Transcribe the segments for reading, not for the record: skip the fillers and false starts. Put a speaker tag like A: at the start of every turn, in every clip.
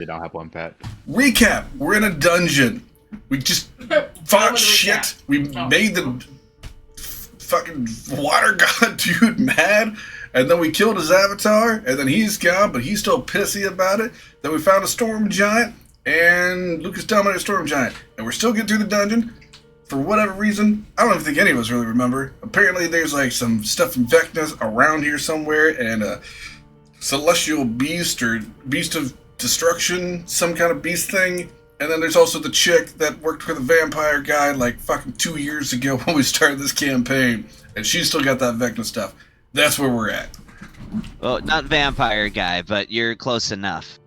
A: They don't have one pet.
B: Recap. We're in a dungeon. We just fought shit. We made the fucking water god dude mad. And then we killed his avatar. And then he's gone, but he's still pissy about it. Then we found a storm giant. And Lucas dominated a storm giant. And we're still getting through the dungeon. For whatever reason, I don't even think any of us really remember. Apparently there's like some stuff in Vecna around here somewhere. And a celestial beast or beast of destruction, some kind of beast thing. And then there's also the chick that worked for the vampire guy like fucking 2 years ago when we started this campaign. And she's still got that Vecna stuff. That's where we're at.
C: Well, not vampire guy, but you're close enough.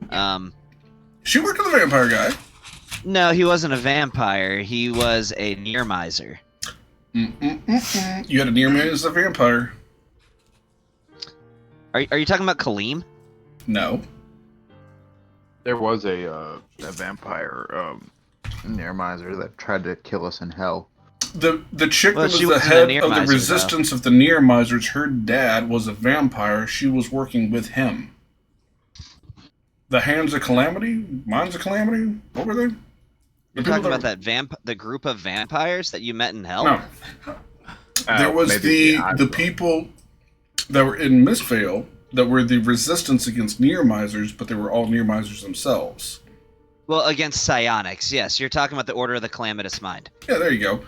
B: She worked for the vampire guy.
C: No, he wasn't a vampire. He was a near miser.
B: You had a near man as a vampire.
C: Are you talking about Kaleem?
B: No.
A: There was a vampire near miser that tried to kill us in hell.
B: The chick
C: Well,
B: that was
C: she
B: the
C: wasn't a
B: head
C: near
B: of the
C: miser,
B: resistance of the near misers, her dad was a vampire. She was working with him. The Hands of Calamity? Minds of Calamity? What were they?
C: You're talking about that the group of vampires that you met in hell?
B: No. There was the people that were in Mistvale that were the resistance against near misers, but they were all near misers themselves.
C: Well, against psionics, yes. You're talking about the Order of the Calamitous Mind.
B: Yeah, there you go.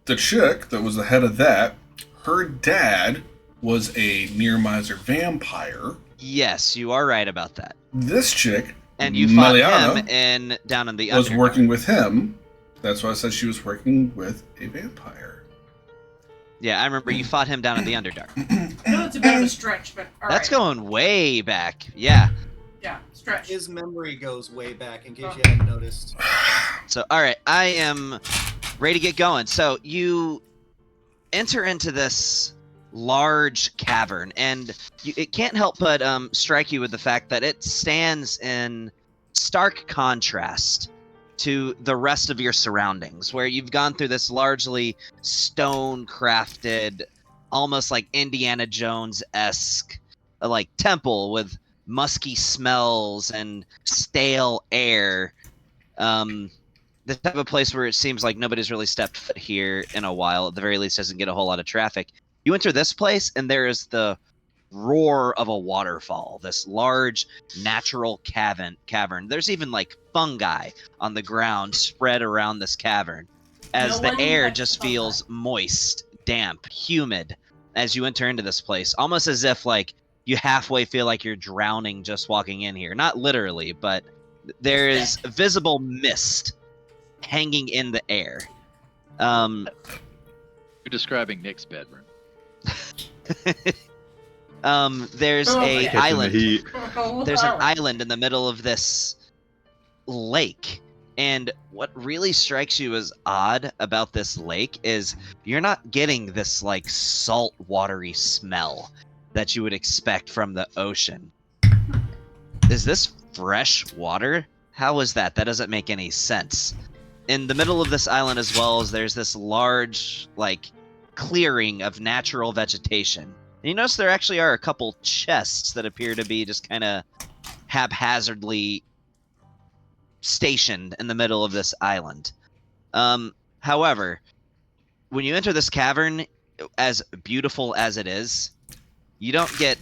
B: The chick that was the head of that, her dad was a near miser vampire.
C: Yes, you are right about that.
B: This chick,
C: and you fought
B: Meliana,
C: him down in the
B: was
C: Underdark.
B: working with him. That's why I said she was working with a vampire.
C: Yeah, I remember you fought him down in the Underdark.
D: I know it's a bit of a stretch, but
C: That's going way back. Yeah.
D: Yeah, stretch.
E: His memory goes way back, in case you haven't noticed.
C: So, alright, I am ready to get going. So, you enter into this large cavern, and it can't help but strike you with the fact that it stands in stark contrast to the rest of your surroundings, where you've gone through this largely stone-crafted, almost like Indiana Jones-esque, like temple with musky smells and stale air. The type of place where it seems like nobody's really stepped foot here in a while. At the very least, doesn't get a whole lot of traffic. You enter this place, and there is the roar of a waterfall, this large natural cavern. There's even like fungi on the ground spread around this cavern, as the air just feels moist, damp, humid as you enter into this place, almost as if like you halfway feel like you're drowning just walking in here. Not literally, but there is visible mist hanging in the air.
F: You're describing Nick's bedroom.
C: There's a island. There's an
D: Oh,
C: island in the middle of this lake. And what really strikes you as odd about this lake is you're not getting this like salt watery smell that you would expect from the ocean. Is this fresh water? How is that? That doesn't make any sense. In the middle of this island as well as there's this large like clearing of natural vegetation. And you notice there actually are a couple chests that appear to be just kind of haphazardly stationed in the middle of this island. However, when you enter this cavern, as beautiful as it is, you don't get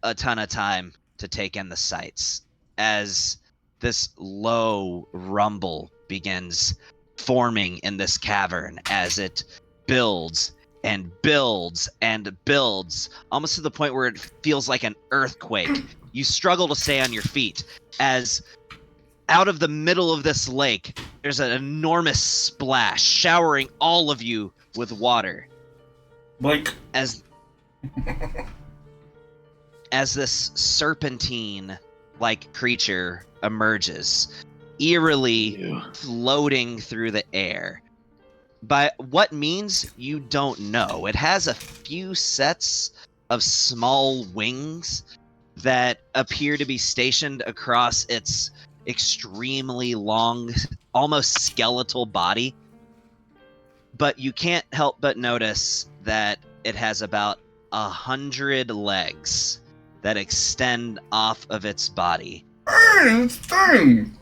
C: a ton of time to take in the sights, as this low rumble begins forming in this cavern as it builds and builds and builds, almost to the point where it feels like an earthquake. You struggle to stay on your feet as out of the middle of this lake, there's an enormous splash showering all of you with water.
B: Blink.
C: As this serpentine-like creature emerges, eerily floating through the air. By what means, you don't know. It has a few sets of small wings that appear to be stationed across its extremely long, almost skeletal body. But you can't help but notice that it has about 100 legs that extend off of its body.
B: Burn this thing!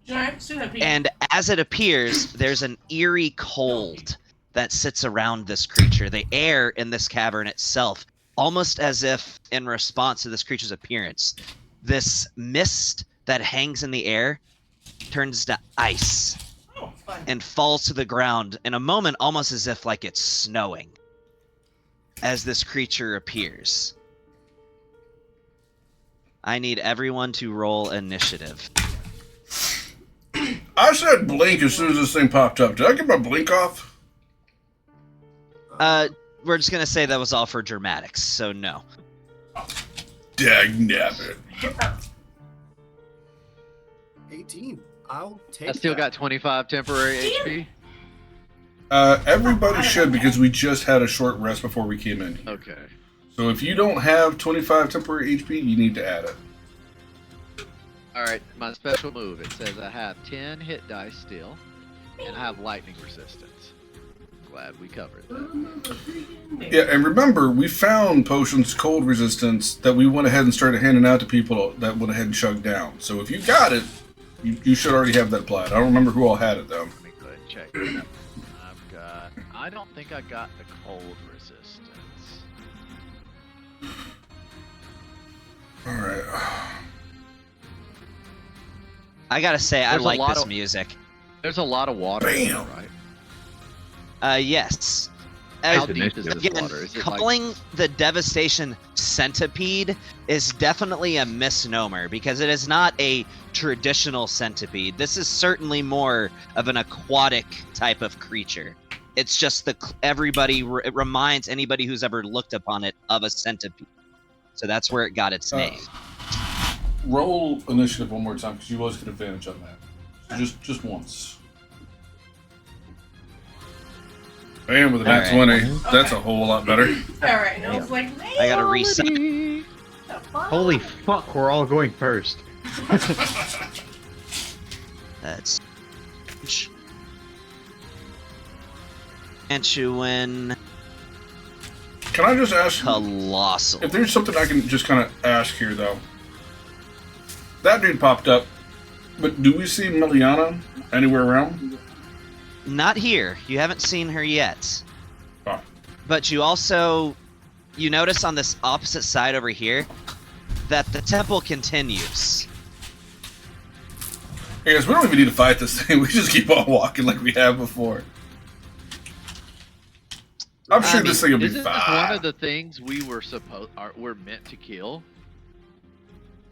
D: Giant centipede.
C: And as it appears, there's an eerie cold that sits around this creature. The air in this cavern itself, almost as if in response to this creature's appearance, this mist that hangs in the air turns to ice
D: Oh, fun.
C: and falls to the ground in a moment, almost as if like it's snowing as this creature appears. I need everyone to roll initiative.
B: I said blink as soon as this thing popped up. Did I get my blink off?
C: We're just gonna say that was all for dramatics, so no.
B: Dagnabbit.
E: 18. I'll take
F: I still
E: that.
F: got 25 temporary HP.
B: Everybody should, because we just had a short rest before we came in.
F: Okay.
B: So if you don't have 25 temporary HP, you need to add it.
F: Alright, my special move. It says I have 10 hit dice still, and I have lightning resistance. Glad we covered that.
B: Yeah, and remember, we found potions cold resistance that we went ahead and started handing out to people that went ahead and chugged down. So if you got it, you should already have that applied. I don't remember who all had it, though.
F: Let me go ahead and check it. I've got... I don't think I got the cold resistance.
B: Alright.
C: I gotta say, I
F: There's a
C: like
F: lot
C: this
F: of-
C: music.
F: There's a lot of water in there,
B: Bam!
F: right?
C: Yes.
F: How
A: It's
F: deep is this
C: Again,
F: water? Is it like...
C: calling the devastation centipede is definitely a misnomer because it is not a traditional centipede. This is certainly more of an aquatic type of creature. It's just it reminds anybody who's ever looked upon it of a centipede. So that's where it got its name.
B: Roll initiative one more time, because you always get advantage on that. So just once. Bam, with a nat
C: All right.
B: 20. That's a whole lot better.
D: Alright, I was like, man.
C: I gotta reset.
A: Holy fuck, we're all going first.
C: That's and you win
B: Can I just ask,
C: colossal.
B: if there's something I can just kind of ask here, though? That dude popped up, but do we see Miliana anywhere around?
C: Not here. You haven't seen her yet.
B: Oh.
C: But you notice on this opposite side over here that the temple continues.
B: Hey guys, we don't even need to fight this thing. We just keep on walking like we have before. I'm sure this thing will be
F: Isn't this one
B: fine.
F: of the things we were we're meant to kill?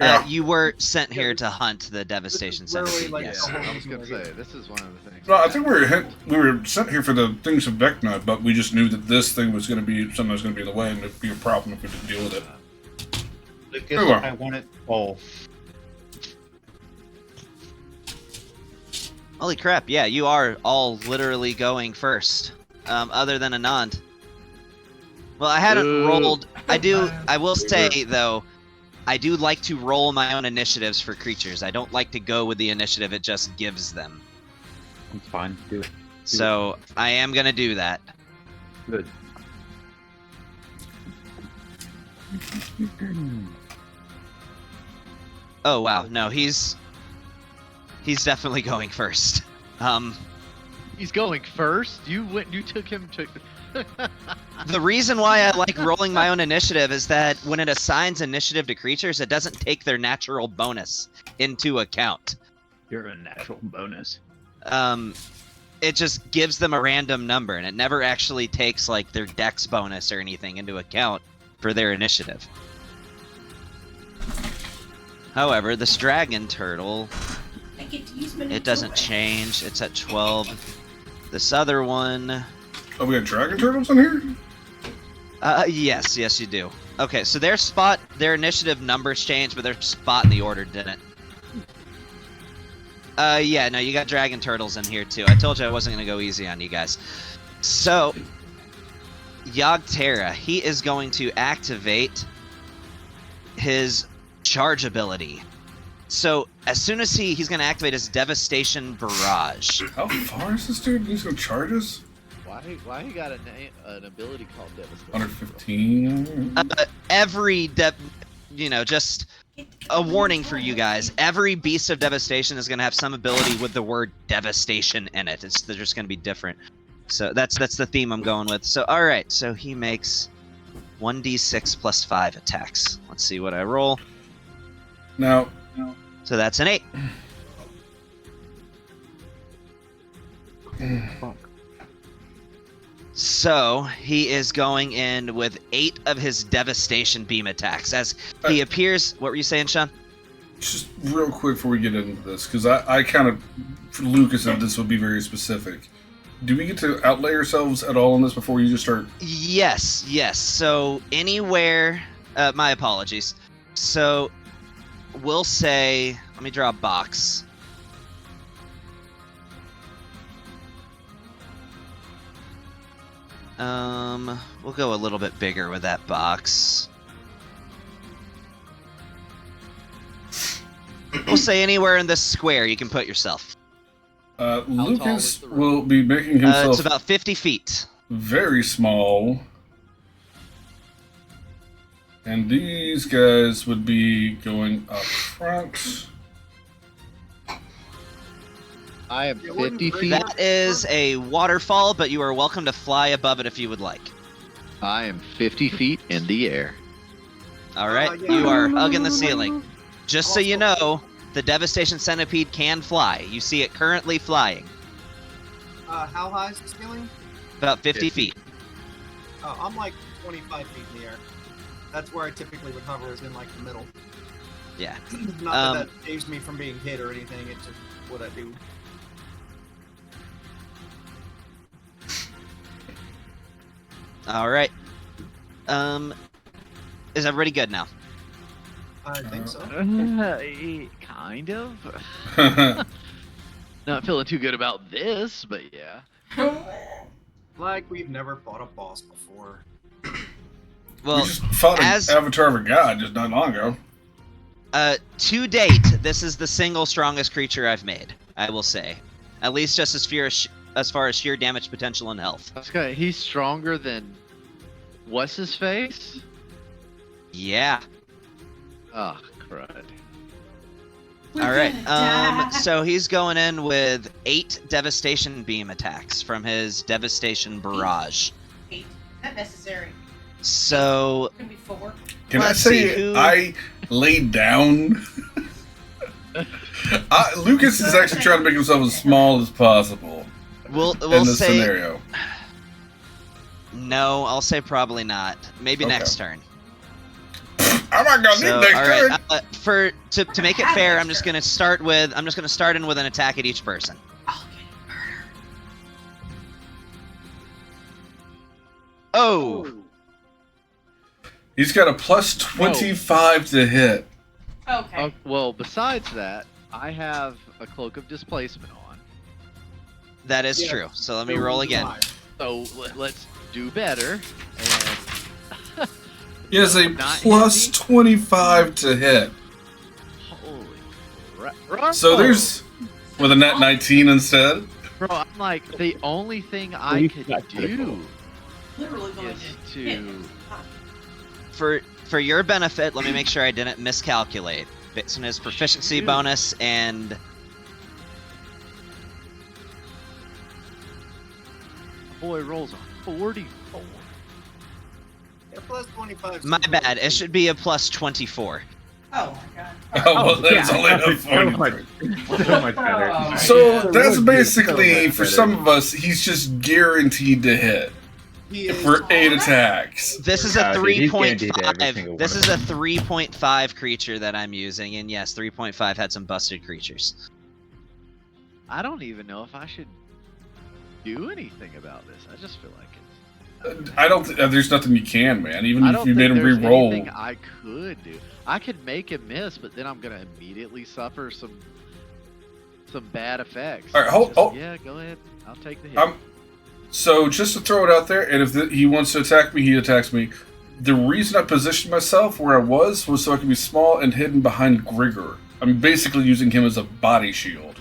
B: Yeah.
C: You were sent here to hunt the devastation
E: Literally,
C: centipede.
E: like,
C: Yes.
E: the whole
F: I was gonna
E: thing.
F: say this is one of the things.
B: No, I think we were sent here for the things of Vecna, but we just knew that this thing was going to be something that was going to be in the way, and it'd be a problem if we didn't deal with it.
A: Lucas,
B: Very well.
A: I want it all.
C: Holy crap! Yeah, you are all literally going first. Other than Anand. Well, I hadn't
A: Boo.
C: rolled. I will say though, I do like to roll my own initiatives for creatures. I don't like to go with the initiative it just gives them.
A: It's fine. Do it.
C: So I am gonna do that.
A: Good.
C: Oh wow, no, he's definitely going first.
F: He's going first. You took him to.
C: The reason why I like rolling my own initiative is that when it assigns initiative to creatures, it doesn't take their natural bonus into account.
A: You're a natural bonus.
C: It just gives them a random number, and it never actually takes like their dex bonus or anything into account for their initiative. However, this dragon turtle,
D: I get to use my new
C: it doesn't
D: tool.
C: change. It's at 12. This other one,
B: Oh, we got dragon turtles in here?
C: yes, you do. Okay, so their initiative numbers changed, but their spot in the order didn't. Yeah, no, you got dragon turtles in here too. I told you I wasn't gonna go easy on you guys. So, Yogg-Terra, he is going to activate his charge ability. So, as soon as he's gonna activate his Devastation Barrage.
B: How far is this dude? He's going to charge us?
F: Why he got an ability called Devastation?
B: 115?
C: Every just a warning for you guys. Every Beast of Devastation is going to have some ability with the word devastation in it. They're just going to be different. So that's the theme I'm going with. So all right, so he makes 1d6 plus 5 attacks. Let's see what I roll.
B: Now,
C: So that's an 8. So he is going in with 8 of his devastation beam attacks as he appears. What were you saying, Sean?
B: just real quick before we get into this, because I kind of, for Lucas, said this would be very specific. Do we get to outlay ourselves at all on this before you just start?
C: Yes. So anywhere, my apologies. So we'll say, let me draw a box. We'll go a little bit bigger with that box. We'll say anywhere in this square you can put yourself.
F: tall
B: Lucas
F: is the room?
B: will be making himself
C: It's about 50 feet.
B: very small. And these guys would be going up front.
F: I am
E: It wouldn't
F: 50
E: bring
F: feet.
C: That is a waterfall, but you are welcome to fly above it if you would like.
F: I am 50 feet in the air.
C: All right,
E: yeah.
C: you are hugging the ceiling. Just so you know, the Devastation Centipede can fly. You see it currently flying,
E: How high is the ceiling?
C: about 50
F: 50.
C: feet.
E: Oh, I'm like 25 feet in the air. That's where I typically would hover, is in like the middle.
C: Yeah.
E: Not that saves me from being hit or anything. It's just what I do.
C: All right. Is everybody good now?
E: I think so.
F: Kind of. Not feeling too good about this, but yeah.
E: Like we've never fought a boss before.
C: Well,
B: we just fought
C: as-
B: an avatar of a god just not long ago.
C: to date, this is the single strongest creature I've made. I will say, at least just as far as sheer damage potential and health.
F: Okay, he's stronger than what's his face?
C: Yeah.
F: Oh, crud.
C: All right. So he's going in with 8 devastation beam attacks from his devastation barrage.
D: 8. Not necessary.
C: So
D: Could be 4.
B: Can
C: Let's
B: I
C: see
B: say
C: who-
B: I laid down? Lucas is actually trying to make himself as small as possible
C: we'll
B: in this
C: say
B: scenario.
C: no. I'll say probably not. Maybe
B: Okay.
C: next turn.
B: I'm not gonna
C: So,
B: need next
C: all
B: turn.
C: right. To make it fair, I'm just gonna start in with an attack at each person.
D: I'll get murdered.
C: Oh,
B: He's got a plus 25 to hit.
D: Okay.
F: Oh, well, besides that, I have a cloak of displacement on.
C: that is
E: Yeah.
C: true. So let me roll again.
F: So let's do better. And
B: He has a
F: Not
B: plus
F: hitting?
B: 25 to hit.
F: holy crap.
B: So there's with a net 19 instead.
F: Bro, I'm like, the only thing I
G: least
F: could
G: that's critical.
F: do
D: Literally going
F: is
D: to hit.
F: to.
C: For your benefit, let me make sure I didn't miscalculate. Based on his proficiency
F: Shoot.
C: bonus and
F: Boy rolls a 44.
E: Yeah, plus 25.
C: my bad. It should be a plus 24.
D: Oh my god.
B: Oh, well, that's only a
G: so much,
B: 40.
G: so much better.
B: So that's
G: So
B: basically,
G: much
B: for
G: better.
B: some of us, he's just guaranteed to hit
E: He is
B: for 8 attacks.
C: This is a
G: Yeah, dude, he's guaranteed to every
C: 3.5.
G: single
C: This
G: one
C: is
G: of
C: a 3.5 creature that I'm using, and yes, 3.5 had some busted creatures.
F: I don't even know if I should do anything about this. I just feel like it's.
B: I don't. There's nothing you can, man. Even
F: I
B: if
F: don't
B: you
F: think
B: made him
F: there's
B: re-roll.
F: anything I could do. I could make him miss, but then I'm gonna immediately suffer some bad effects.
B: All right, hold-
F: Just-
B: oh.
F: Yeah, go ahead. I'll take the hit.
B: So just to throw it out there, and if he wants to attack me, he attacks me. The reason I positioned myself where I was so I could be small and hidden behind Grigor. I'm basically using him as a body shield.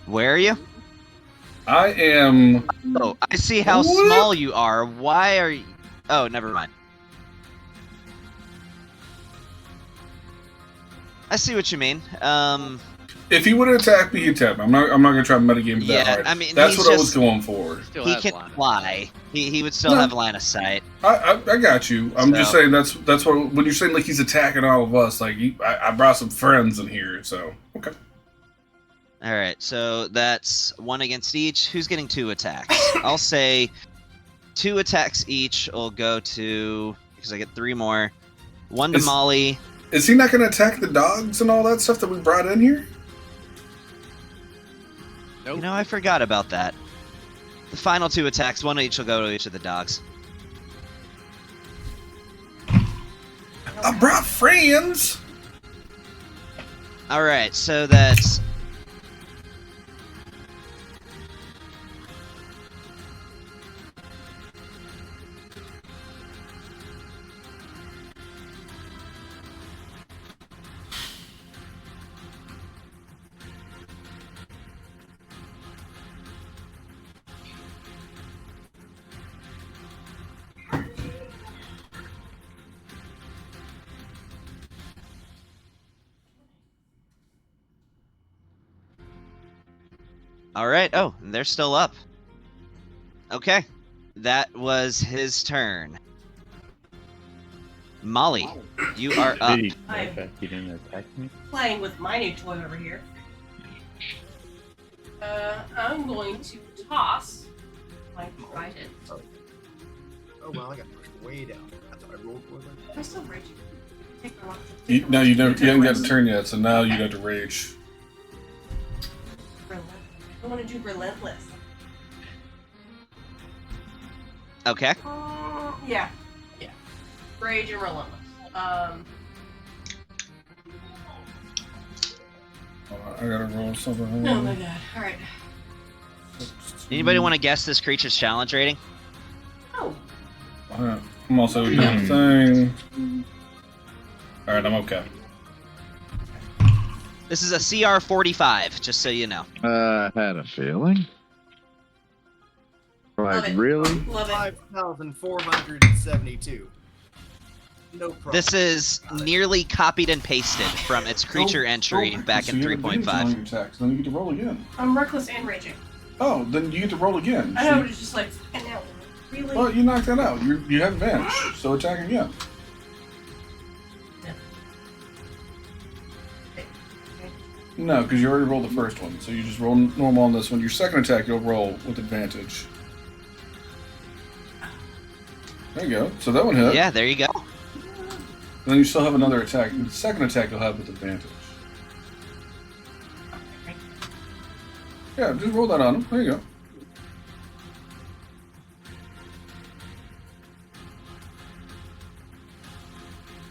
C: Where are you?
B: I am.
C: Oh, I see how
B: What?
C: small you are. Why are you? Oh, never mind. I see what you mean.
B: If he would have attacked me, he'd tap me. I'm not gonna try to metagame it that
C: Yeah,
B: hard.
C: I mean,
B: that's
C: he's
B: what I was
C: just-
B: going for.
F: Still
C: He
F: has
C: can
F: line.
C: fly. He would still
B: No.
C: have line of sight.
B: I got you. I'm just
C: So-
B: saying that's what when you're saying like he's attacking all of us. Like I brought some friends in here, so okay.
C: All right, so that's 1 against each. Who's getting 2 attacks? I'll say 2 attacks each will go to, because I get 3 more. 1 to
B: Is-
C: Molly.
B: Is he not going to attack the dogs and all that stuff that we brought in here?
F: Nope.
C: You know, I forgot about that. The final 2 attacks, 1 each will go to each of the dogs.
B: I brought friends.
C: All right, so that's... All right. Oh, they're still up. Okay. That was his turn. Molly, you are up.
G: Did he,
D: I-
G: okay, he didn't attack me?
D: Playing with my new toy over here. I'm going to toss my trident.
E: Oh well, I got pushed way down. I thought I rolled for them.
D: Am I still raging? Take my rock.
B: No, you haven't got a turn yet, so now you have to rage.
D: I want to do relentless.
C: Okay.
D: Yeah. Rage and relentless.
B: Hold on, I gotta roll something.
D: Oh my god. All right.
C: Anybody want to guess this creature's challenge rating?
D: Oh.
B: I'm also doing a thing. All right, I'm okay.
C: This is a CR 45, just so you know.
H: I had a feeling.
D: Love
H: Like,
D: it.
H: really?
D: Love it.
E: 5,472. No problem.
C: This is nearly copied and pasted from its creature entry back in 3.5.
B: Attacks, then you get to roll again.
D: I'm reckless and raging.
B: Oh, then you get to roll again.
D: I know, but it's just like, and now, really?
B: Well, you knocked that out. You have advantage, so attack again. No, because you already rolled the first one, so you just roll normal on this one. Your second attack, you'll roll with advantage. There you go. So that one hit.
C: Yeah, there you go.
B: And then you still have another attack. The second attack you'll have with advantage. Yeah, just roll that on him. There you go.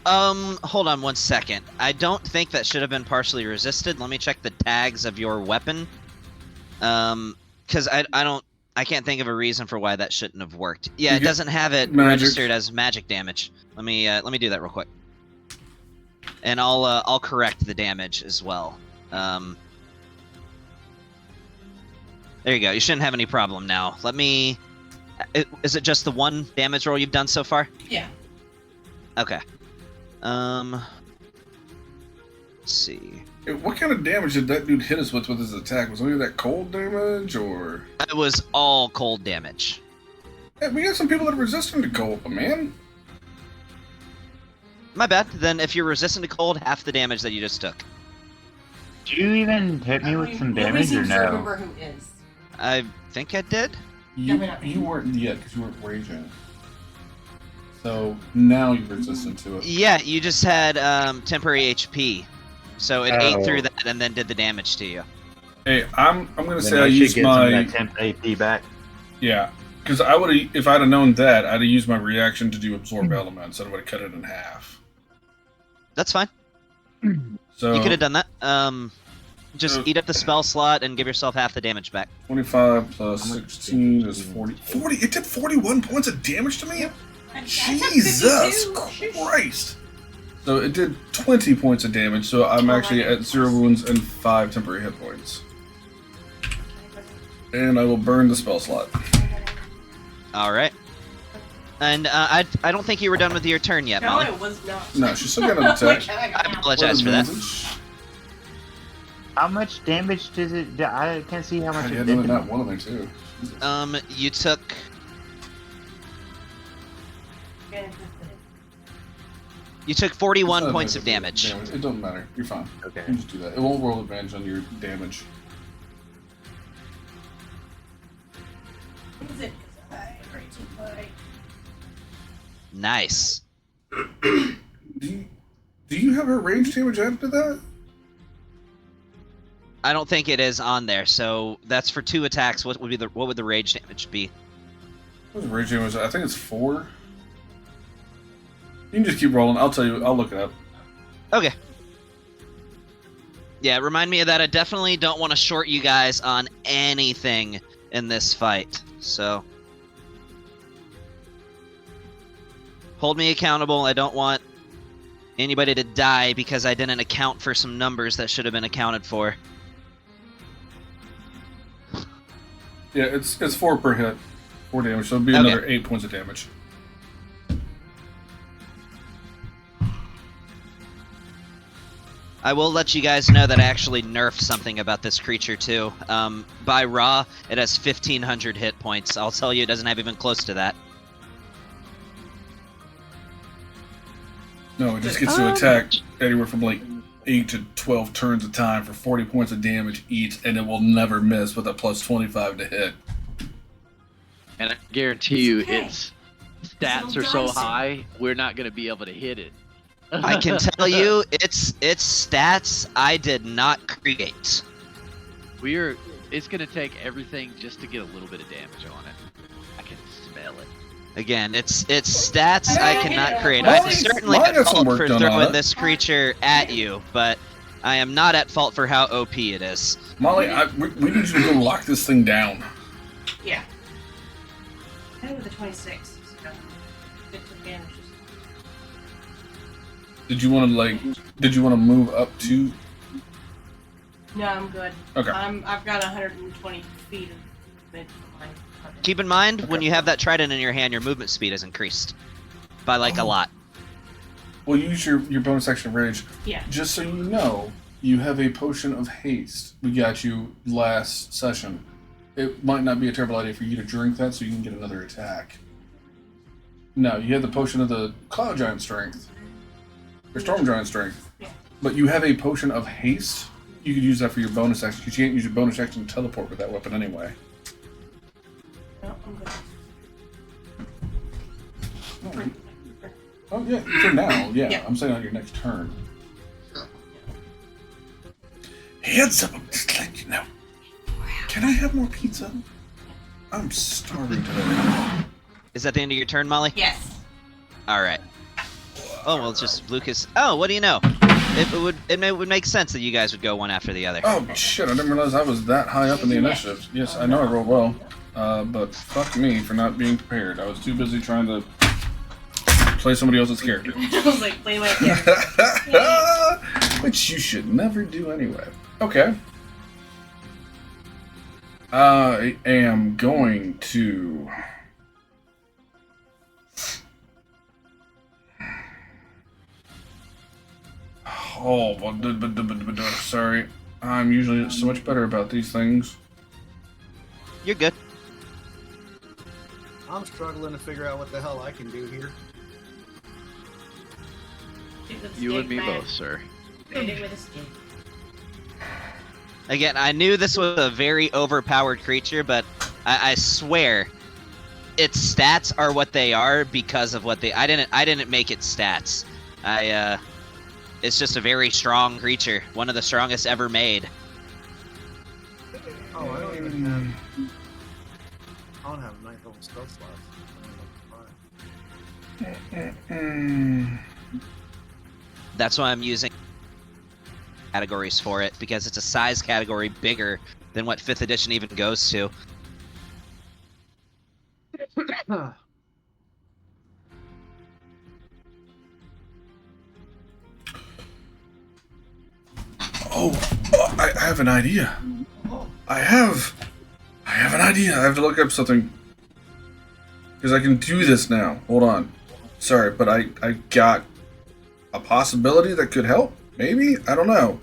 C: Hold on 1 second. I don't think that should have been partially resisted. Let me check the tags of your weapon. Because I can't think of a reason for why that shouldn't have worked. Yeah,
B: You
C: it
B: get
C: doesn't have it
B: magic.
C: registered as magic damage. Let me do that real quick. And I'll correct the damage as well. There you go. You shouldn't have any problem now. Let me... Is it just the 1 damage roll you've done so far?
D: Yeah.
C: Okay. Let's see.
B: Hey, what kind of damage did that dude hit us with his attack? Was any of that cold damage, or...
C: It was all cold damage.
B: Hey, we got some people that are resistant to cold, man.
C: My bad. Then if you're resistant to cold, half the damage that you just took.
G: Did you even hit me with some
D: Nobody
G: damage or
D: seems to
G: no?
D: remember who is.
C: I think I did.
B: You weren't yet, because you weren't raging. So now you're resistant to it.
C: Yeah, you just had temporary HP, so it ate
G: Oh.
C: through that and then did the damage to you.
B: Hey, I'm gonna
G: Then
B: say I
G: I should
B: used
G: get some of
B: my
G: that temp AP back.
B: yeah, because I would have if I'd have known that I'd have used my reaction to do absorb elements and I would have cut it in half.
C: That's fine.
B: So
C: You could have done that. Just
B: Uh,
C: eat up the spell slot and give yourself half the damage back.
B: 25 plus
G: How much
B: 16 is
G: damage?
B: 40. 40. It did 41 points of damage to me.
D: I took
B: Jesus
D: 52.
B: Christ! So it did 20 points of damage. So I'm actually at 0 wounds and 5 temporary hit points. And I will burn the spell slot.
C: All right. And I don't think you were done with your turn yet,
D: No,
C: Molly.
D: I was not.
B: No, she's still got an attack.
C: I apologize for that.
B: Advantage.
G: How much damage does it? I can't see how much
B: I
G: it
B: had
G: did.
B: that one of them too.
C: You took You took 41 points of damage.
B: It doesn't matter. You're fine.
G: Okay.
B: You can just do that. It won't roll advantage on your damage.
D: Is it? 'Cause I already took my-
C: Nice.
B: Do you have her range damage after that?
C: I don't think it is on there, so that's for 2 attacks. What would the rage damage be?
B: What's range damage? I think it's 4. You can just keep rolling. I'll tell you. I'll look it up.
C: Okay. Yeah, remind me of that. I definitely don't want to short you guys on anything in this fight. So hold me accountable. I don't want anybody to die because I didn't account for some numbers that should have been accounted for.
B: Yeah, it's 4 per hit. 4 damage. So it'll be
C: Okay.
B: another 8 points of damage.
C: I will let you guys know that I actually nerfed something about this creature too. By Raw, it has 1,500 hit points. I'll tell you, it doesn't have even close to that.
B: No, it just gets to attack anywhere from like 8 to 12 turns a time for 40 points of damage each, and it will never miss with a plus 25 to hit.
F: And I guarantee you,
D: Okay.
F: its stats are so high, we're not going to be able to hit it.
C: I can tell you, its stats I did not create.
F: It's going to take everything just to get a little bit of damage on it. I can smell it.
C: Again, its stats I cannot create.
B: Molly-
C: I'm certainly
B: Molly
C: at
B: got some
C: fault
B: work
C: for
B: done on
C: throwing
B: it.
C: this creature at you, but I am not at fault for how OP it is.
B: Molly, we need you to go lock this thing down.
D: Yeah. I think with the 26. So it took damage.
B: Did you want to move up to?
D: No, I'm good.
B: Okay.
D: I've got 120 feet of mid for my target.
C: Keep in mind, when you have that trident in your hand, your movement speed is increased by like a lot.
B: Well, use your bonus action rage.
D: Yeah.
B: Just so you know, you have a potion of haste. We got you last session. It might not be a terrible idea for you to drink that so you can get another attack. No, you have the potion of the Cloud Giant Strength. Or Storm Giant Strength.
D: Yeah.
B: But you have a potion of haste. You could use that for your bonus action, because you can't use your bonus action to teleport with that weapon anyway.
D: No, I'm good.
B: Oh, yeah, for now, yeah.
D: Yeah.
B: I'm saying on your next turn. Hands up, I'm just letting you know. Can I have more pizza? I'm starving today.
C: Is that the end of your turn, Molly?
D: Yes.
C: All right. Oh well, it's just Lucas. Oh, what do you know? It would make sense that you guys would go one after the other.
B: Oh, shit, I didn't realize I was that high up in the initiative. Yes, I know I rolled well. But fuck me for not being prepared. I was too busy trying to play somebody else's character.
D: I was like, play my character.
B: Which you should never do anyway. Okay. I am going to... Oh, sorry. I'm usually so much better about these things.
C: You're good.
E: I'm struggling to figure out what the hell I can do here.
F: You and me both, sir.
D: Hit it with a stick.
C: Again, I knew this was a very overpowered creature, but I swear, its stats are what they are because of what they. I didn't make its stats. It's just a very strong creature, one of the strongest ever made.
E: Oh, I don't even have. I don't have 9th level spell slots.
C: That's why I'm using categories for it, because it's a size category bigger than what 5th edition even goes to.
B: I have an idea. I have an idea. I have to look up something. Because I can do this now. Hold on. Sorry, but I got a possibility that could help. Maybe? I don't know.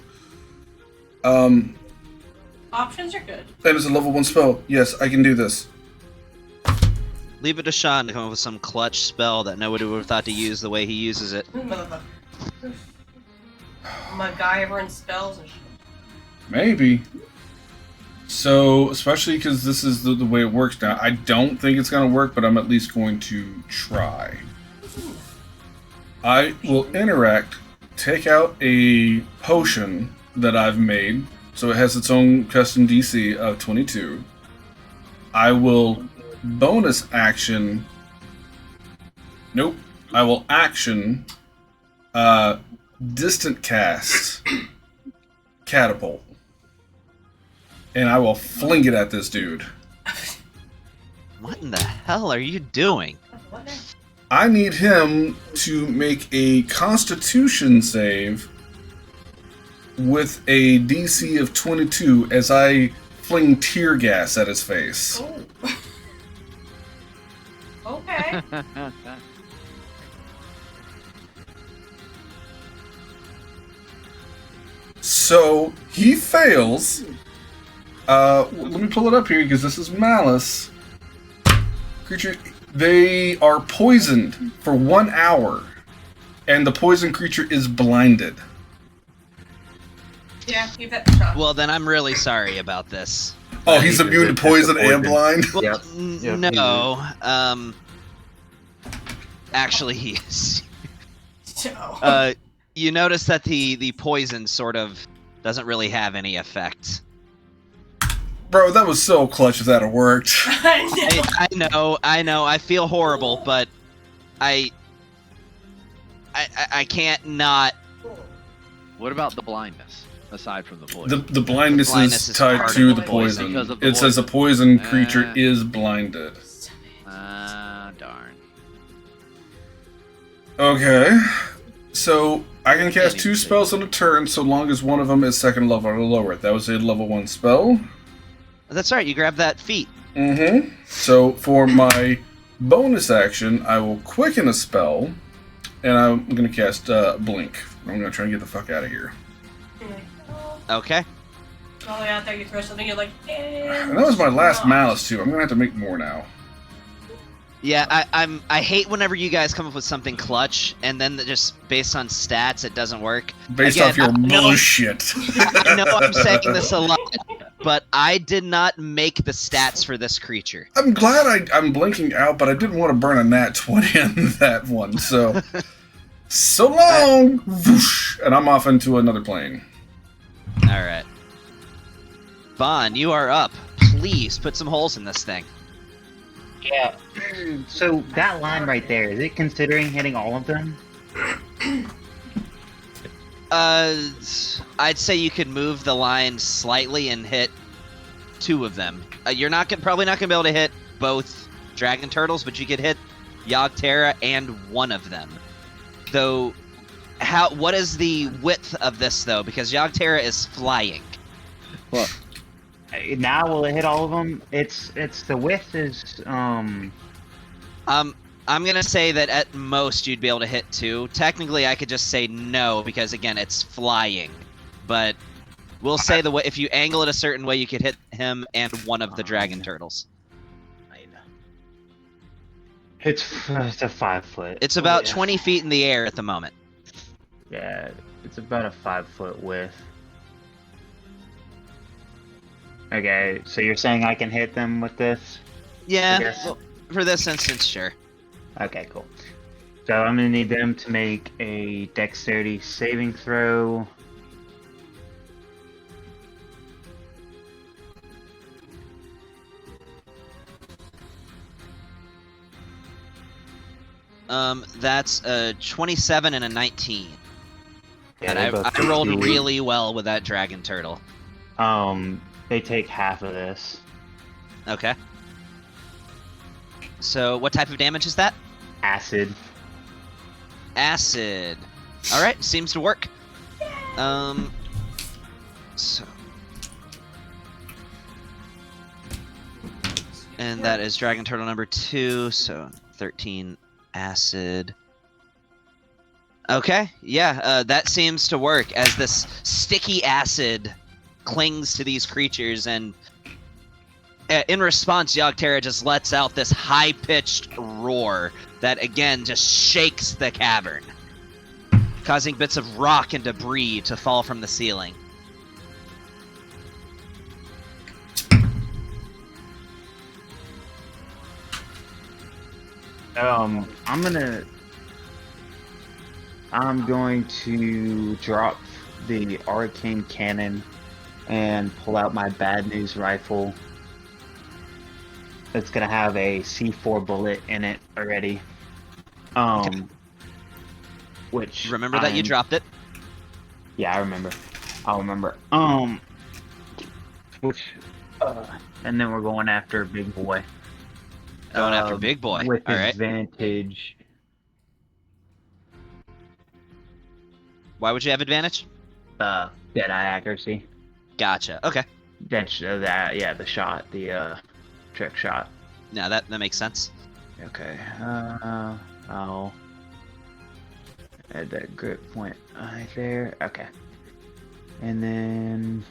D: Options are good.
B: That is a level 1 spell. Yes, I can do this.
C: Leave it to Sean to come up with some clutch spell that nobody would have thought to use the way he uses it.
D: Motherfucker. MacGyver and spells and shit.
B: Maybe. So, especially because this is the way it works now, I don't think it's going to work, but I'm at least going to try. I will interact, take out a potion that I've made, so it has its own custom DC of 22. I will bonus action. Nope. I will action distant cast catapult. And I will fling it at this dude.
C: What in the hell are you doing?
D: What now?
B: I need him to make a Constitution save with a DC of 22 as I fling tear gas at his face.
D: Oh. Okay.
B: So he fails. Let me pull it up here because this is malice. Creature, they are poisoned for 1 hour, and the poison creature is blinded.
D: Yeah, give that a shot.
C: Well, then I'm really sorry about this.
B: Oh, he's immune to poison and blind.
C: Well,
G: Yep. Yep,
C: no. Actually, he is.
D: So.
C: You notice that the poison sort of doesn't really have any effect.
B: Bro, that was so clutch if that had worked.
D: I know.
C: I know. I feel horrible, but I can't not.
F: What about the blindness, aside from the poison?
B: The blindness,
C: Blindness
B: is
C: is
B: tied
C: part
B: to
D: of
B: the
D: the
B: poison.
F: because of the
B: It says a
F: poison.
B: poison creature is blinded.
F: Ah, darn.
B: Okay. So, I can cast
F: Can't
B: 2
F: even
B: spells
F: see.
B: on a turn so long as one of them is 2nd level or lower. That was a level 1 spell.
C: That's right. You grab that feat.
B: Mm-hmm. So, for my bonus action, I will quicken a spell, and I'm going to cast Blink. I'm going to try and get the fuck out of here.
D: You're like, oh,
C: Okay.
D: all the way out there, you throw something, you're like,
B: And that was my last malice, too. I'm going to have to make more now.
C: Yeah, I hate whenever you guys come up with something clutch and then just based on stats it doesn't work.
B: Based
C: Again,
B: off your
C: I know-
B: bullshit.
C: I know I'm saying this a lot, but I did not make the stats for this creature.
B: I'm glad I'm blinking out, but I didn't want to burn a nat 20 on that one, so... So long! Whoosh, and I'm off into another plane.
C: All right. Vaughn, you are up. Please put some holes in this thing.
G: Yeah. So that line right there, is it considering hitting all of them?
C: I'd say you could move the line slightly and hit 2 of them. You're probably not gonna be able to hit both dragon turtles, but you could hit Yogg-Terra and one of them. Though, what is the width of this though? Because Yogg-Terra is flying.
F: Well,
G: Now will it hit all of them? It's the width is
C: I'm gonna say that at most you'd be able to hit 2. Technically, I could just say no because again, it's flying. But we'll say if you angle it a certain way, you could hit him and one of the dragon turtles.
G: it's a 5 foot.
C: It's about
G: Yeah.
C: 20 feet in the air at the moment.
G: Yeah, it's about a 5 foot width. Okay, so you're saying I can hit them with this?
C: Yeah,
G: Yes.
C: well, for this instance, sure.
G: Okay, cool. So I'm gonna need them to make a dexterity saving throw.
C: That's a 27 and a 19.
G: Yeah,
C: And
G: they both
C: I rolled
G: succeed.
C: really well with that dragon turtle.
G: They take half of this.
C: Okay. So, what type of damage is that?
G: Acid.
C: Acid. All right, seems to work. So, and that is dragon turtle number 2. So 13 acid. Okay, yeah, that seems to work as this sticky acid clings to these creatures, and in response, Yogg-Terra just lets out this high-pitched roar that, again, just shakes the cavern, causing bits of rock and debris to fall from the ceiling.
G: I'm going to drop the arcane cannon and pull out my bad news rifle. It's gonna have a C4 bullet in it already. Which
C: Remember that you dropped it?
G: Yeah, I remember. I'll remember. Which and then we're going after Big Boy.
C: Going after Big Boy.
G: With
C: All right.
G: advantage.
C: Why would you have advantage?
G: Deadeye accuracy.
C: Gotcha. Okay.
G: That's the shot, the trick shot.
C: No, that makes sense.
G: Okay. I'll add that grip point right there. Okay. And then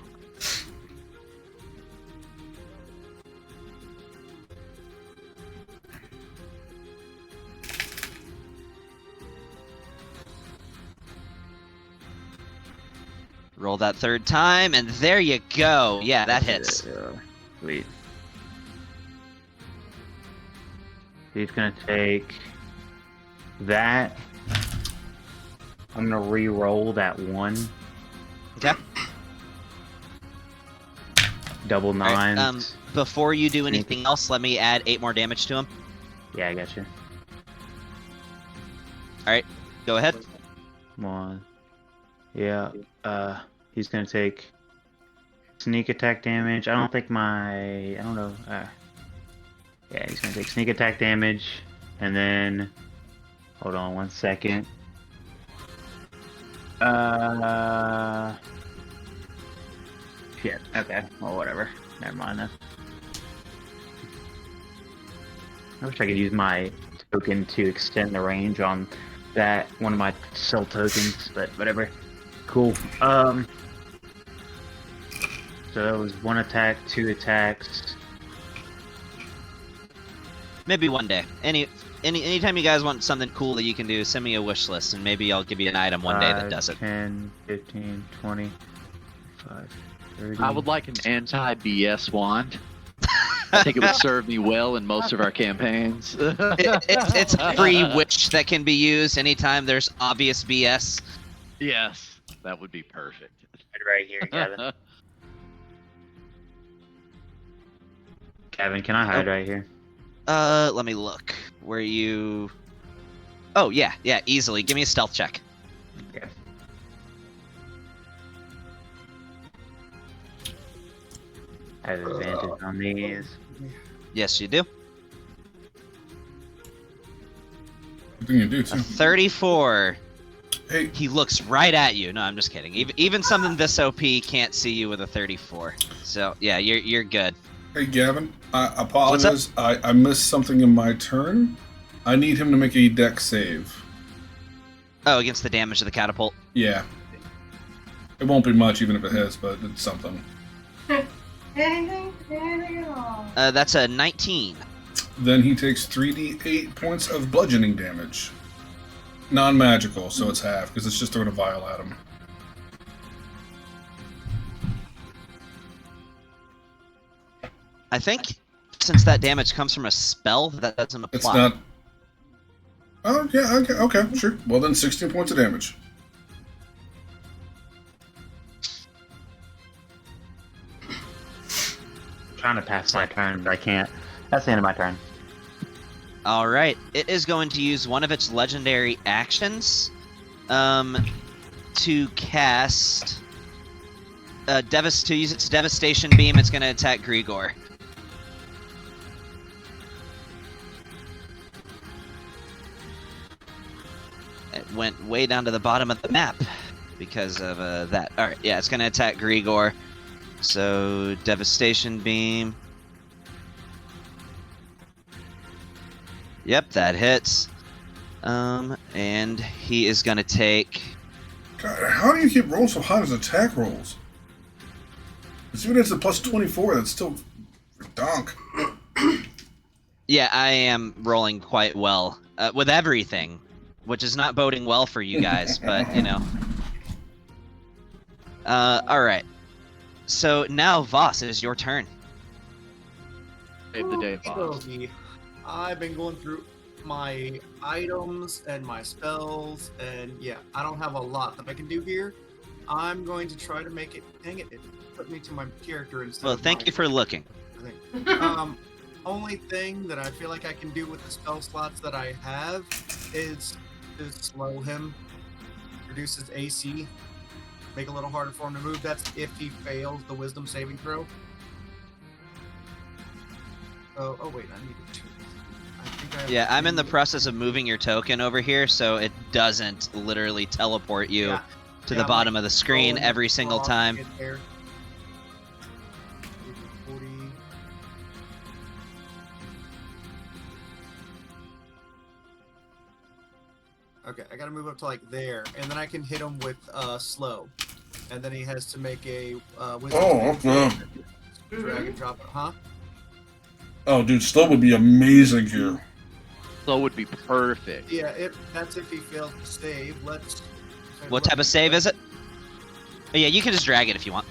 C: Roll that third time, and there you go. Yeah, that hits.
G: Sweet. He's gonna take that. I'm gonna re-roll that one.
C: Okay.
G: Double
C: All right,
G: nines.
C: before you do anything else, let me add 8 more damage to him.
G: Yeah, I got you.
C: All right, go ahead.
G: Come on. Yeah. He's gonna take sneak attack damage. I don't think I don't know. Yeah, he's gonna take sneak attack damage, and then hold on 1 second. Shit. Okay. Well, whatever. Never mind then. I wish I could use my token to extend the range on that one of my cell tokens, but whatever. Cool. So that was 1 attack, 2 attacks.
C: Maybe one day. Anytime you guys want something cool that you can do, send me a wish list, and maybe I'll give you an item one day that does it.
G: 10, 15, 20, 5, 30.
F: I would like an anti-BS wand. I think it would serve me well in most of our campaigns.
C: It's a free wish that can be used anytime there's obvious BS.
F: Yes, that would be perfect.
G: Right here, Gavin. Gavin, can I hide right here?
C: Let me look. Where you... Oh, yeah, easily. Give me a stealth check.
G: Okay. I have advantage on these.
C: Yes, you do.
B: Good thing you do, too.
C: 34.
B: Hey,
C: He looks right at you. No, I'm just kidding. Even something this OP can't see you with a 34. So, yeah, you're good.
B: hey, Gavin. I apologize. I missed something in my turn. I need him to make a dex save.
C: Oh, against the damage of the catapult.
B: Yeah. It won't be much, even if it hits, but it's something.
D: Anything at all.
C: That's a 19.
B: Then he takes 3d8 points of bludgeoning damage. Non-magical, so it's half, because it's just throwing a vial at him.
C: I think since that damage comes from a spell, that doesn't apply.
B: It's not... Oh, yeah, okay, sure. Well, then 16 points of damage.
G: I'm trying to pass my turn, but I can't. That's the end of my turn.
C: Alright, it is going to use one of its legendary actions to cast... to use its Devastation Beam. It's going to attack Grigor. It went way down to the bottom of the map because of that. Alright, yeah, it's going to attack Grigor. So, Devastation Beam. Yep, that hits. And he is going to take...
B: God, how do you keep rolling so high as attack rolls? Even if it's a plus 24, that's still donk.
C: Yeah, I am rolling quite well with everything, which is not boding well for you guys, but you know. All right. So now, Voss, it is your turn.
F: Save the day, boss.
E: Okey-dokey. I've been going through my items and my spells, and yeah, I don't have a lot that I can do here. I'm going to try to make it. Dang it! It put me to my character instead.
C: Well,
E: of
C: thank
E: my
C: you for looking.
E: thing. Only thing that I feel like I can do with the spell slots that I have is to slow him, reduce his AC, make it a little harder for him to move. That's if he fails the Wisdom saving throw. Oh wait, I need to choose. I think I have
C: Yeah, I'm in the
E: to-
C: process of moving your token over here, so it doesn't literally teleport you
E: Yeah.
C: to
E: Yeah,
C: the
E: I'm,
C: bottom
E: like,
C: of the screen
E: scrolling
C: every single
E: across to
C: time.
E: get there. 40. Okay, I gotta move up to like there, and then I can hit him with slow, and then he has to make a wisdom.
B: Oh,
E: saving
B: okay.
E: throw. Drag and drop it, huh?
B: Oh, dude, slow would be amazing here.
F: Slow would be perfect.
E: Yeah, that's if he fails to save. Let's.
C: What type of save is it? Oh, yeah, you can just drag it if you want.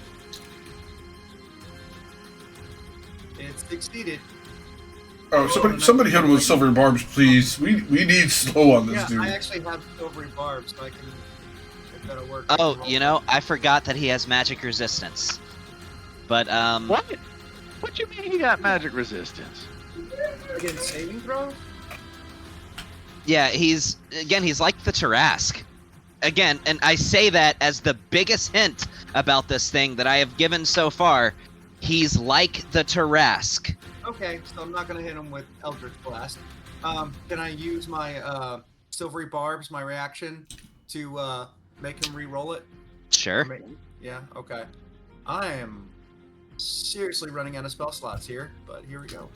E: It's succeeded.
B: Oh, somebody hit him with silver barbs, please. We need slow on this
E: Yeah,
B: dude.
E: I actually have silvery barbs, so I can. If that'll work.
C: Oh, you know, I forgot that he has magic resistance. But,
F: What? What you mean he got magic resistance?
E: Against saving throw?
C: yeah, he's like the Tarask. Again, and I say that as the biggest hint about this thing that I have given so far. He's like the Tarask.
E: Okay, so I'm not gonna hit him with Eldritch Blast. Can I use my silvery barbs, my reaction, to make him re-roll it?
C: Sure.
E: Yeah. Okay. I am seriously running out of spell slots here, but here we go.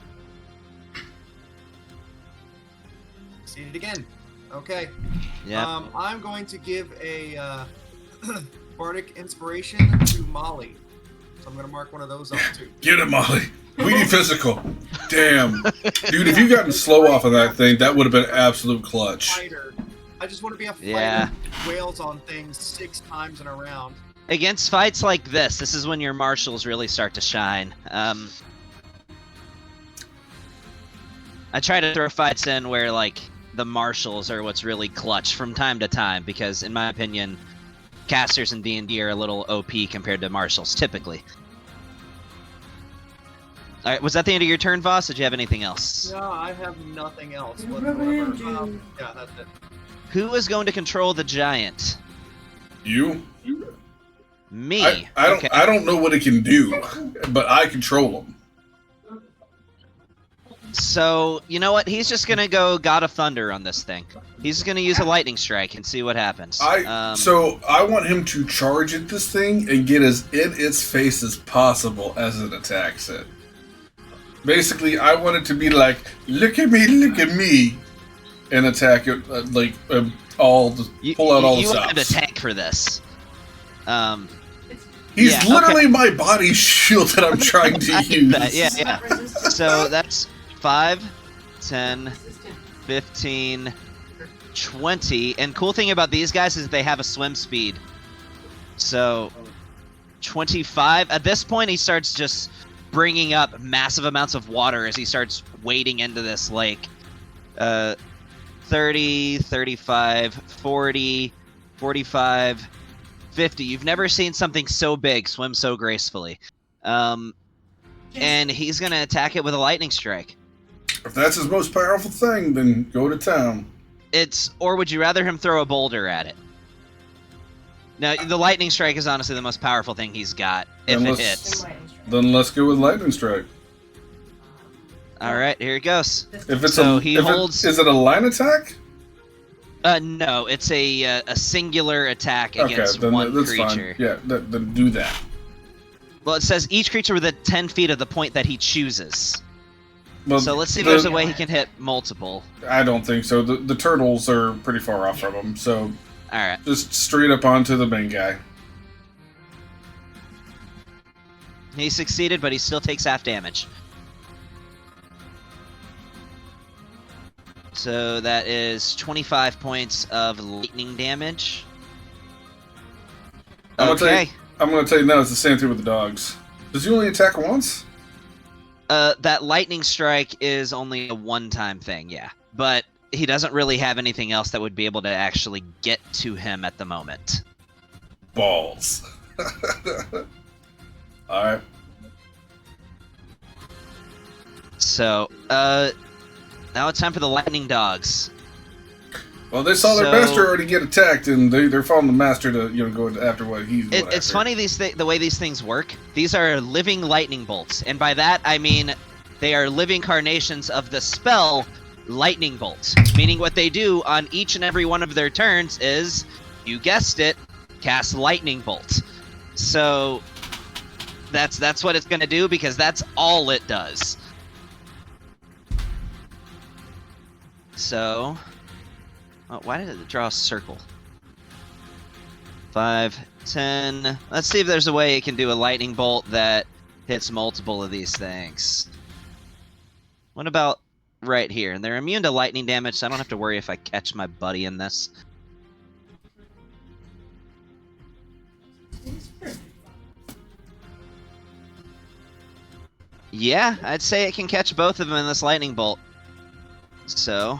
E: Succeeded again. Okay.
C: Yeah.
E: I'm going to give a bardic inspiration to Molly. So I'm gonna mark one of those up too.
B: Get him, Molly. We need physical. Damn. Dude, if you gotten slow off of that thing, that would have been absolute clutch.
E: Fighter. I just want to be a fighter
C: Yeah.
E: who wails on things 6 times in a round.
C: Against fights like this is when your marshals really start to shine. I try to throw fights in where, like, the marshals are what's really clutch from time to time, because, in my opinion, casters in D&D are a little OP compared to marshals, typically. Alright, was that the end of your turn, Voss? Did you have anything else?
E: No, I have nothing else
D: Never
E: whatsoever.
D: mind, dude.
E: Yeah, that's it.
C: Who is going to control the giant?
B: You?
C: Me. Okay.
B: I don't know what it can do, but I control him.
C: So, you know what? He's just gonna go God of Thunder on this thing. He's just gonna use a lightning strike and see what happens.
B: So I want him to charge at this thing and get as in its face as possible as it attacks it. Basically, I want it to be like, look at me, and attack it pull out all the
C: You want him to
B: stops.
C: tank for this.
B: He's
C: yeah,
B: literally my body shield that I'm trying to
C: I get
B: use.
C: that, yeah.
D: Resistant.
C: So that's 5, 10,
D: Resistant.
C: 15, 20. And cool thing about these guys is they have a swim speed. So 25. At this point, he starts just bringing up massive amounts of water as he starts wading into this lake. 30, 35, 40, 45, 50. You've never seen something so big swim so gracefully. And he's going to attack it with a lightning strike.
B: If that's his most powerful thing, then go to town.
C: Or would you rather him throw a boulder at it? Now, the lightning strike is honestly the most powerful thing he's got, if it hits.
B: Then let's go with lightning strike.
C: All right, here it goes.
B: If it's
C: So
B: is it a line attack?
C: No, it's a singular attack
B: Okay,
C: against
B: then
C: one
B: that's
C: creature.
B: fine. Yeah, then do that.
C: Well, it says each creature within 10 feet of the point that he chooses.
B: Well,
C: So let's see if there's a way he can hit multiple.
B: I don't think so. The turtles are pretty far off from him, so
C: All right.
B: just straight up onto the main guy.
C: He succeeded, but he still takes half damage. So that is 25 points of lightning damage.
B: I'm
C: Okay.
B: gonna tell you now, it's the same thing with the dogs. Does he only attack once?
C: That lightning strike is only a one-time thing, yeah. But he doesn't really have anything else that would be able to actually get to him at the moment.
B: Balls. Alright.
C: So, now it's time for the lightning dogs.
B: Well, they saw their
C: So-
B: master already get attacked, and they're following the master to go after what he's going
C: It's
B: after.
C: funny the way these things work. These are living lightning bolts, and by that I mean they are living carnations of the spell lightning bolts. Meaning what they do on each and every one of their turns is, you guessed it, cast lightning bolt. So that's what it's gonna do, because that's all it does. So, oh, why did it draw a circle? 5, 10. Let's see if there's a way it can do a lightning bolt that hits multiple of these things. What about right here? And they're immune to lightning damage, so I don't have to worry if I catch my buddy in this. Yeah, I'd say it can catch both of them in this lightning bolt. So,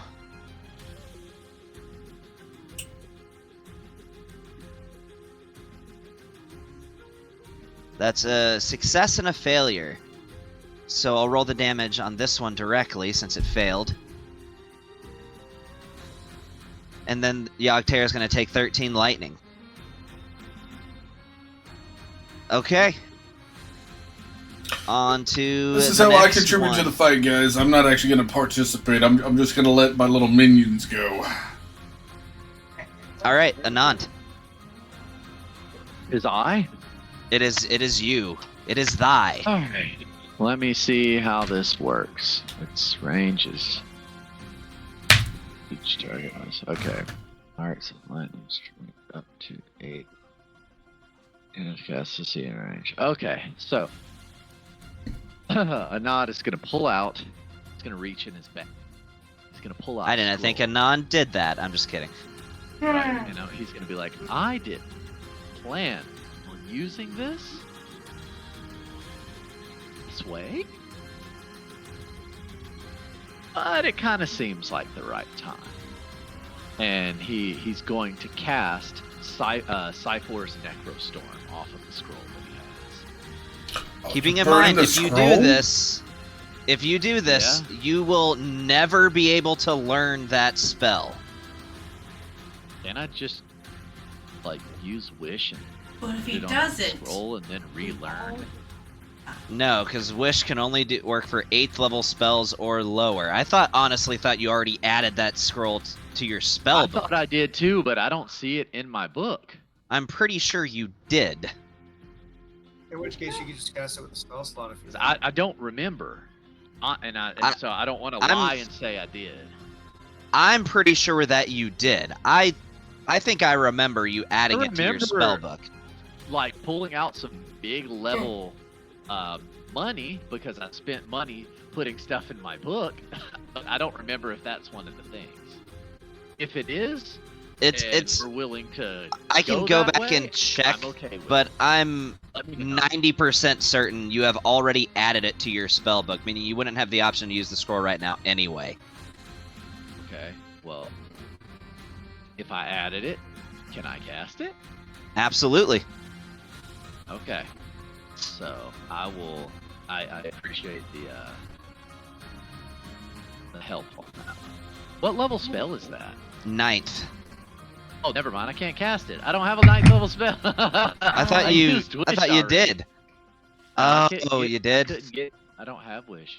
C: that's a success and a failure. So I'll roll the damage on this one directly since it failed. And then Yogg-Tare is going to take 13 lightning. Okay. On to
B: This is
C: the
B: how I
C: next
B: contribute
C: one.
B: to the fight, guys. I'm not actually going to participate. I'm just going to let my little minions go.
C: All right, Anand.
F: Is I?
C: It is you. It is thy.
F: Alright. Let me see how this works. Its range is each target has. Okay. Alright, so lightning strike up to 8. And it's cast to see in range. Okay, so Anand is gonna pull out. He's gonna reach in his bag. He's gonna pull out.
C: I didn't think
F: scroll.
C: Anand did that. I'm just kidding.
F: Right, you know, he's gonna be like, I didn't plan on using this way, but it kind of seems like the right time. And he's going to cast Cypher's Necrostorm off of the scroll that he has.
C: Keeping in
B: burn
C: mind,
B: the
C: if you
B: scroll?
C: do this, you will never be able to learn that spell.
F: Can I just like use Wish and
D: But if
F: put
D: he
F: it on
D: does
F: the
D: it,
F: scroll and then relearn?
C: No, because Wish can only work for 8th level spells or lower. I honestly thought you already added that scroll to your spell
F: I
C: book.
F: thought I did too, but I don't see it in my book.
C: I'm pretty sure you did.
E: In which case, you could just cast it with a spell slot if you
F: 'Cause
E: want.
F: I don't remember, so I don't want to
C: I'm-
F: lie and say I did.
C: I'm pretty sure that you did. I think I remember you adding it to your
F: remember-
C: spell book.
F: Like pulling out some big level money because I spent money putting stuff in my book. But I don't remember if that's one of the things. If it is,
C: It's
F: we're willing to.
C: I can go
F: that
C: back
F: way,
C: and check,
F: I'm okay with
C: but
F: it.
C: I'm
F: Let me know.
C: 90% certain you have already added it to your spell book, meaning you wouldn't have the option to use the scroll right now anyway.
F: Okay. Well, if I added it, can I cast it?
C: Absolutely.
F: Okay. So I will. I appreciate the help on that. What level spell is that?
C: 9th.
F: Oh, never mind. I can't cast it. I don't have a 9th level spell.
C: I thought you
F: used Wish
C: I thought you
F: already.
C: did.
F: I
C: Oh,
F: couldn't
C: you
F: I
C: did?
F: couldn't get. I don't have Wish.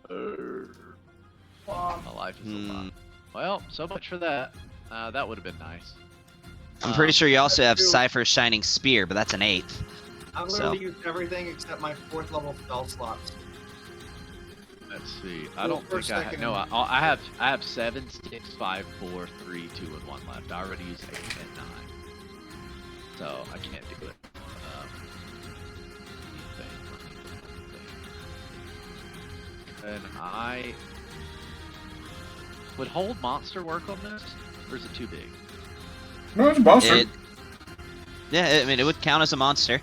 F: My life is a
C: Hmm.
F: lot. Well, so much for that. That would have been nice.
C: I'm pretty sure you also have
E: True.
C: Cypher's Shining Spear, but that's an 8th.
E: I'm
C: So-
E: going to use everything except my 4th level spell slots.
F: Let's see. I
E: Well,
F: don't
E: first,
F: think I
E: second,
F: no. I have 7, 6, 5, 4, 3, 2, and 1 left. I already used 8 and 9, so I can't do it. And would hold monster work on this, or is it too big?
B: No, it's a monster.
C: Yeah, I mean, it would count as a monster.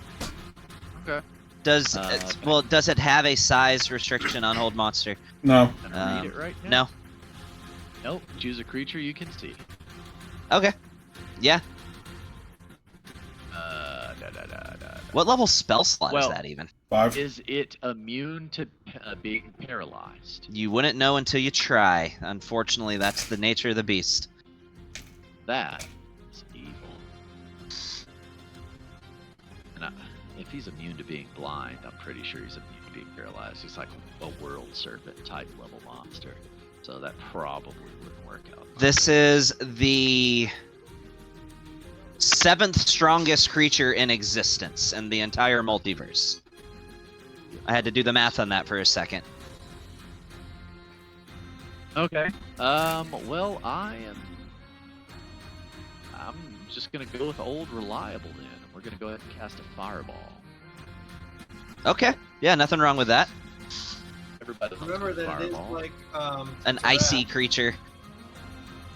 F: Okay.
C: Does
F: okay.
C: does it have a size restriction on hold monster?
B: No.
F: Can I read it right now?
C: No.
F: Nope. Choose a creature you can see.
C: Okay. Yeah. What level spell slot is
F: Well-
C: that even?
B: 5.
F: Is it immune to being paralyzed?
C: You wouldn't know until you try. Unfortunately, that's the nature of the beast.
F: That is evil. And if he's immune to being blind, I'm pretty sure he's immune to being paralyzed. He's like a world serpent type level monster. So that probably wouldn't work out.
C: This is the 7th strongest creature in existence in the entire multiverse. I had to do the math on that for a second.
F: Okay. Well, I'm just gonna go with old reliable then. We're gonna go ahead and cast a fireball.
C: Okay. Yeah, nothing wrong with that.
F: Everybody loves
E: Remember
F: a
E: that it is
F: fireball.
E: like
C: An icy creature.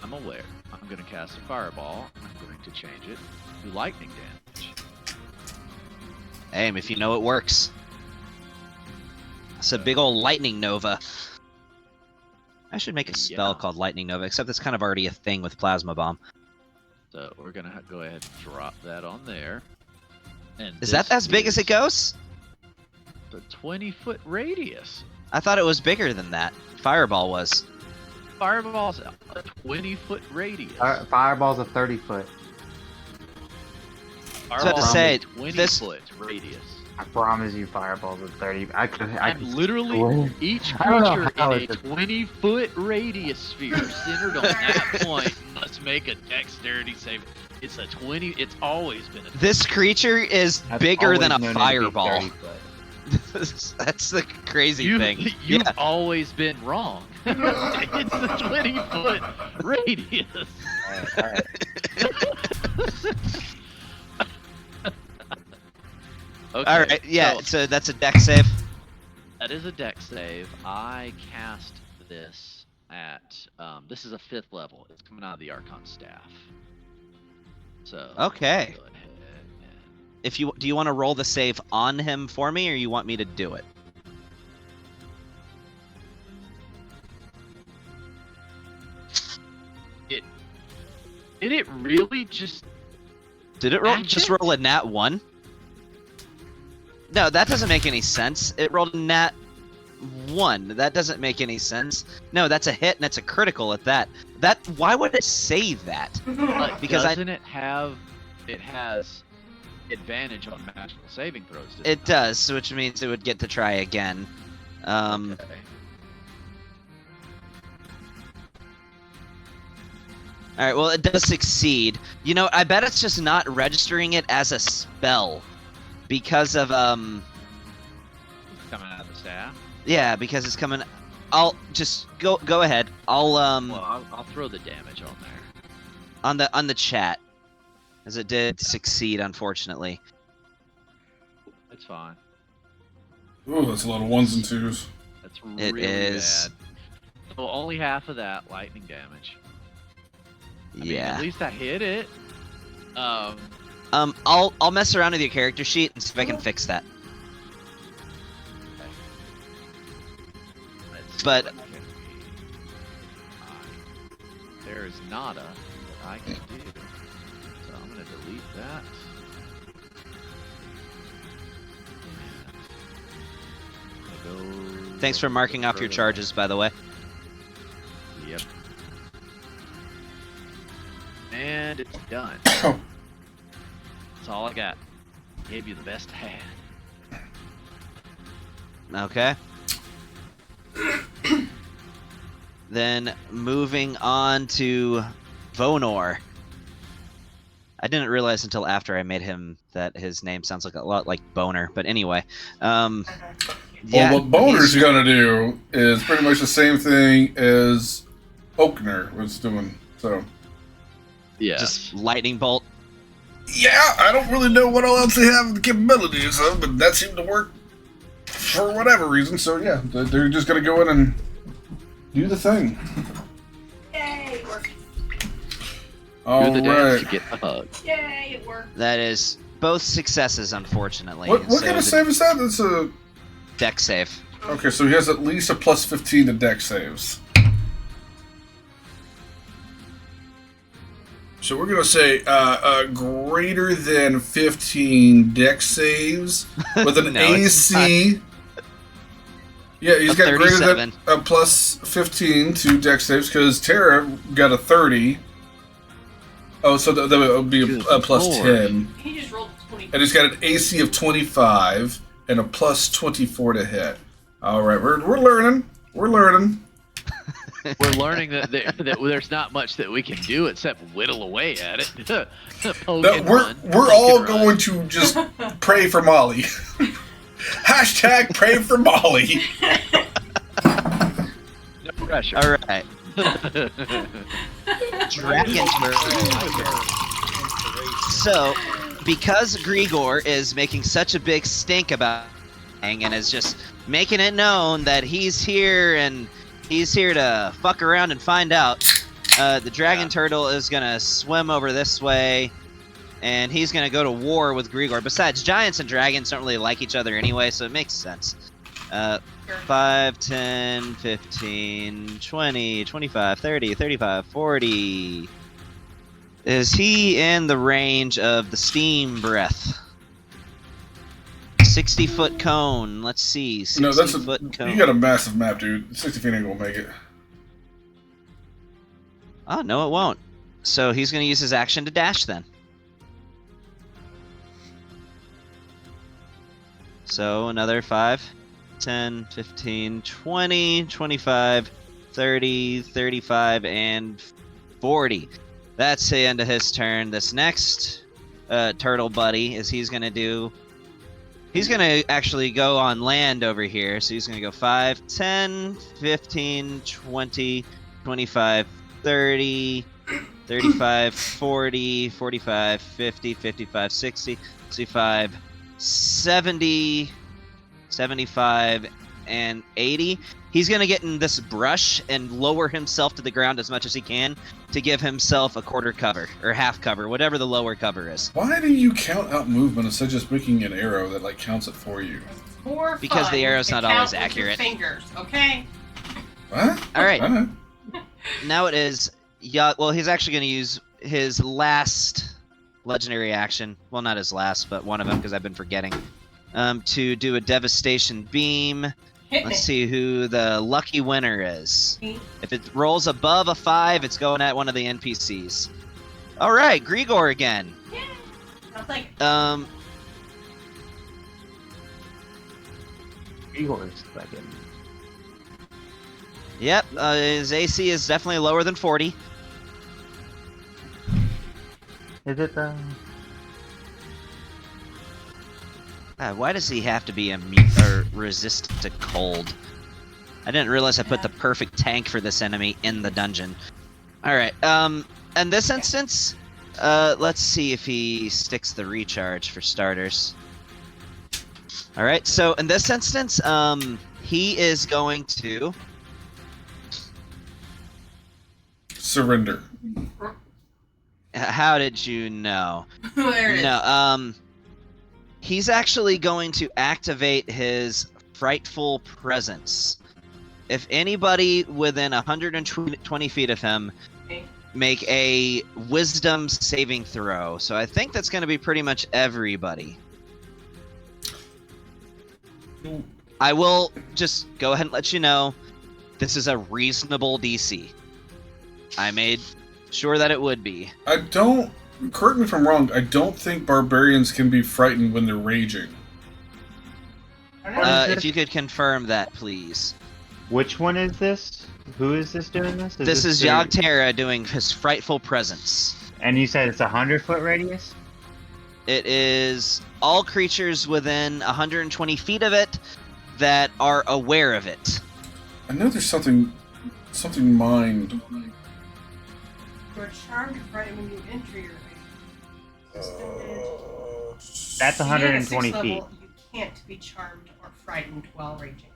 F: I'm aware. I'm gonna cast a fireball. I'm going to change it to lightning damage.
C: Aim if you know it works. It's a big old lightning nova. I should make a spell
F: Yeah.
C: called lightning nova, except that's kind of already a thing with plasma bomb.
F: So we're gonna go ahead and drop that on there. And
C: Is that
F: this
C: as big as it
F: is
C: goes?
F: The 20-foot radius.
C: I thought it was bigger than that. Fireball was.
F: Fireball's a 20-foot radius.
G: Fireball's a 30-foot.
F: Fireball's
C: to say,
F: a 20-foot radius.
G: I promise you, Fireball's a 30. I could.
F: And literally, each
G: I don't know
F: creature
G: how
F: in a
G: it's-
F: 20-foot radius sphere centered on that point must make a dexterity save. It's a 20. It's always been a.
C: This creature is
G: That's
C: bigger than a
G: always known to be
C: fireball.
G: 30 foot.
C: That's the crazy
F: You've
C: thing.
F: you've
C: Yeah.
F: always been wrong. It's a 20-foot radius.
G: Alright.
F: Okay,
C: All right. Yeah.
F: so
C: So that's a dex save.
F: that is a dex save. I cast this at. This is a 5th level. It's coming out of the Archon staff. So.
C: Okay.
F: Go ahead and
C: If you do, you want to roll the save on him for me, or you want me to do it?
F: Did it really just?
C: Did it roll?
F: Match
C: Just
F: it?
C: roll a nat 1? No, that doesn't make any sense. It rolled a nat 1. That doesn't make any sense. No, that's a hit and it's a critical at that. Why would it say that?
F: But
C: Because
F: doesn't it have? It has advantage on magical saving throws. does
C: It
F: not?
C: does, which means it would get to try again.
F: Okay.
C: All right. Well, it does succeed. You know, I bet it's just not registering it as a spell because of
F: Coming out of the staff.
C: Yeah, because it's coming. I'll just go ahead. I'll
F: Well, I'll throw the damage on there.
C: on the chat, as it did succeed, unfortunately.
F: It's fine.
B: Ooh, that's a lot of 1s and 2s.
F: That's
C: It
F: really
C: is.
F: bad. So only half of that lightning damage. I mean,
C: Yeah.
F: at least I hit it.
C: I'll mess around with your character sheet and see if I can fix that.
F: Let's
C: But-
F: see what can be. There is nada that I can do. So I'm gonna delete that. And I'm gonna go
C: Thanks for marking off your
F: further
C: charges, by the way.
F: back. Yep. And it's done. That's all I got. Gave you the best I had.
C: Okay. Then moving on to Vonor. I didn't realize until after I made him that his name sounds like a lot like Boner, but anyway.
B: Well,
C: Yeah,
B: what Boner's
C: he's-
B: gonna do is pretty much the same thing as Oakner was doing. So,
F: Yeah.
C: just lightning bolt.
B: yeah, I don't really know what else they have the capabilities of, but that seemed to work for whatever reason. So yeah, they're just gonna go in and do the thing.
D: Yay, it worked.
B: All
F: Do the dance to
B: right.
F: get a hug.
D: Yay, it worked.
C: That is both successes, unfortunately.
B: What
C: So
B: kind of
C: the
B: save is that? That's a
C: deck save.
B: okay. So he has at least a plus 15 to deck saves. So we're gonna say greater than 15 deck saves with an
C: No, it's
B: AC. Yeah, he's
C: A
B: got greater
C: 37.
B: than a plus 15 to deck saves because Tara got a 30. Oh, so that would be
F: Good
B: a plus
F: lord.
B: 10.
D: He just rolled 20.
B: And he's got an AC of 25 and a plus 24 to hit. All right, we're learning. We're learning.
F: We're learning that there's not much that we can do except whittle away at it. Poke
B: No,
F: and
B: we're
F: run,
B: we're
F: poke
B: all
F: and run.
B: going to just pray for Molly. Hashtag pray for Molly.
F: No pressure.
C: All right. Dragon So, because Grigor is making such a big stink about it and is just making it known that he's here and he's here to fuck around and find out, the dragon turtle is gonna swim over this way, and he's gonna go to war with Grigor. Besides, giants and dragons don't really like each other anyway, so it makes sense. 5, 10, 15, 20, 25, 30, 35, 40. Is he in the range of the steam breath? 60-foot cone. Let's see. 60
B: No, that's
C: foot cone.
B: you got a massive map, dude. 60 feet ain't gonna make it.
C: Oh, no, it won't. So he's going to use his action to dash then. So another 5, 10, 15, 20, 25, 30, 35, and 40. That's the end of his turn. This next turtle buddy is he's going to actually go on land over here. So he's going to go 5, 10, 15, 20, 25, 30, 35, 40, 45, 50, 55, 60, 65, 70, 75, and 80. He's going to get in this brush and lower himself to the ground as much as he can to give himself a quarter cover, or half cover, whatever the lower cover is.
B: Why do you count out movement instead of just making an arrow that like counts it for you?
D: For
C: Because
D: fun,
C: the arrow's
D: to
C: not
D: count
C: always
D: with your
C: accurate.
D: Fingers, okay?
B: What?
C: All right.
B: Huh?
C: Now it is. Yeah. Well, he's actually going to use his last legendary action. Well, not his last, but one of them because I've been forgetting. To do a devastation beam. Let's see who the lucky winner is. If it rolls above a 5, it's going at one of the NPCs. All right, Grigor again.
D: Yeah. I'll take it.
G: Igor's fucking.
C: Yep. His AC is definitely lower than 40.
G: Is it
C: Why does he have to be immune or resistant to cold? I didn't realize I put the perfect tank for this enemy in the dungeon. All right. In this instance, let's see if he sticks the recharge for starters. All right. So in this instance, he is going to
B: Surrender.
C: How did you know?
D: There it is.
C: No. He's actually going to activate his frightful presence. If anybody within 120 feet of him
D: Okay.
C: make a wisdom saving throw. So I think that's going to be pretty much everybody. I will just go ahead and let you know this is a reasonable DC. I made sure that it would be.
B: I don't. Correct me if I'm wrong. I don't think barbarians can be frightened when they're raging.
D: I don't know.
C: If you could confirm that, please.
G: Which one is this? Who is this doing this?
C: This is
G: the-
C: Yogg-Terra doing his frightful presence.
G: And you said it's a 100-foot radius?
C: It is all creatures within 120 feet of it that are aware of it.
B: I know there's something mind.
D: You're charmed to frighten when you enter your
G: That's 120 feet.
D: You can't be charmed or frightened while raging.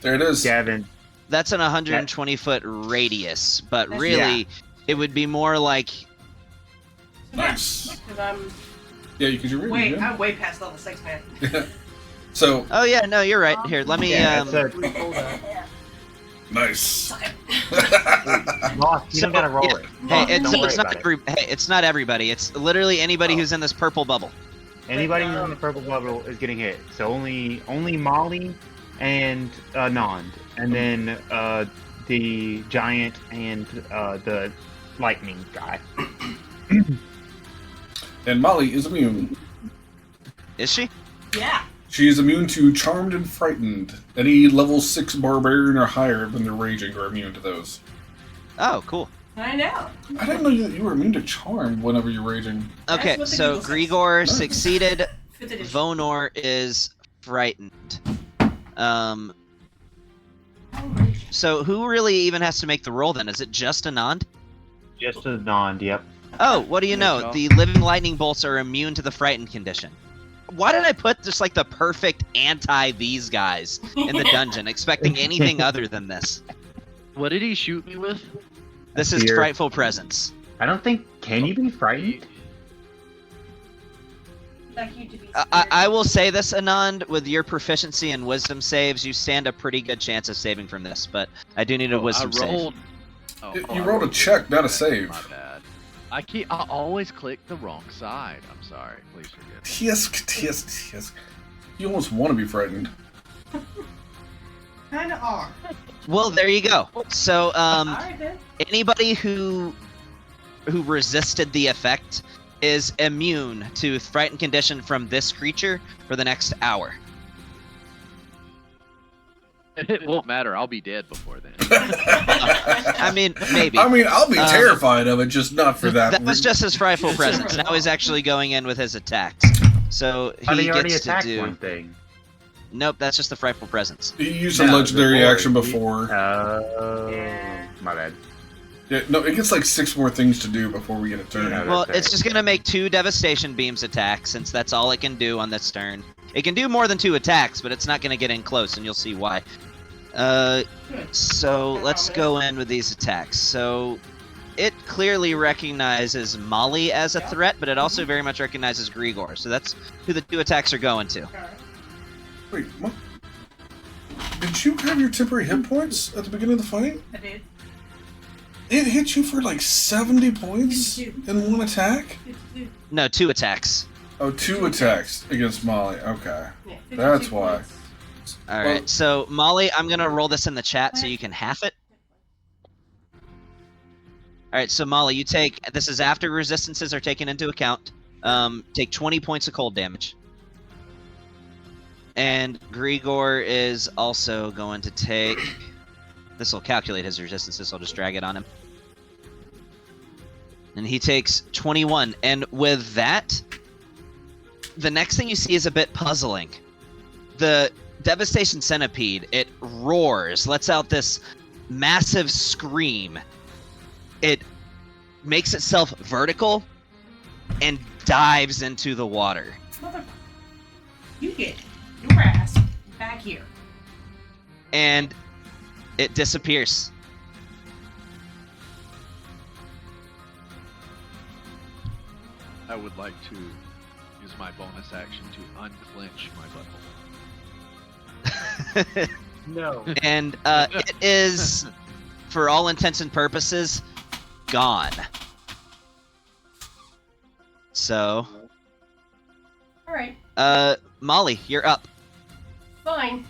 B: There it is.
G: Gavin,
C: That's an 120-foot radius, but
D: That's-
C: really, it would be more like
B: Nice.
D: Because I'm
B: Yeah, because you're reading. Yeah.
D: I'm way past level 6, man.
B: So
C: Oh yeah, no, you're right. Here, let me
G: yeah,
C: um
G: it's
E: Roll that.
B: nice.
G: lost. You don't gotta roll it.
C: Hey,
G: Don't worry
C: it's not
G: about it.
C: it's not everybody. It's literally anybody who's in this purple bubble.
G: Anybody who's in the purple bubble is getting hit. So only Molly and Nand, and then the giant and the lightning guy.
B: And Molly is immune.
C: Is she?
D: Yeah.
B: She is immune to Charmed and Frightened. Any level 6 barbarian or higher when they're raging are immune to those.
C: Oh, cool.
D: I know.
B: I didn't know that you were immune to Charmed whenever you're raging.
C: Okay,
D: what the
C: so
D: Google says.
C: Grigor succeeded.
D: 5th edition.
C: Vonor is frightened.
D: Oh,
C: So who really even has to make the roll then? Is it just Anand?
G: Just a Nand, yep.
C: Oh, what do you know?
F: go.
C: The living lightning bolts are immune to the frightened condition. Why did I put just like the perfect anti these guys in the dungeon, expecting anything other than this?
F: What did he shoot me with?
C: This is
G: Fear.
C: frightful presence.
G: I don't think. Can you be frightened?
D: like you to be
C: I will say this, Anand, with your proficiency in wisdom saves, you stand a pretty good chance of saving from this, but I do need a wisdom
F: I rolled.
B: You
F: I
B: rolled a check, not a
F: My
B: save.
F: bad. I always click the wrong side. I'm sorry. Please forgive me.
B: Tisk. You almost want to be frightened.
D: kind of are.
C: save. Well, there you go. So,
D: Alright then.
C: anybody who resisted the effect is immune to frightened condition from this creature for the next hour.
F: It won't matter. I'll be dead before then.
C: I mean, maybe.
B: I mean, I'll be terrified of it, just not for that.
C: That was just his frightful presence. Now he's actually going in with his attacks. So
G: But
C: he
G: he already
C: gets to
G: attacked
C: do.
G: one thing.
C: Nope, that's just the frightful presence.
B: He used a
G: No,
B: legendary
G: before.
B: action before.
G: Oh,
D: Yeah.
G: my bad.
B: Yeah, no, it gets like 6 more things to do before we get a turn.
G: Yeah.
C: Well,
G: that's
C: it's just gonna make 2 devastation beams attack since that's all it can do on this turn. It can do more than 2 attacks, but it's not gonna get in close, and you'll see why. So let's go in with these attacks. So it clearly recognizes Molly as a threat, but it also very much recognizes Grigor. So that's who the 2 attacks are going to.
D: Alright.
B: Wait, what? Did you have your temporary hit points at the beginning of the fight?
D: I did.
B: It hit you for like 70 points
D: 52.
B: in one attack?
D: 52.
C: No, 2 attacks.
B: Oh, 2 attacks against Molly. Okay.
D: Yeah,
B: That's
D: 52
B: why.
D: points.
C: All right. So Molly, I'm gonna roll this in the chat so you can half it. All right. So Molly, you take this is after resistances are taken into account. Take 20 points of cold damage. And Grigor is also going to take. This will calculate his resistances. I'll just drag it on him. And he takes 21. And with that, the next thing you see is a bit puzzling. The Devastation Centipede, it roars, lets out this massive scream. It makes itself vertical and dives into the water.
D: Motherfucker. You get your ass back here.
C: And it disappears.
F: I would like to use my bonus action to unclench my butthole.
E: No.
C: And it is, for all intents and purposes, gone. So,
D: Alright.
C: Molly, you're up.
D: Fine.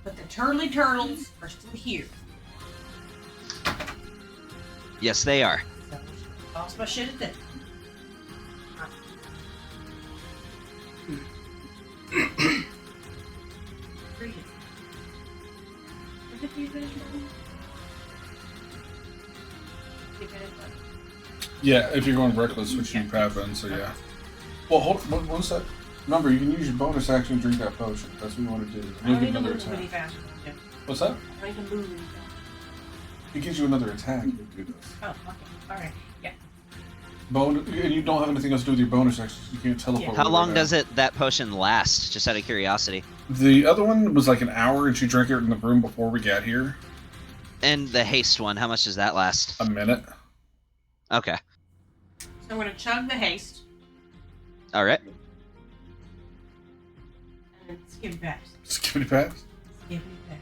D: But the turtly turtles are still here.
C: Yes, they are.
D: So, toss my shit at them. Read it. Look at these guys. Think I did that?
B: Yeah, if you're going reckless, which you have been, so yeah. Well, hold one sec. Remember, you can use your bonus action to drink that potion. That's what you want to do.
D: I
B: You'll
D: don't
B: get
D: need to
B: another
D: move any
B: attack.
D: faster than you.
B: What's that?
D: I don't need to move any faster.
B: It gives you another attack if you do this.
D: Oh, okay. Alright. Yeah.
B: And you don't have anything else to do with your bonus actions. You can't teleport.
C: How long does that potion last? Just out of curiosity.
B: The other one was like an hour, and she drank it in the room before we got here.
C: And the haste one, how much does that last?
B: A minute.
C: Okay.
D: So I'm gonna chug the haste
C: All right.
D: and then skip pass.
B: Skippity pass.
D: Skippity pass.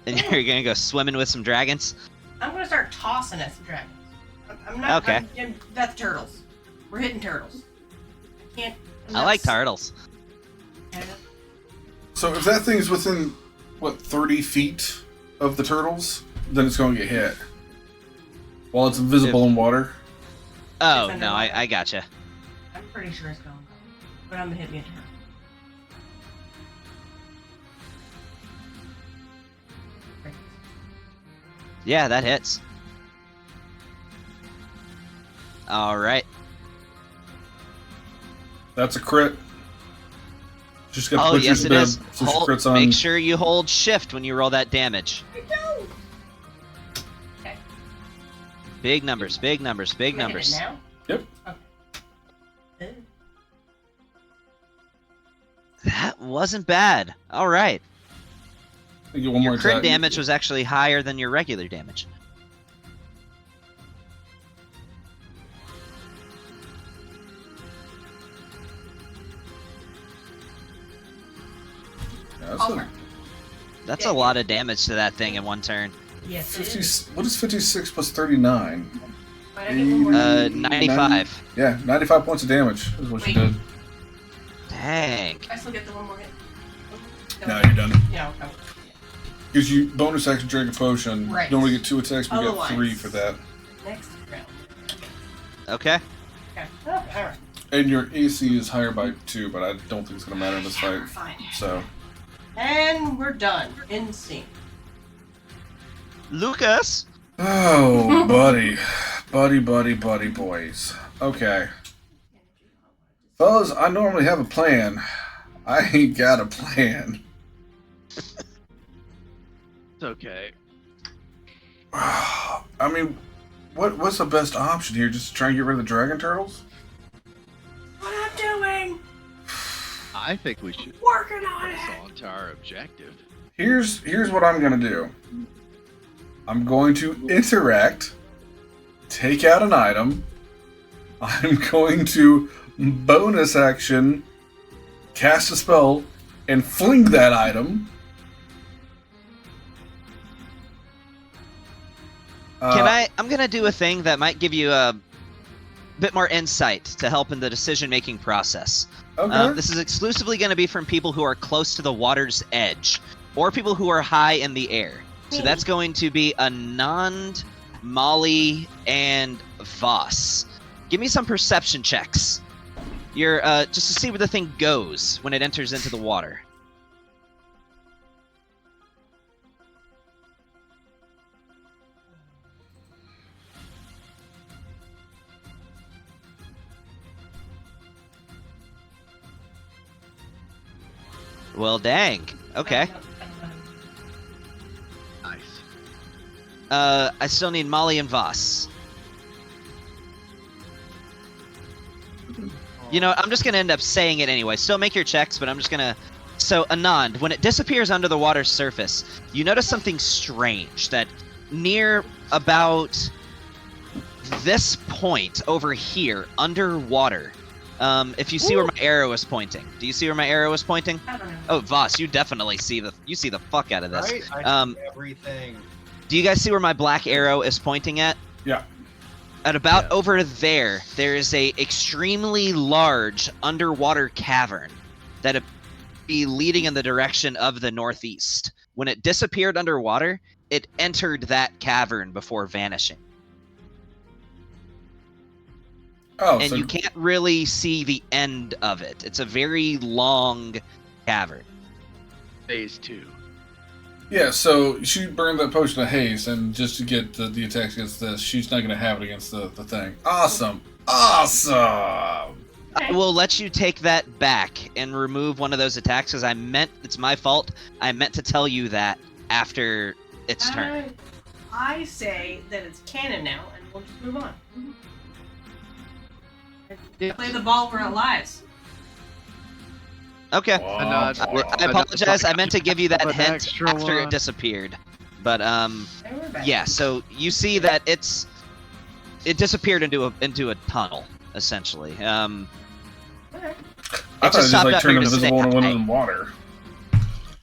C: And you're gonna go swimming with some dragons?
D: I'm gonna start tossing at some dragons. I'm not.
C: Okay.
D: That's turtles. We're hitting turtles. I can't.
C: I like turtles.
B: So if that thing's within, what, 30 feet of the turtles, then it's going to get hit. While it's invisible in water.
C: Oh,
D: It's
C: no, I gotcha.
D: I'm pretty sure it's going to go. But I'm gonna hit me a turtle.
C: Yeah, that hits. All right.
B: That's a crit. Just got to
C: Oh,
B: put
C: yes,
B: your
C: it
B: bed
C: is.
B: so she
C: Hold-
B: crits on.
C: Make sure you hold shift when you roll that damage.
D: Okay.
C: Big numbers, big numbers, big
D: I'm gonna hit
C: numbers.
D: it now?
B: Yep.
D: Okay.
C: That wasn't bad. All right.
B: I get one
C: Your
B: more
C: crit
B: attack.
C: damage was actually higher than your regular damage.
B: Yeah, that's a
C: That's a lot of damage to that thing in one turn.
D: Yes,
B: 50,
D: it is.
B: what is 56 plus 39?
D: Might I get one more?
C: 95.
B: Yeah, 95 points of damage is what she
D: Wait.
B: did.
C: Dang.
D: I still get the one more hit.
B: No, you're done.
D: Yeah, okay.
B: Because you bonus action drink a potion.
D: Right.
B: You only get 2 attacks, but you get
D: Otherwise.
B: 3 for that.
D: Next round.
C: Okay.
D: Okay. Oh, alright.
B: And your AC is higher by 2, but I don't think it's going to matter in this fight.
D: Fine.
B: So,
D: And we're done. In scene.
C: Lucas.
B: oh, buddy. Buddy, boys. Okay. Fellas, I normally have a plan. I ain't got a plan.
F: It's okay.
B: I mean, what's the best option here? Just try and get rid of the dragon turtles?
D: What I'm doing?
F: I think we should
D: Working on
F: press
D: it.
F: on to our objective.
B: Here's what I'm gonna do. I'm going to interact, take out an item. I'm going to bonus action, cast a spell, and fling that item.
C: I'm gonna do a thing that might give you a bit more insight to help in the decision-making process.
B: Okay.
C: This is exclusively going to be from people who are close to the water's edge, or people who are high in the air. So that's going to be Anand, Molly, and Voss. Give me some perception checks. You're just to see where the thing goes when it enters into the water. Well, dang. Okay.
F: Nice.
C: I still need Molly and Voss. You know, I'm just gonna end up saying it anyway. Still make your checks, but I'm just gonna... So, Anand, when it disappears under the water's surface, you notice something strange, that near about this point over here, underwater, if you see where my arrow is pointing. Do you see where my arrow is pointing?
D: I don't know.
C: Oh, Voss, you definitely see the fuck out of this.
E: Right? I
C: Um,
E: see everything.
C: Do you guys see where my black arrow is pointing at?
B: Yeah.
C: At about over there is a extremely large underwater cavern that be leading in the direction of the northeast. When it disappeared underwater, it entered that cavern before vanishing.
B: Oh,
C: And
B: so
C: you can't really see the end of it. It's a very long cavern.
F: Phase 2.
B: yeah, so she burned that potion of haste, and just to get the attacks against this, she's not going to have it against the thing. Awesome! Awesome!
C: I will let you take that back and remove one of those attacks because it's my fault. I meant to tell you that after its turn.
D: I say that it's canon now, and we'll just move on.
F: Yeah.
D: Play the ball where it lies.
C: Okay.
B: Wah,
F: I
B: wah.
C: I apologize. I meant to give you that
H: An
C: hint
H: extra
C: after it
H: one.
C: disappeared. But
D: And we're back.
C: yeah. So you see that it disappeared into a tunnel essentially.
D: Okay.
B: I
C: It
B: thought it
C: just
B: just
C: stopped
B: like
C: out
B: turned
C: here to say
B: invisible and went
C: hi.
B: in the water.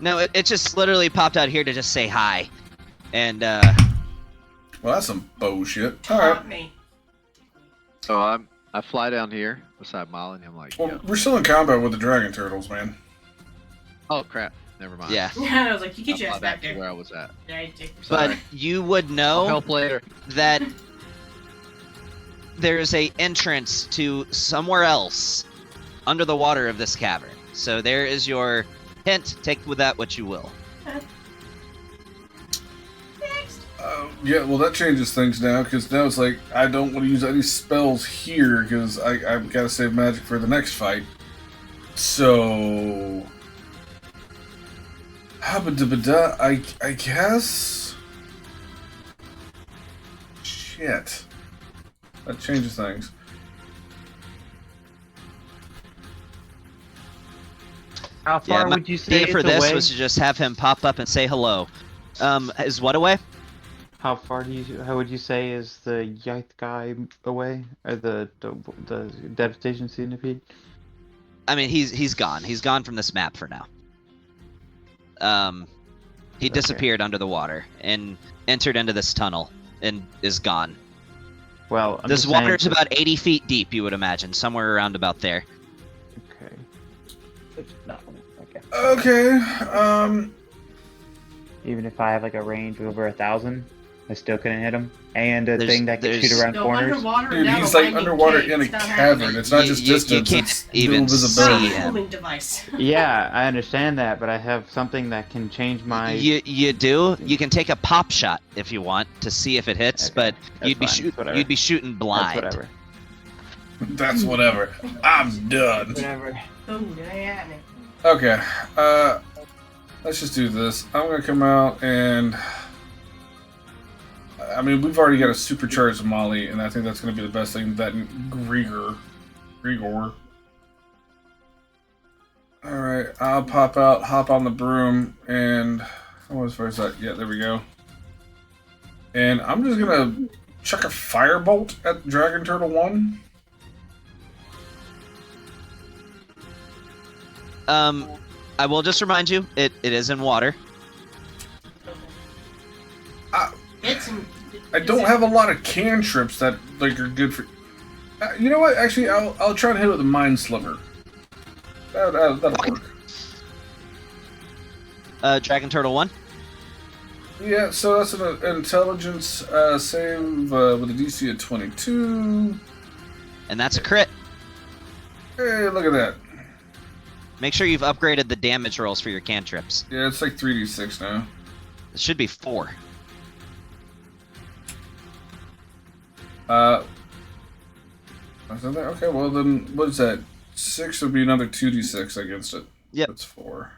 C: No, it just literally popped out here to just say hi, and
B: Well, that's some bullshit. All right.
D: Not me.
F: So I fly down here beside Molly, and I'm like,
B: Well,
F: yo.
B: we're still in combat with the dragon turtles, man.
F: Oh crap, never mind.
C: yeah.
D: Yeah, I was like, you get
F: I'll
D: your
F: fly
D: ass back
F: back to
D: there.
F: where I was at.
D: Yeah, you take-
C: But
F: Sorry.
C: you would
F: I'll
C: know
F: help later.
C: that there's a entrance to somewhere else under the water of this cavern. So there is your hint. Take with that what you will.
D: Next.
B: Yeah, well, that changes things now because now it's like I don't want to use any spells here because I've got to save magic for the next fight. So, habadabada, I guess. Shit, that changes things.
G: How far
C: my
G: would you say
C: idea
G: it's
C: for this
G: away?
C: was to just have him pop up and say hello. Is what away?
G: How far how would you say is the Yith guy away? Or the devastation centipede?
C: I mean, he's gone. He's gone from this map for now. He
G: Okay.
C: disappeared under the water and entered into this tunnel and is gone.
G: Well, I'm
C: This
G: just saying-
C: water is about 80 feet deep, you would imagine, somewhere around about there.
G: Okay. Okay.
B: Okay.
G: Even if I have like a range of over 1,000, I still couldn't hit him. And a
C: There's-
G: thing that can shoot
C: there's-
G: around
D: Go
G: corners.
D: underwater
B: Dude,
D: and down
B: he's
D: a
B: like
D: winding
B: underwater
D: cave.
B: in a
D: It's not
B: cavern.
D: happening.
B: It's not
C: You-
B: just
C: you
B: distance.
C: can't
B: It's
C: even
B: dual
D: It's not
B: visibility.
C: see
D: a
C: him.
D: homing device.
G: Yeah, I understand that, but I have something that can change my.
C: You do. You can take a pop shot if you want to see if it hits,
G: Okay,
C: but
G: that's
C: you'd be
G: fine, whatever.
C: you'd be shooting
G: That's
C: blind.
G: whatever.
B: That's whatever. I'm done.
G: Whatever.
D: Oh, that ain't happening.
B: Okay. Let's just do this. I'm gonna come out and. I mean, we've already got a supercharged Molly, and I think that's gonna be the best thing. That Grigor. All right, I'll pop out, hop on the broom, and oh, as far as that, yeah, there we go. And I'm just gonna chuck a firebolt at Dragon Turtle 1.
C: I will just remind you, it is in water.
D: It's in,
B: I don't have a lot of cantrips that like are good for. You know what? Actually, I'll try to hit it with a Mind Sliver. That'll work.
C: Dragon Turtle 1.
B: Yeah, so that's an intelligence save with a DC of 22.
C: And that's a crit.
B: Hey, look at that.
C: Make sure you've upgraded the damage rolls for your cantrips.
B: Yeah, it's like 3d6 now.
C: It should be 4.
B: Is that there? Okay, well then, what is that? 6 would be another 2d6 against it.
C: Yep.
B: That's 4.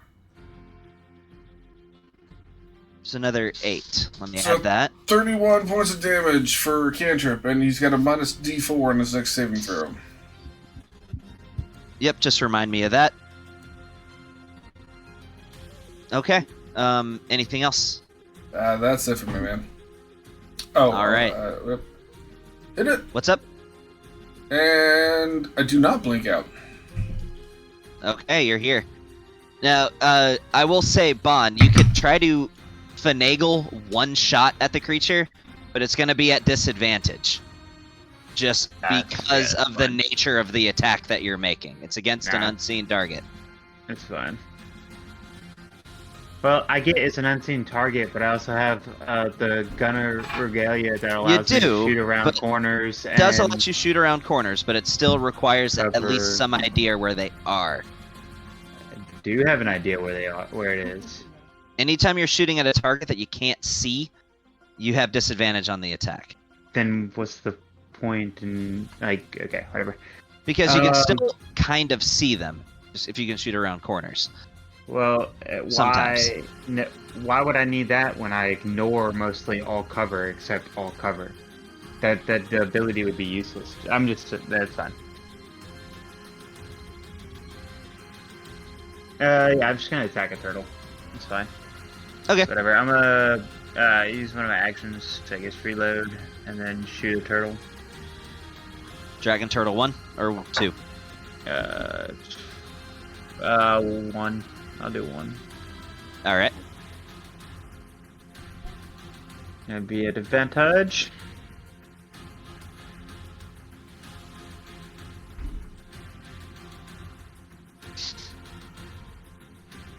C: It's another 8. Let me
B: So-
C: add that.
B: 31 points of damage for cantrip, and he's got a minus d4 in his next saving throw.
C: Yep, just remind me of that. Okay. Anything else?
B: That's it for me, man. Oh,
C: All right.
B: Yep. Hit it,
C: What's up?
B: and I do not blink out.
C: Okay, you're here. Now, I will say, Bon, you could try to finagle one shot at the creature, but it's going to be at disadvantage. Just because of the nature of the attack that you're making. It's against an
G: Nah.
C: unseen target.
G: It's fine. Well, I get it's an unseen target, but I also have the gunner regalia that allows me to
C: do,
G: shoot around
C: but
G: corners.
C: It does
G: and
C: let you shoot around corners, but it still requires at
G: Cover.
C: least some idea where they are.
G: Do you have an idea where it is?
C: Anytime you're shooting at a target that you can't see, you have disadvantage on the attack.
G: Then what's the point in like? Okay, whatever.
C: Because you can still kind of see them, just if you can shoot around corners.
G: Well,
C: Sometimes.
G: why would I need that when I ignore mostly all cover except all cover? that the ability would be useless. I'm just that's fine. Yeah, I'm just gonna attack a turtle. It's fine.
C: Okay.
G: Whatever. I'm gonna use one of my actions to, I guess, reload and then shoot a turtle.
C: Dragon turtle 1 or 2?
G: 1. I'll do 1.
C: All right.
G: Gonna be at advantage.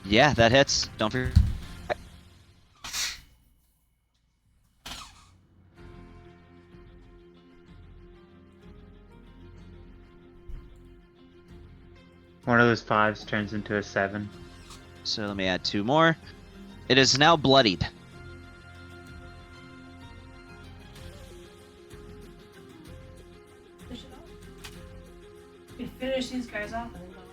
C: Yeah, that hits. Don't forget.
G: One of those 5s turns into a 7.
C: So let me add 2 more. It is now bloodied.
D: Finish it off. We finish these guys off and then go on.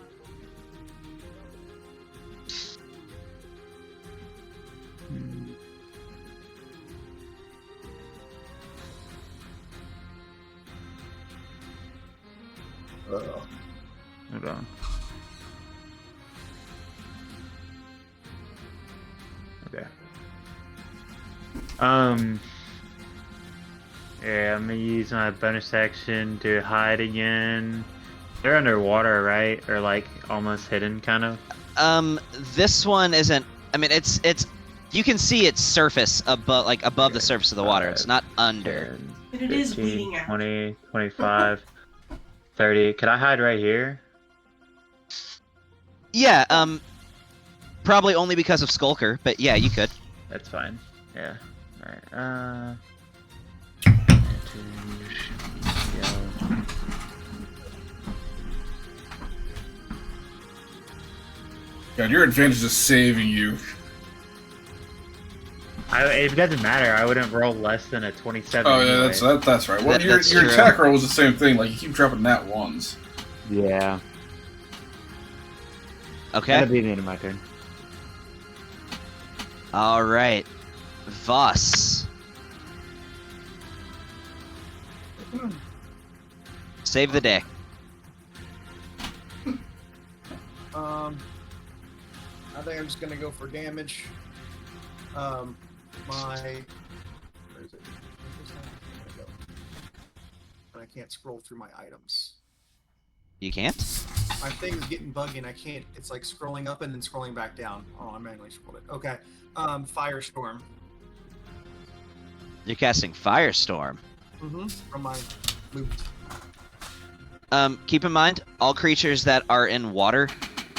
G: Hold on. Okay. Yeah, I'm gonna use my bonus action to hide again. They're underwater, right? Or like almost hidden, kind of.
C: This one isn't. I mean, it's. You can see its surface above, like above the surface of the water. It's not under.
G: 10,
D: But it is
G: 15,
D: bleeding out.
G: 20, 25, 30. Could I hide right here?
C: Yeah. Probably only because of Skulker, but yeah, you could.
G: That's fine. Yeah. Alright.
B: God, your advantage is saving you.
G: It doesn't matter. I wouldn't roll less than a 27.
B: Oh yeah,
G: anyway.
B: that's right. Well, your
C: That's true.
B: attack roll was the same thing. Like you keep dropping nat ones.
G: Yeah.
C: Okay.
G: That'll be the end of my turn.
C: All right. Voss. Save the day.
E: I think I'm just gonna go for damage. Where is it? Where's this one? There we go. And I can't scroll through my items.
C: You can't?
E: My thing's getting buggy and I can't. It's like scrolling up and then scrolling back down. Oh, I manually scrolled it. Okay. Firestorm.
C: You're casting Firestorm.
E: From my loot.
C: Keep in mind, all creatures that are in water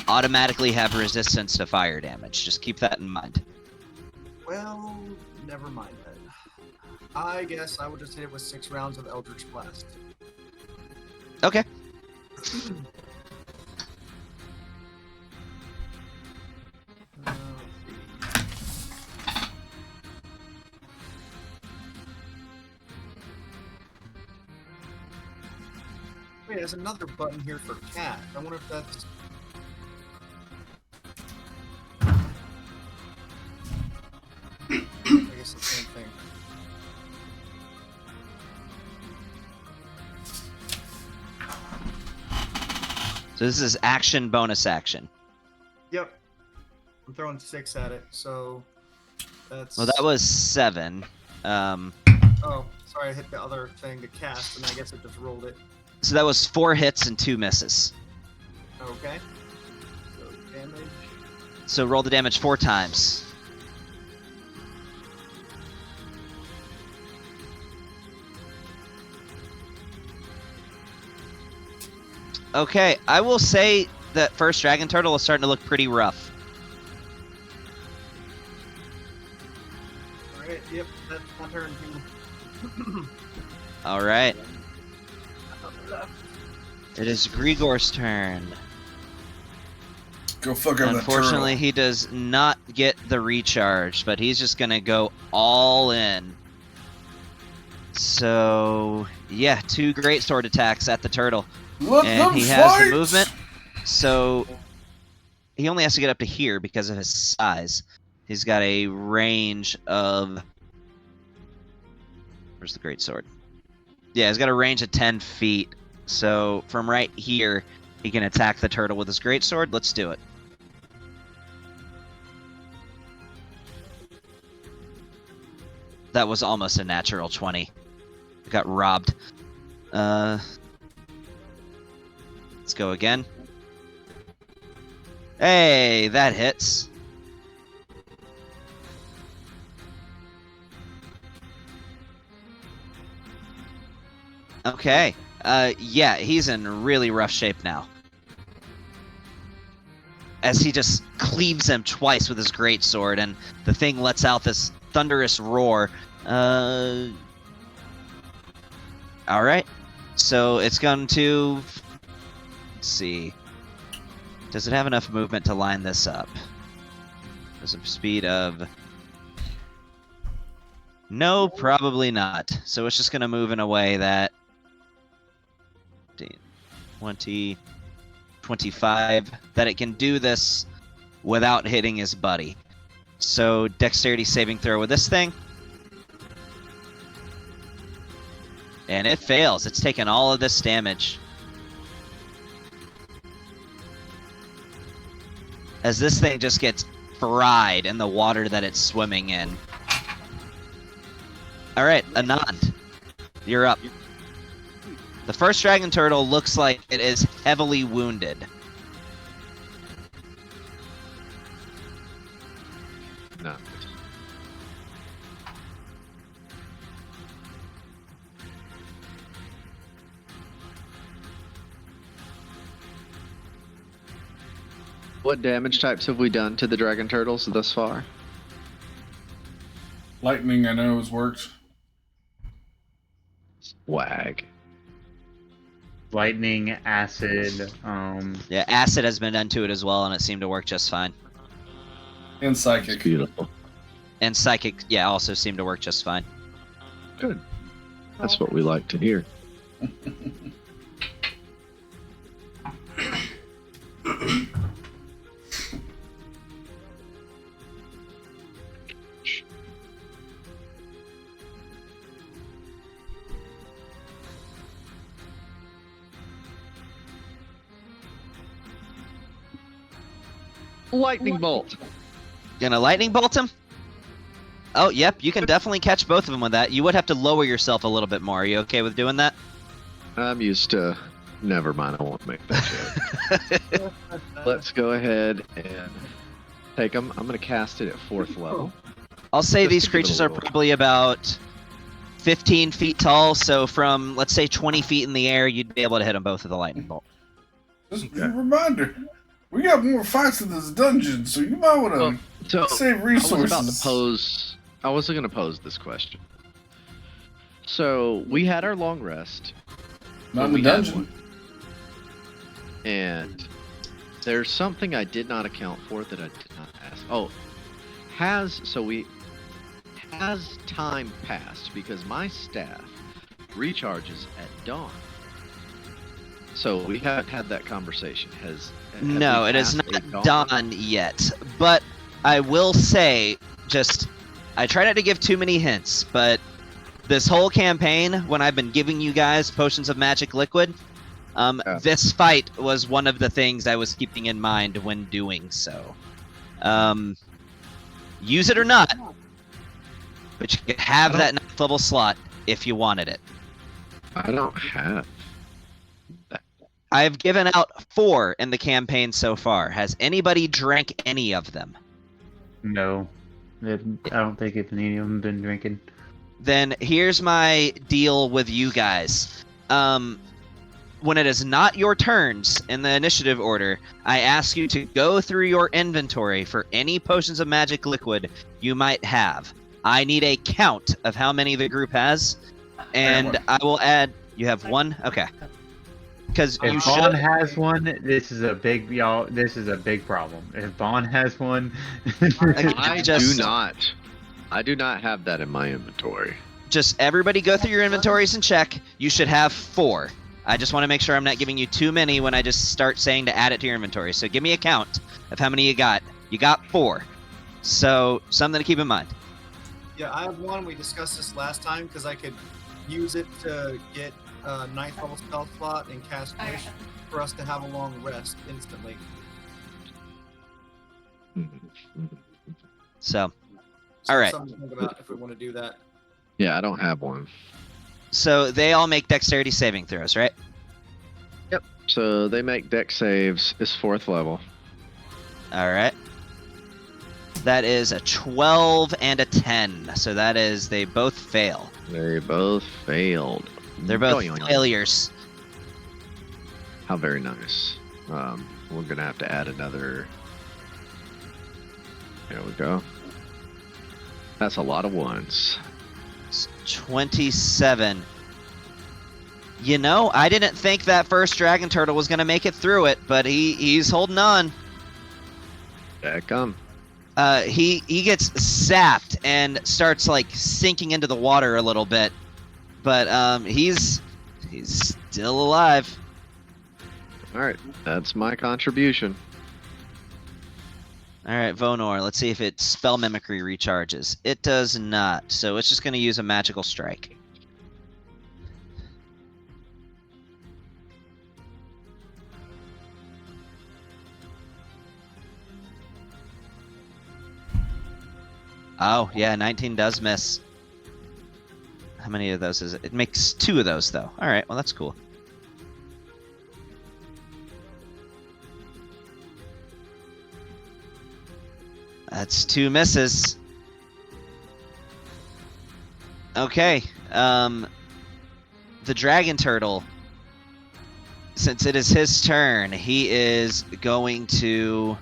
C: automatically have resistance to fire damage. Just keep that in mind.
E: Well, never mind then. I guess I would just hit it with 6 rounds of Eldritch Blast.
C: Okay.
E: Wait, there's another button here for cat. I wonder if that's... I guess it's the same thing.
C: So this is action, bonus action.
E: Yep. I'm throwing 6 at it, so that's...
C: Well, that was 7.
E: Oh, sorry, I hit the other thing to cast, and I guess it just rolled it.
C: So that was 4 hits and 2 misses.
E: Okay. So damage.
C: So roll the damage 4 times. Okay, I will say that first dragon turtle is starting to look pretty rough.
E: Alright, yep, that's my turn too.
C: Alright. It is Grigor's turn.
B: Go fuck up that
C: Unfortunately,
B: turtle.
C: he does not get the recharge, but he's just gonna go all in. So, yeah, 2 great sword attacks at the turtle.
B: Let
C: And
B: them
C: he has
B: fight!
C: the movement, so he only has to get up to here because of his size. He's got a range of... Where's the great sword? Yeah, he's got a range of 10 feet. So from right here, he can attack the turtle with his greatsword. Let's do it. That was almost a natural 20. Got robbed. Let's go again. Hey, that hits. Okay. Yeah, he's in really rough shape now. As he just cleaves him twice with his greatsword, and the thing lets out this thunderous roar. Alright. So it's going to... Let's see. Does it have enough movement to line this up? There's a speed of... No, probably not. So it's just going to move in a way that... 20, 25, that it can do this without hitting his buddy. So dexterity saving throw with this thing. And it fails. It's taken all of this damage. As this thing just gets fried in the water that it's swimming in. Alright, Anand. You're up. The first dragon turtle looks like it is heavily wounded.
H: No. What damage types have we done to the dragon turtles thus far?
B: Lightning, I know, has worked.
H: Swag.
G: Lightning, acid,
C: Yeah, acid has been done to it as well, and it seemed to work just fine.
B: And psychic.
H: Beautiful.
C: And psychic, yeah, also seemed to work just fine.
H: Good. That's what we like to hear. Lightning bolt.
C: Gonna lightning bolt him? Oh, yep, you can definitely catch both of them with that. You would have to lower yourself a little bit more. Are you okay with doing that?
H: I'm used to. Never mind. I won't make that joke. Let's go ahead and take them. I'm going to cast it at 4th level.
C: I'll say
H: Just
C: these
H: to give it a
C: creatures are
H: little-
C: probably about 15 feet tall, so from, let's say, 20 feet in the air, you'd be able to hit them both with a lightning bolt.
B: Just a reminder, we got more fights in this dungeon, so you might want to
H: So
B: save resources.
H: I was going to pose this question. So we had our long rest.
B: Not in
H: we
B: the
H: had
B: dungeon.
H: one. And there's something I did not account for that I did not ask. Oh, has time passed? Because my staff recharges at dawn. So we haven't had that conversation.
C: No, it is not done yet. But I will say, I try not to give too many hints, but this whole campaign, when I've been giving you guys potions of magic liquid, this fight was one of the things I was keeping in mind when doing so. Use it or not, but you can have that 9th level slot if you wanted it.
H: I don't have.
C: I've given out 4 in the campaign so far. Has anybody drank any of them?
G: no. I don't think if any of them been drinking.
C: Then here's my deal with you guys. When it is not your turns in the initiative order, I ask you to go through your inventory for any potions of magic liquid you might have. I need a count of how many the group has, and I will add... You have 1? Okay. Because you
G: If Vaughn
C: should...
G: has one, this is a big problem. If Vaughn has one,
H: I
C: just-
H: do not have that in my inventory.
C: Just everybody go through your inventories and check. You should have 4. I just want to make sure I'm not giving you too many when I just start saying to add it to your inventory. So give me a count of how many you got. You got 4. So something to keep in mind.
E: Yeah, I have one. We discussed this last time because I could use it to get a 9th level spell slot and cast
D: I-
E: Wish for us to have a long rest instantly.
C: So,
E: So
C: All right.
E: something to think about if we want to do that.
H: Yeah, I don't have one.
C: so they all make dexterity saving throws, right?
H: So they make deck saves. It's 4th level.
C: All right. That is a 12 and a 10. So that is they both fail.
H: They both failed.
C: They're both
H: Yoing, yoing.
C: failures.
H: How very nice. We're gonna have to add another. There we go. That's a lot of ones.
C: It's 27. You know, I didn't think that first dragon turtle was going to make it through it, but he's holding on.
H: There it come.
C: He gets sapped and starts like sinking into the water a little bit, but he's still alive.
H: All right, that's my contribution.
C: All right, Vonor, let's see if its spell mimicry recharges. It does not, so it's just going to use a magical strike. Oh, yeah, 19 does miss. How many of those is it? It makes 2 of those, though. All right, well, that's cool. That's 2 misses. Okay, the dragon turtle, since it is his turn, he is going to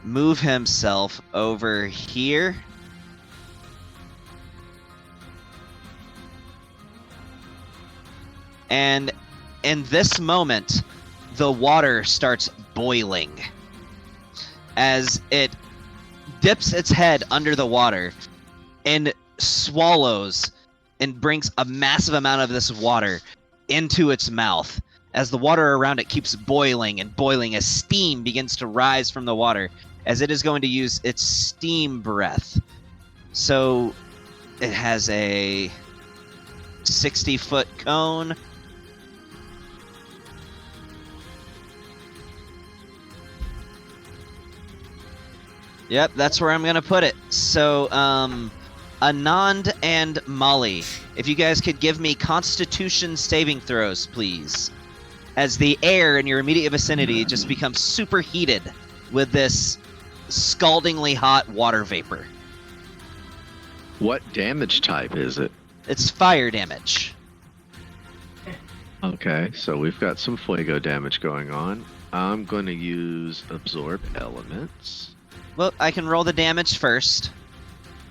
C: move himself over here. And in this moment, the water starts boiling as it dips its head under the water and swallows and brings a massive amount of this water into its mouth as the water around it keeps boiling and boiling as steam begins to rise from the water as it is going to use its steam breath. So it has a 60-foot cone. Yep, that's where I'm going to put it. So, Anand and Molly, if you guys could give me Constitution saving throws, please. As the air in your immediate vicinity just becomes superheated with this scaldingly hot water vapor.
H: What damage type is it?
C: It's fire damage.
H: Okay, so we've got some fuego damage going on. I'm going to use absorb elements.
C: Well, I can roll the damage first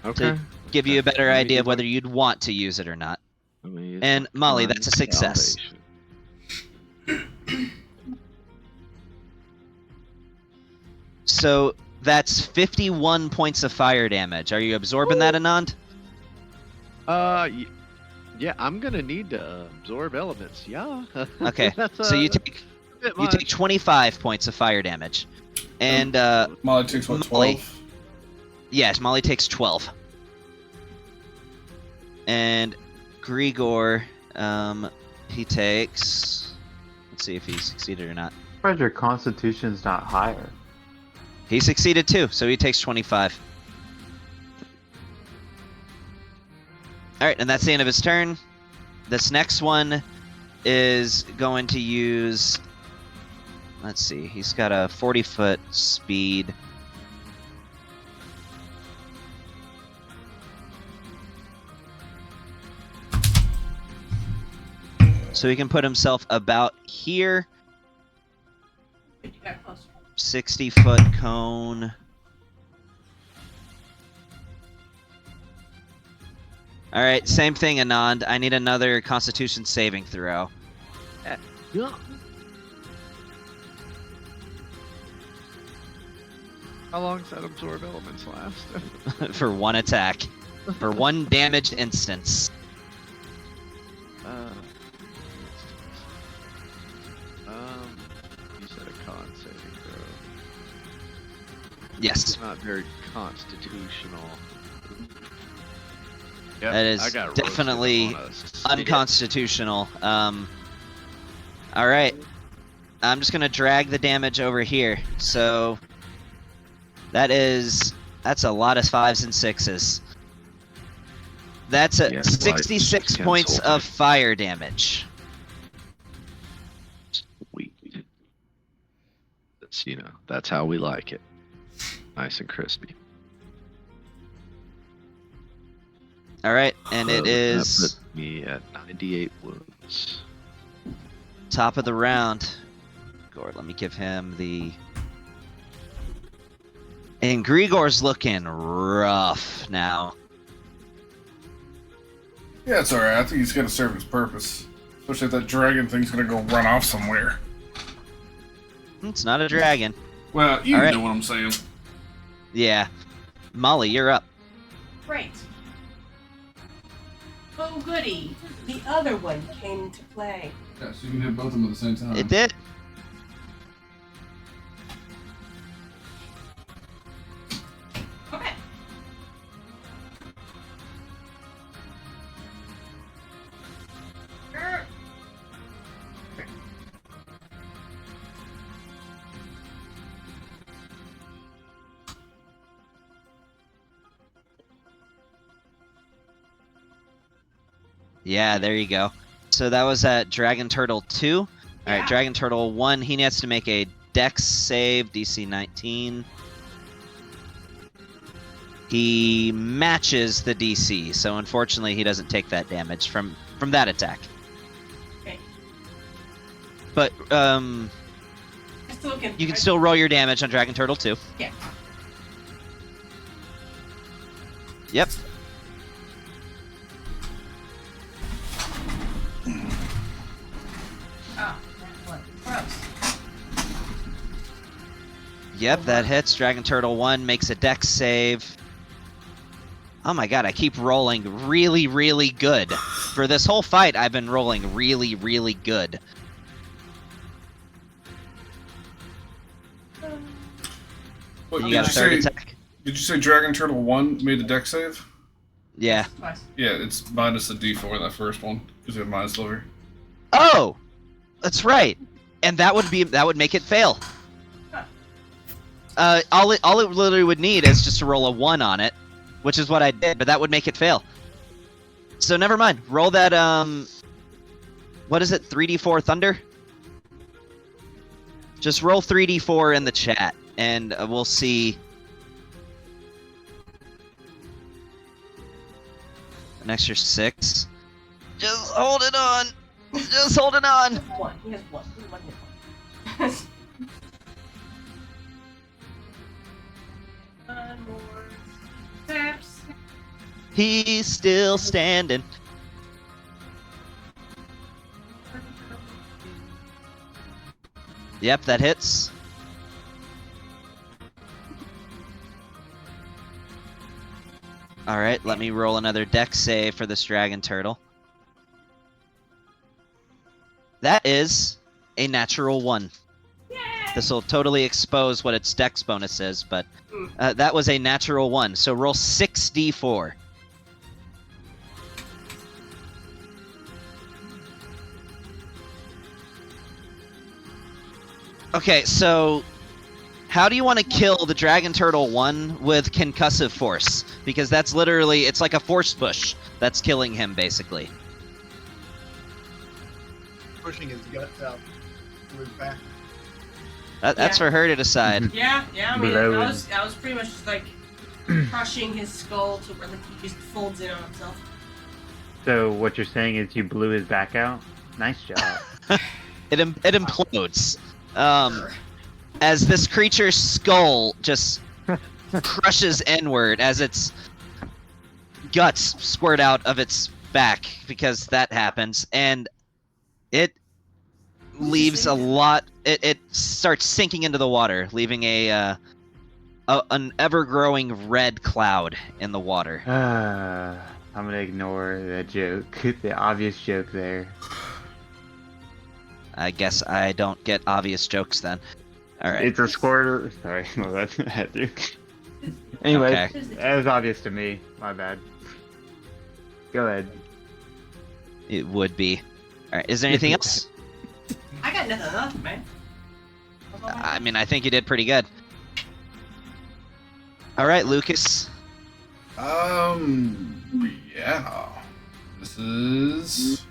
H: Okay.
C: to give you a better idea of whether you'd want to use it or not. And Molly, that's a success. So that's 51 points of fire damage. Are you absorbing that, Anand?
H: Yeah, I'm gonna need to absorb elements. Yeah.
C: Okay.
H: That's,
C: So you
H: that's
C: take
H: a bit
C: you take
H: much.
C: 25 points of fire damage, and
B: Molly takes what,
C: Molly.
B: 12?
C: yes, Molly takes 12, and Grigor, he takes. Let's see if he succeeded or not.
G: Surprised your constitution's not higher.
C: He succeeded too, so he takes 25. Alright, and that's the end of his turn. This next one is going to use... Let's see, he's got a 40-foot speed. So he can put himself about here.
D: You got closer.
C: 60-foot cone. All right, same thing, Anand. I need another Constitution saving throw.
H: Yeah. How long does that absorb elements last?
C: For 1 attack. For 1 damaged instance.
H: You said a con saving throw.
C: Yes.
H: It's not very constitutional. Yep,
C: That is
H: I got roasted
C: definitely
H: on a stick.
C: unconstitutional. All right. I'm just gonna drag the damage over here. So that's a lot of 5s and 6s. That's a
H: Yeah,
C: 66
H: lights
C: points
H: cancel.
C: of fire damage.
H: Sweet. That's how we like it. Nice and crispy.
C: All right, and it
H: That
C: is
H: puts me at 98 wounds.
C: top of the round. Gord, let me give him the. And Grigor's looking rough now.
B: Yeah, it's alright. I think he's gonna serve his purpose. Especially if that dragon thing's gonna go run off somewhere.
C: It's not a dragon.
B: Well, you
C: All right.
B: know what I'm saying.
C: Yeah. Molly, you're up.
D: Great. Oh, goody. The other one came to play.
B: Yeah, so you can hit both of them at the same time.
C: It did.
D: Okay. Grr.
C: Yeah, there you go. So that was at Dragon Turtle 2. All right,
D: Yeah.
C: Dragon Turtle 1, he needs to make a Dex save, DC 19. He matches the DC, so unfortunately he doesn't take that damage from that attack.
D: Okay.
C: But you can still roll your damage on Dragon Turtle 2.
D: Yeah.
C: Yep.
D: Oh, that one. Gross.
C: Yep, that hits. Dragon Turtle 1 makes a Dex save. Oh my god, I keep rolling really, really good. For this whole fight, I've been rolling really, really good.
B: What,
C: You
B: did,
C: got a
B: you
C: third
B: say,
C: attack?
B: did you say Dragon Turtle 1 made a deck save?
C: Yeah.
D: Twice.
B: Yeah, it's minus the D4 in that first one. Because you have minus liver.
C: Oh! That's right. And that would make it fail. All it literally would need is just to roll a 1 on it, which is what I did, but that would make it fail. So never mind. Roll that what is it? 3d4 thunder? Just roll 3d4 in the chat and we'll see an extra 6. Just hold it on. Just hold it on.
D: One. He has one. He has one hit point. One more. Steps.
C: He's still standing. Yep, that hits. Alright, let me roll another dex save for this dragon turtle. That is a natural 1. This will totally expose what its dex bonus is, but that was a natural 1. So roll 6d4. Okay, so how do you want to kill the Dragon Turtle 1 with concussive force? Because that's literally, it's like a force push that's killing him, basically.
E: Pushing his guts out to his back.
C: That's for her to decide.
D: Yeah, I mean,
G: Blow
D: I
G: him.
D: was pretty much just like crushing his skull to where like he just folds in on himself.
G: So what you're saying is you blew his back out? Nice job.
C: It implodes. As this creature's skull just crushes inward as its guts squirt out of its back, because that happens, and it leaves a lot. It starts sinking into the water, leaving an ever-growing red cloud in the water.
G: I'm gonna ignore the joke, the obvious joke there.
C: I guess I don't get obvious jokes then. All right.
G: It's a squirt. Sorry, no, that's I had to. Anyway,
C: Okay.
G: that was obvious to me. My bad. Go ahead.
C: It would be. All right. Is there anything else?
D: I got nothing else, man.
C: I mean, I think you did pretty good. All right, Lucas.
B: Yeah. This is.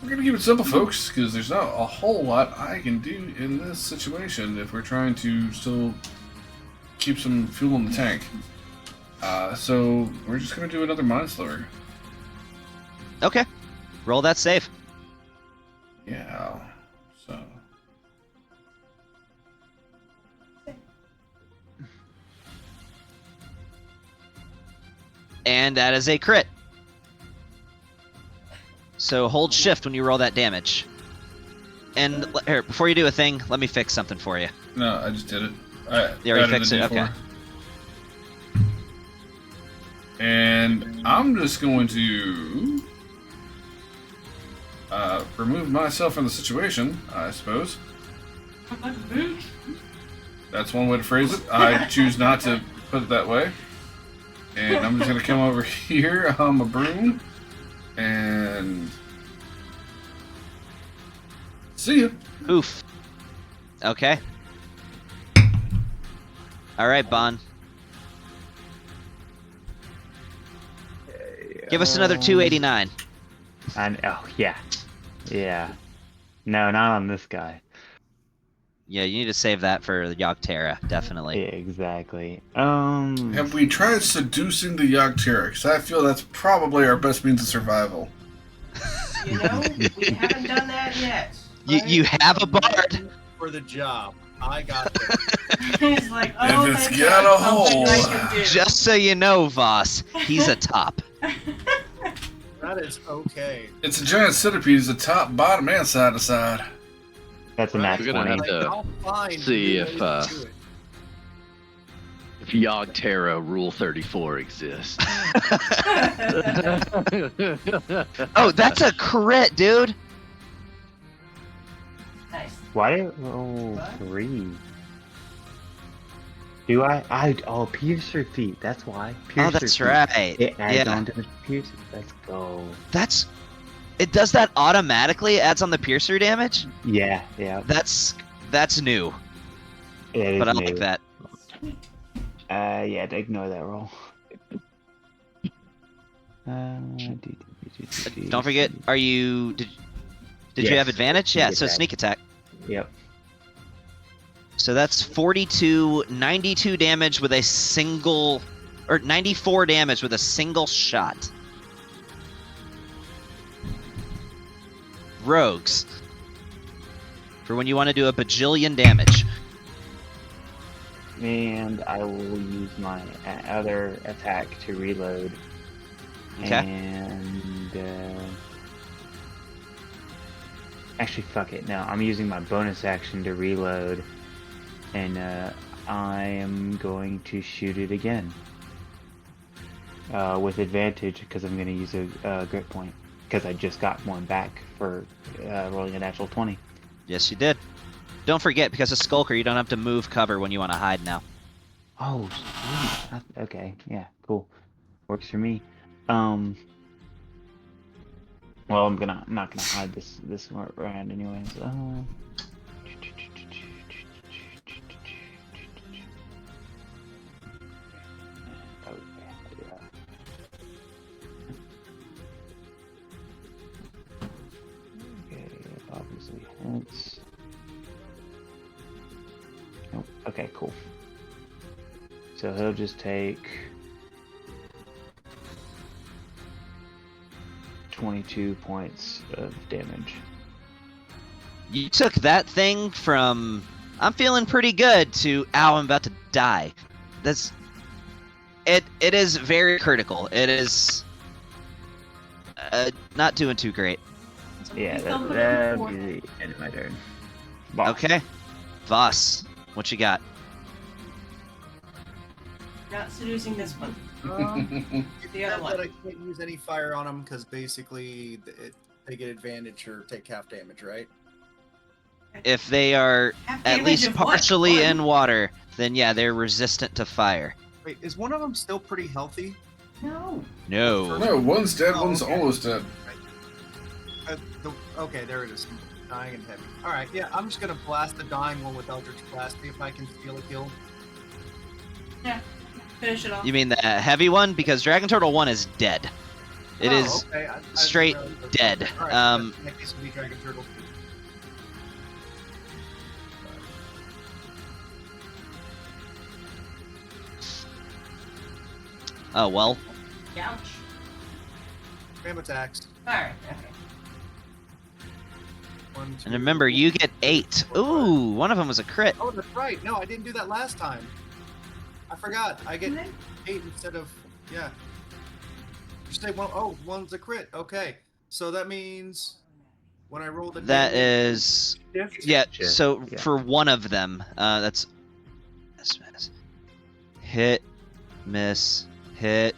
B: We're gonna keep it simple, folks, because there's not a whole lot I can do in this situation if we're trying to still keep some fuel in the tank. So we're just gonna do another mine slower.
C: Okay. Roll that save.
B: Yeah. So.
C: And that is a crit. So hold shift when you roll that damage. And here, before you do a thing, let me fix something for you.
B: No, I just did it.
C: You already fixed it? Okay.
B: And I'm just going to remove myself from the situation, I suppose. That's one way to phrase it. I choose not to put it that way. And I'm just going to come over here on my broom and see ya.
C: Oof. Okay. All right, Bon. Give us another 289.
G: Oh, yeah. Yeah. No, not on this guy.
C: Yeah, you need to save that for Yogg-Terra, definitely.
G: Yeah, exactly.
B: Have we tried seducing the Yogg-Terra? Because I feel that's probably our best means of survival.
D: You know, we haven't done that yet.
C: You have a bard.
E: For the job. I got this.
D: He's like, oh,
B: If it's
D: thank
B: got
D: God,
B: a
D: something
B: hole.
D: I can do.
C: Just so you know, Voss, he's a top.
E: That is okay.
B: It's a giant centipede. It's a top, bottom, and side to side.
G: That's a nat
H: We're gonna
G: 20.
H: have to
E: I'll find
H: see
E: new
H: if,
E: ways to do it.
H: If Yogg-Terra Rule 34 exists.
C: Oh, that's a crit, dude.
D: Nice.
G: Why do
D: What?
G: 3? Do oh, piercer feet, that's why.
C: Oh,
G: Piercer
C: that's
G: feet.
C: right.
G: It adds
C: Yeah.
G: on to the piercer. Let's go.
C: It does that automatically. It adds on the piercer damage.
G: Yeah.
C: That's new,
G: It is
C: but I
G: new.
C: like that.
G: Yeah, ignore that roll.
C: Don't forget. Did you
G: Yes,
C: have advantage? Yeah.
G: sneak
C: So
G: attack.
C: sneak attack.
G: Yep.
C: So that's 92 damage with a single, or 94 damage with a single shot. Rogues. For when you want to do a bajillion damage.
G: And I will use my other attack to reload.
C: Okay.
G: And actually, fuck it. No, I'm using my bonus action to reload, and I am going to shoot it again with advantage because I'm going to use a grit point because I just got one back for rolling a natural 20.
C: Yes, you did. Don't forget, because of Skulker, you don't have to move cover when you want to hide now.
G: Oh, sweet. Okay, yeah, cool. Works for me. Well, I'm not gonna hide this round anyways. Okay, obviously hits. Nope. Okay, cool. So he'll just take 22 points of damage.
C: You took that thing from, I'm feeling pretty good, to, ow, I'm about to die. It is very critical. It is not doing too great.
G: Yeah, that'd be the end of my turn. Boss.
C: Okay. Voss, what you got?
D: Not seducing this one. The other
E: Except
D: one.
E: that I can't use any fire on them because basically they get advantage or take half damage, right?
C: If they are
D: Half
C: at
D: damage
C: least
D: of what?
C: partially
D: One?
C: in water, then yeah, they're resistant to fire.
E: Wait, is one of them still pretty healthy?
D: No.
C: No.
B: No, one's dead,
E: Oh,
B: one's
E: okay.
B: almost dead.
E: Okay, there it is. Dying and heavy. All right, yeah, I'm just gonna blast the dying one with Eldritch Blast. See if I can steal a kill.
D: Yeah. Finish it off.
C: You mean the heavy one? Because Dragon Turtle 1 is dead. It
E: Oh,
C: is
E: okay, I
C: straight
E: didn't realize that.
C: dead.
E: All right,
C: Um,
E: in that case, it'll be Dragon Turtle.
C: Oh, well.
D: Ouch.
E: Spam attacks.
D: Alright, okay.
E: 1, 2,
C: And remember, you get 8.
E: 4, 5.
C: Ooh, one of them was a crit.
E: Oh, that's right. No, I didn't do that last time. I forgot. I get
D: Okay.
E: 8 instead of yeah. You say one. Oh, one's a crit. Okay, so that means when I roll the
C: That
E: damage,
C: is...
E: shift,
C: Yeah,
G: Shit,
C: so
G: yeah.
C: for one of them, that's... Miss. Hit, miss, hit.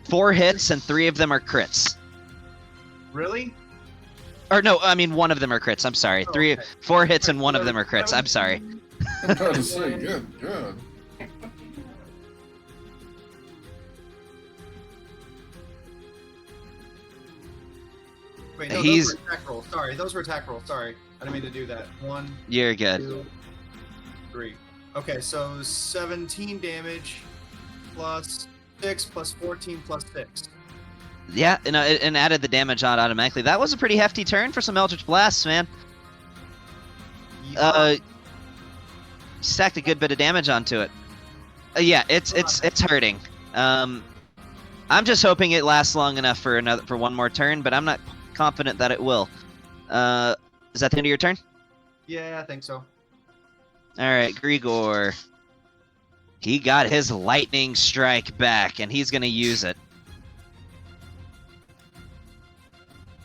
C: 4 hits and 3 of them are crits.
E: Really?
C: Or no, I mean 1 of them are crits. I'm sorry.
E: Oh,
C: 4
E: okay.
C: hits and 1 of them are crits. I'm sorry.
B: I'm about to say, good.
E: Wait, no,
C: He's-
E: those were attack rolls. Sorry, those were attack rolls. Sorry, I didn't mean to do that. 1,
C: You're good.
E: 2, 3. Okay, so 17 damage plus 6 plus 14 plus 6.
C: Yeah, and added the damage on automatically. That was a pretty hefty turn for some Eldritch Blasts, man. Stacked a good bit of damage onto it. Yeah, it's hurting. I'm just hoping it lasts long enough for one more turn, but I'm not confident that it will. Is that the end of your turn?
E: Yeah, I think so.
C: All right, Grigor. He got his lightning strike back, and he's gonna use it.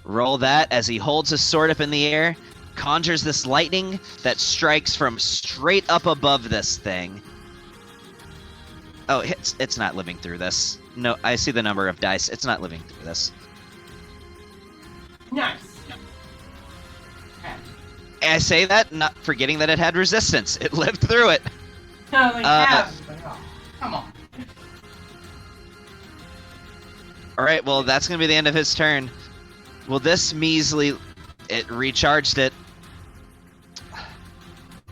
C: Roll that as he holds his sword up in the air, conjures this lightning that strikes from straight up above this thing. Oh, it's not living through this. No, I see the number of dice. It's not living through this.
D: Nice.
C: I say that, not forgetting that it had resistance. It lived through it.
D: No, like come on.
C: Alright, well, that's going to be the end of his turn. Well, this measly... It recharged it.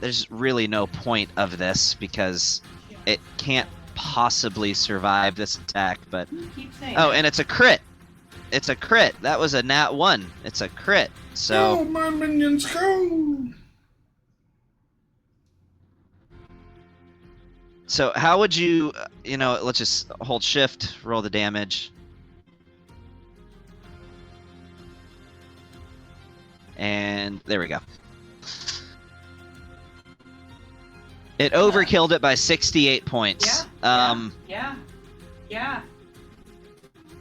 C: There's really no point of this, because it can't possibly survive this attack, but...
D: Keep saying
C: Oh,
D: that.
C: and it's a crit! It's a crit! That was a nat 1. It's a crit. So...
B: Go, my minions, go!
C: So how would you... let's just hold shift, roll the damage. And there we go. It overkilled it by 68 points.
D: Yeah.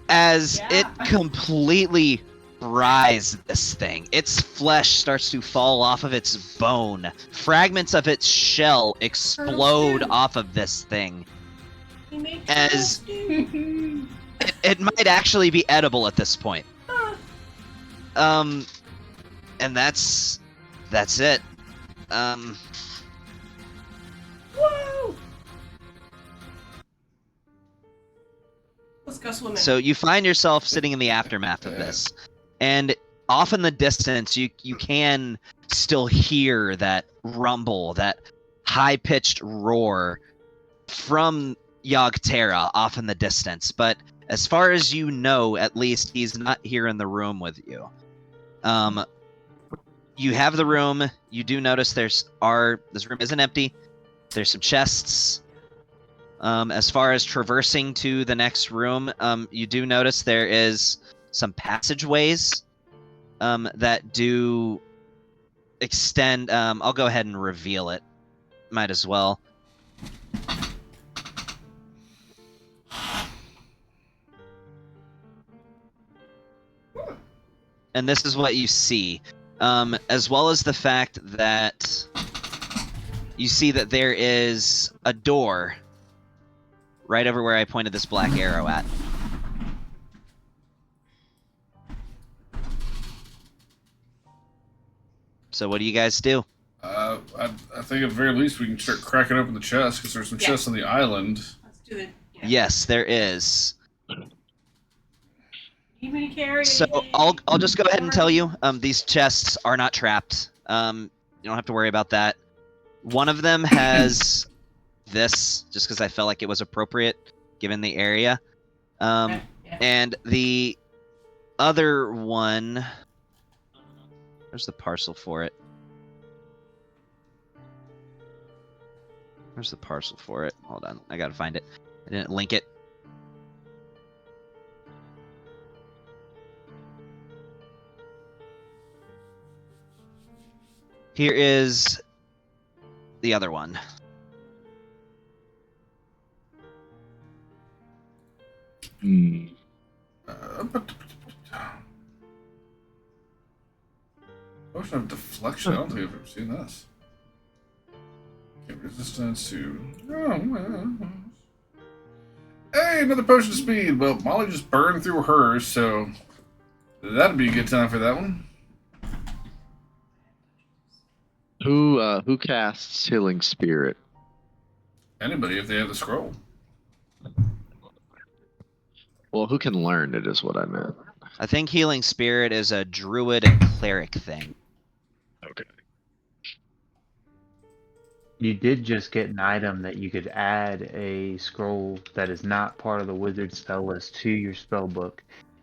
C: As
D: Yeah.
C: it completely fries this thing. Its flesh starts to fall off of its bone. Fragments of its shell explode
D: stew.
C: off of this thing.
D: He made
C: As-
D: turtle stew.
C: It might actually be edible at this point. And that's it.
D: Woo! Let's go swimming.
C: So you find yourself sitting in the aftermath of this, and off in the distance, you can still hear that rumble, that high-pitched roar from Yogg-Terra off in the distance. But as far as you know, at least, he's not here in the room with you. You have the room. You do notice this room isn't empty. There's some chests. As far as traversing to the next room, you do notice there is some passageways that do extend. I'll go ahead and reveal it. Might as well. And this is what you see, as well as the fact that you see that there is a door right over where I pointed this black arrow at. So what do you guys do?
B: I think at the very least we can start cracking open the chest because there's some
D: Yeah.
B: chests on the island.
D: Let's do it. Yeah.
C: Yes, there is.
D: Need me to carry
C: So
D: anything?
C: I'll just go ahead and tell you, these chests are not trapped. You don't have to worry about that. One of them has this, just because I felt like it was appropriate given the area.
D: Okay, yeah.
C: And the other one, where's the parcel for it? Where's the parcel for it? Hold on, I gotta find it. I didn't link it. Here is the other one.
H: Hmm.
B: Potion of deflection. I don't think I've ever seen this. Give resistance to. Hey, another potion of speed. Well, Molly just burned through hers, so that'd be a good time for that one.
H: Who casts Healing Spirit?
B: Anybody, if they have the scroll.
H: Well, who can learn it is what I meant.
C: I think Healing Spirit is a druid and cleric thing.
H: Okay.
G: You did just get an item that you could add a scroll that is not part of the wizard spell list to your spell book.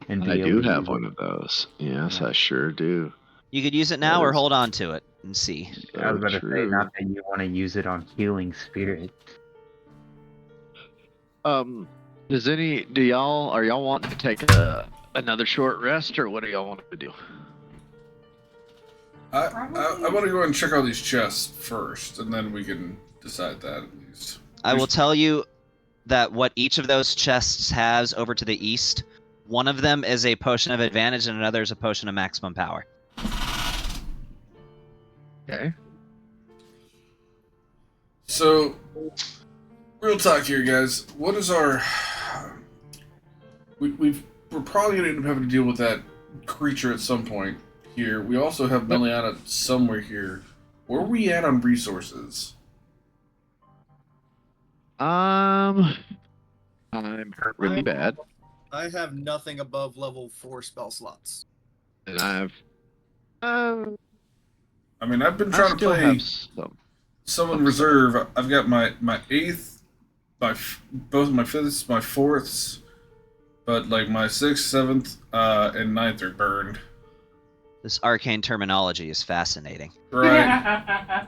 G: And
H: I
G: be able
H: do
G: to
H: have
G: use
H: one
G: it.
H: of those. Yes,
G: Yeah.
H: I sure do.
C: You could use it now
H: That
C: or
H: is-
C: hold on to it and see.
G: I was
H: So
G: about to say,
H: true.
G: not that you want to use it on Healing Spirit.
H: Do y'all are y'all wanting to take another short rest, or what do y'all want to do?
B: I
D: Probably.
B: want to go and check out these chests first, and then we can decide that at least.
C: I will tell you that what each of those chests has over to the east, one of them is a potion of advantage and another is a potion of maximum power.
H: Okay.
B: So, real talk here, guys. What is our? We're probably gonna end up having to deal with that creature at some point here. We also have Meliana somewhere here. Where are we at on resources?
H: I'm hurt really bad,
E: I have nothing above level 4 spell slots.
H: and I've
B: I mean, I've been
H: I
B: trying to
H: still
B: play
H: have some.
B: Summon Reserve. I've got my 8th, both my 5ths, my 4ths, but like my 6th, 7th, and 9th are burned.
C: This arcane terminology is fascinating.
B: Right.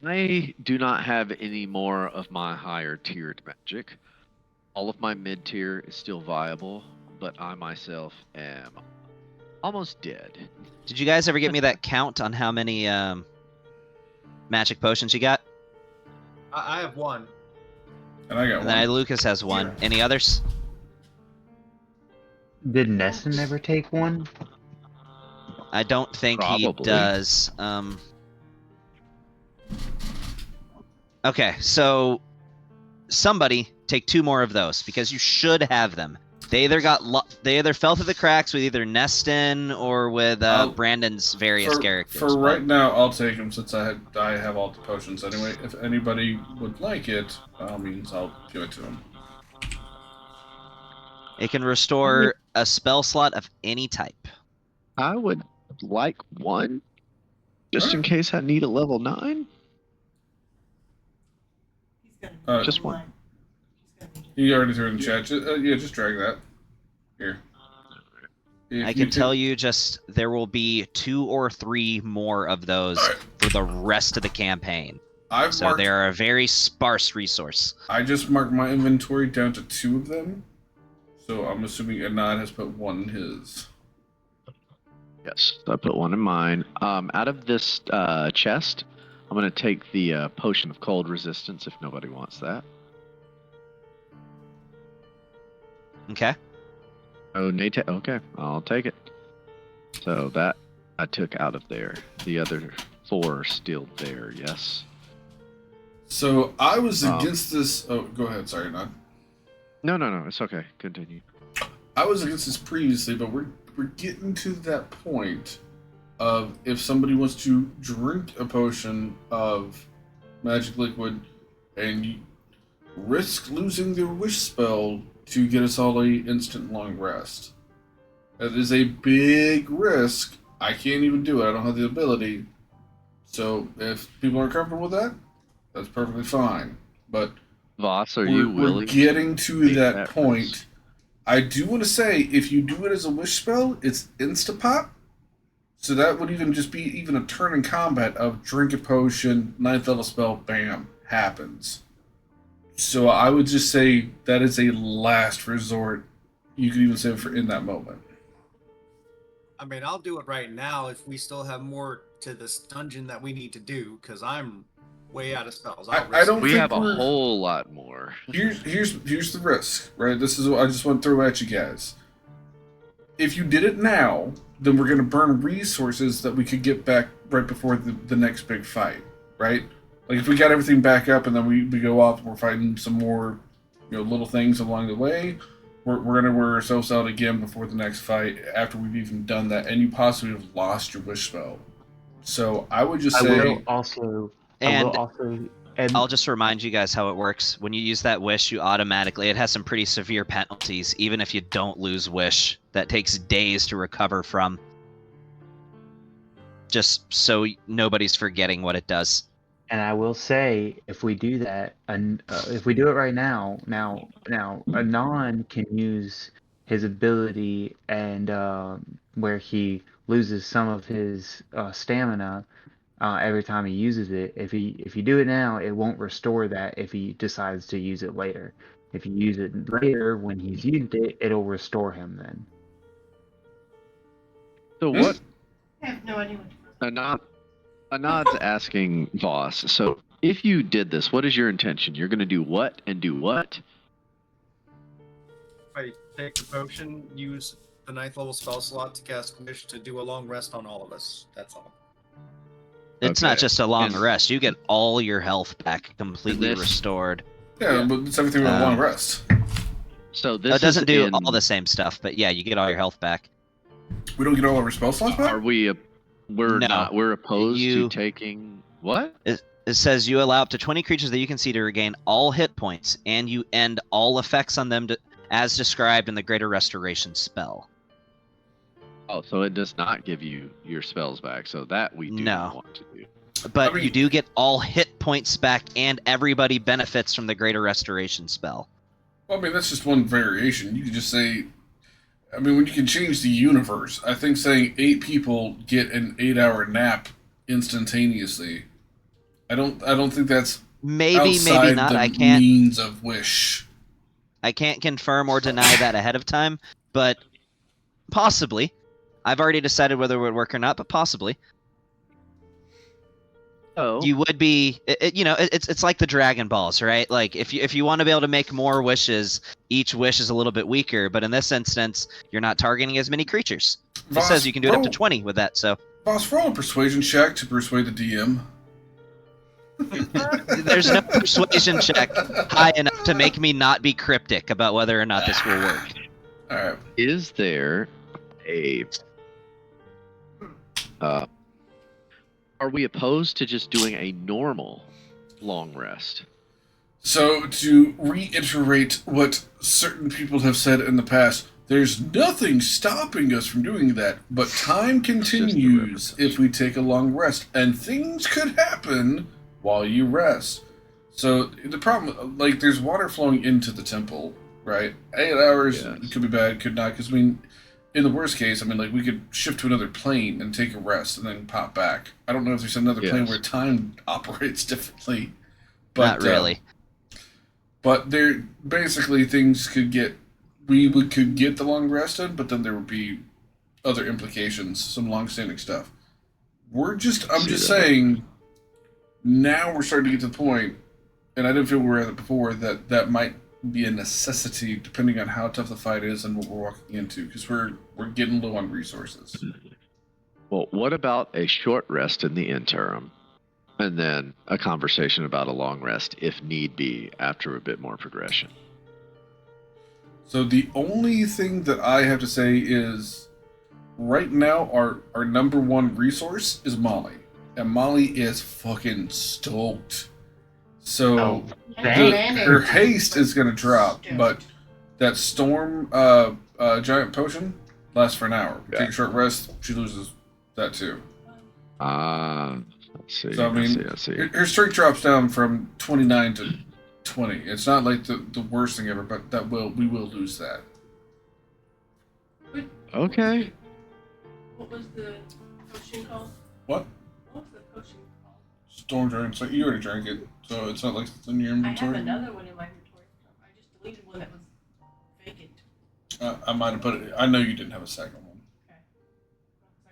H: I do not have any more of my higher tiered magic. All of my mid tier is still viable, but I myself am almost dead.
C: Did you guys ever get me that count on how many magic potions you got?
E: I have one.
B: And I got
C: And then
B: one.
C: Lucas has one. Any others?
G: Did Nesson ever take one?
C: I don't think he
H: Probably.
C: does. Okay, so somebody take 2 more of those because you should have them. They either fell through the cracks with either Neston or with Brandon's various characters.
B: For right now, I'll take them since I have all the potions anyway. If anybody would like it, by all means, I'll give it to them.
C: It can restore a spell slot of any type.
H: I would like one, just in case I need a level 9. Just one.
B: You already threw it in the chat. Just drag that. Here.
C: I can tell you just there will be 2 or 3 more of those
B: Alright.
C: for the rest of the campaign.
B: I've
C: So
B: marked,
C: they are a very sparse resource.
B: I just marked my inventory down to 2 of them. So I'm assuming Anand has put 1 in his.
H: Yes, I put one in mine. Out of this chest, I'm gonna take the potion of cold resistance if nobody wants that.
C: Okay?
H: Oh, Nate. Okay, I'll take it. So that I took out of there. The other 4 are still there. Yes.
B: So I was against this. Oh, go ahead. Sorry, Anand.
H: No. It's okay. Continue.
B: I was against this previously, but we're getting to that point of if somebody wants to drink a potion of magic liquid and you risk losing their wish spell to get us all a instant long rest. That is a big risk. I can't even do it. I don't have the ability. So if people aren't comfortable with that, that's perfectly fine. But
H: Voss, are
B: we're,
H: you
B: we're
H: willing?
B: getting to
H: take
B: that
H: that
B: point.
H: risk?
B: I do want to say, if you do it as a wish spell, it's insta-pop. So that would even just be even a turn in combat of drink a potion, 9th level spell, bam, happens. So I would just say that is a last resort. You could even say for in that moment.
E: I mean, I'll do it right now if we still have more to this dungeon that we need to do, because I'm way out of spells.
B: I don't
H: We
B: think
H: have a
B: we're-
H: whole lot more.
B: Here's the risk, right? This is what I just want to throw at you guys. If you did it now, then we're going to burn resources that we could get back right before the next big fight, right? Like if we got everything back up and then we go off and we're fighting some more, little things along the way, we're going to wear ourselves out again before the next fight after we've even done that, and you possibly have lost your wish spell. So I would just
G: I
B: say,
G: will also.
C: And
G: And
C: I'll just remind you guys how it works. When you use that wish, you automatically, it has some pretty severe penalties, even if you don't lose wish. That takes days to recover from. Just so nobody's forgetting what it does.
G: And I will say, if we do that, and if we do it right now, Anon can use his ability and where he loses some of his stamina every time he uses it. If you do it now, it won't restore that if he decides to use it later. If you use it later, when he's used it, it'll restore him then.
H: So what?
D: I have no idea what
H: Anod's asking Voss. So if you did this, what is your intention? You're going to do what and do what?
E: If I take the potion, use the 9th level spell slot to cast Wish to do a long rest on all of us. That's all.
C: It's
H: Okay.
C: not just a long
H: And-
C: rest. You get all your health back completely
H: this-
C: restored.
B: yeah, but it's everything with a long rest.
H: So this
C: It doesn't
H: is
C: do
H: in,
C: all the same stuff, but yeah, you get all your health back.
B: We don't get all our spell slots back?
H: Are we? We're
C: No.
H: not. We're opposed
C: You-
H: to taking what?
C: It says you allow up to 20 creatures that you can see to regain all hit points, and you end all effects on them as described in the Greater Restoration spell.
H: Oh, so it does not give you your spells back. So that we do
C: No.
H: want to do.
C: But
B: I mean-
C: you do get all hit points back, and everybody benefits from the Greater Restoration spell.
B: Well, I mean, that's just one variation. You could just say, I mean, when you can change the universe, I think saying 8 people get an 8-hour nap instantaneously. I don't think that's
C: Maybe,
B: outside
C: maybe not.
B: the
C: I can't.
B: means of wish.
C: I can't confirm or deny that ahead of time, but possibly. I've already decided whether it would work or not, but possibly.
H: Oh,
C: You would be, it's like the Dragon Balls, right? Like if you want to be able to make more wishes, each wish is a little bit weaker. But in this instance, you're not targeting as many creatures. It says you can do it up to 20 with that. So
B: Boss, roll a persuasion check to persuade the DM.
C: there's no persuasion check high enough to make me not be cryptic about whether or not this will work.
B: All right.
H: is there a? Are we opposed to just doing a normal long rest?
B: So, to reiterate what certain people have said in the past, there's nothing stopping us from doing that, but time continues if we take a long rest, and things could happen while you rest. So, the problem, like, there's water flowing into the temple, right? 8 hours
H: Yes.
B: could be bad, could not, because, I mean, in the worst case, I mean, like, we could shift to another plane and take a rest and then pop back. I don't know if there's another plane
H: Yes.
B: where time operates differently. But,
C: Not really.
B: But there, basically, things could get, could get the long rested, but then there would be other implications, some long-standing stuff. I'm
H: See
B: just
H: that.
B: saying, now we're starting to get to the point, and I didn't feel we were at it before, that might be a necessity depending on how tough the fight is and what we're walking into, because we're getting low on resources.
H: Well, what about a short rest in the interim, and then a conversation about a long rest if need be after a bit more progression?
B: So the only thing that I have to say is, right now our number one resource is Molly, and Molly is fucking stoked. So
G: Oh,
B: her haste is gonna drop, but that storm giant potion lasts for an hour.
H: Yeah.
B: Take a short rest, she loses that too.
H: Let's see.
B: So I mean,
H: I see.
B: her strength drops down from 29 to 20. It's not like the worst thing ever, but we will lose that.
H: Okay.
D: What was the potion called?
B: What?
D: What was the potion called?
B: Storm giant. So you already drank it, so it's not like it's in your
D: I have
B: inventory.
D: another one in my inventory. I just deleted one that was vacant.
B: I might have put it. I know you didn't have a second one.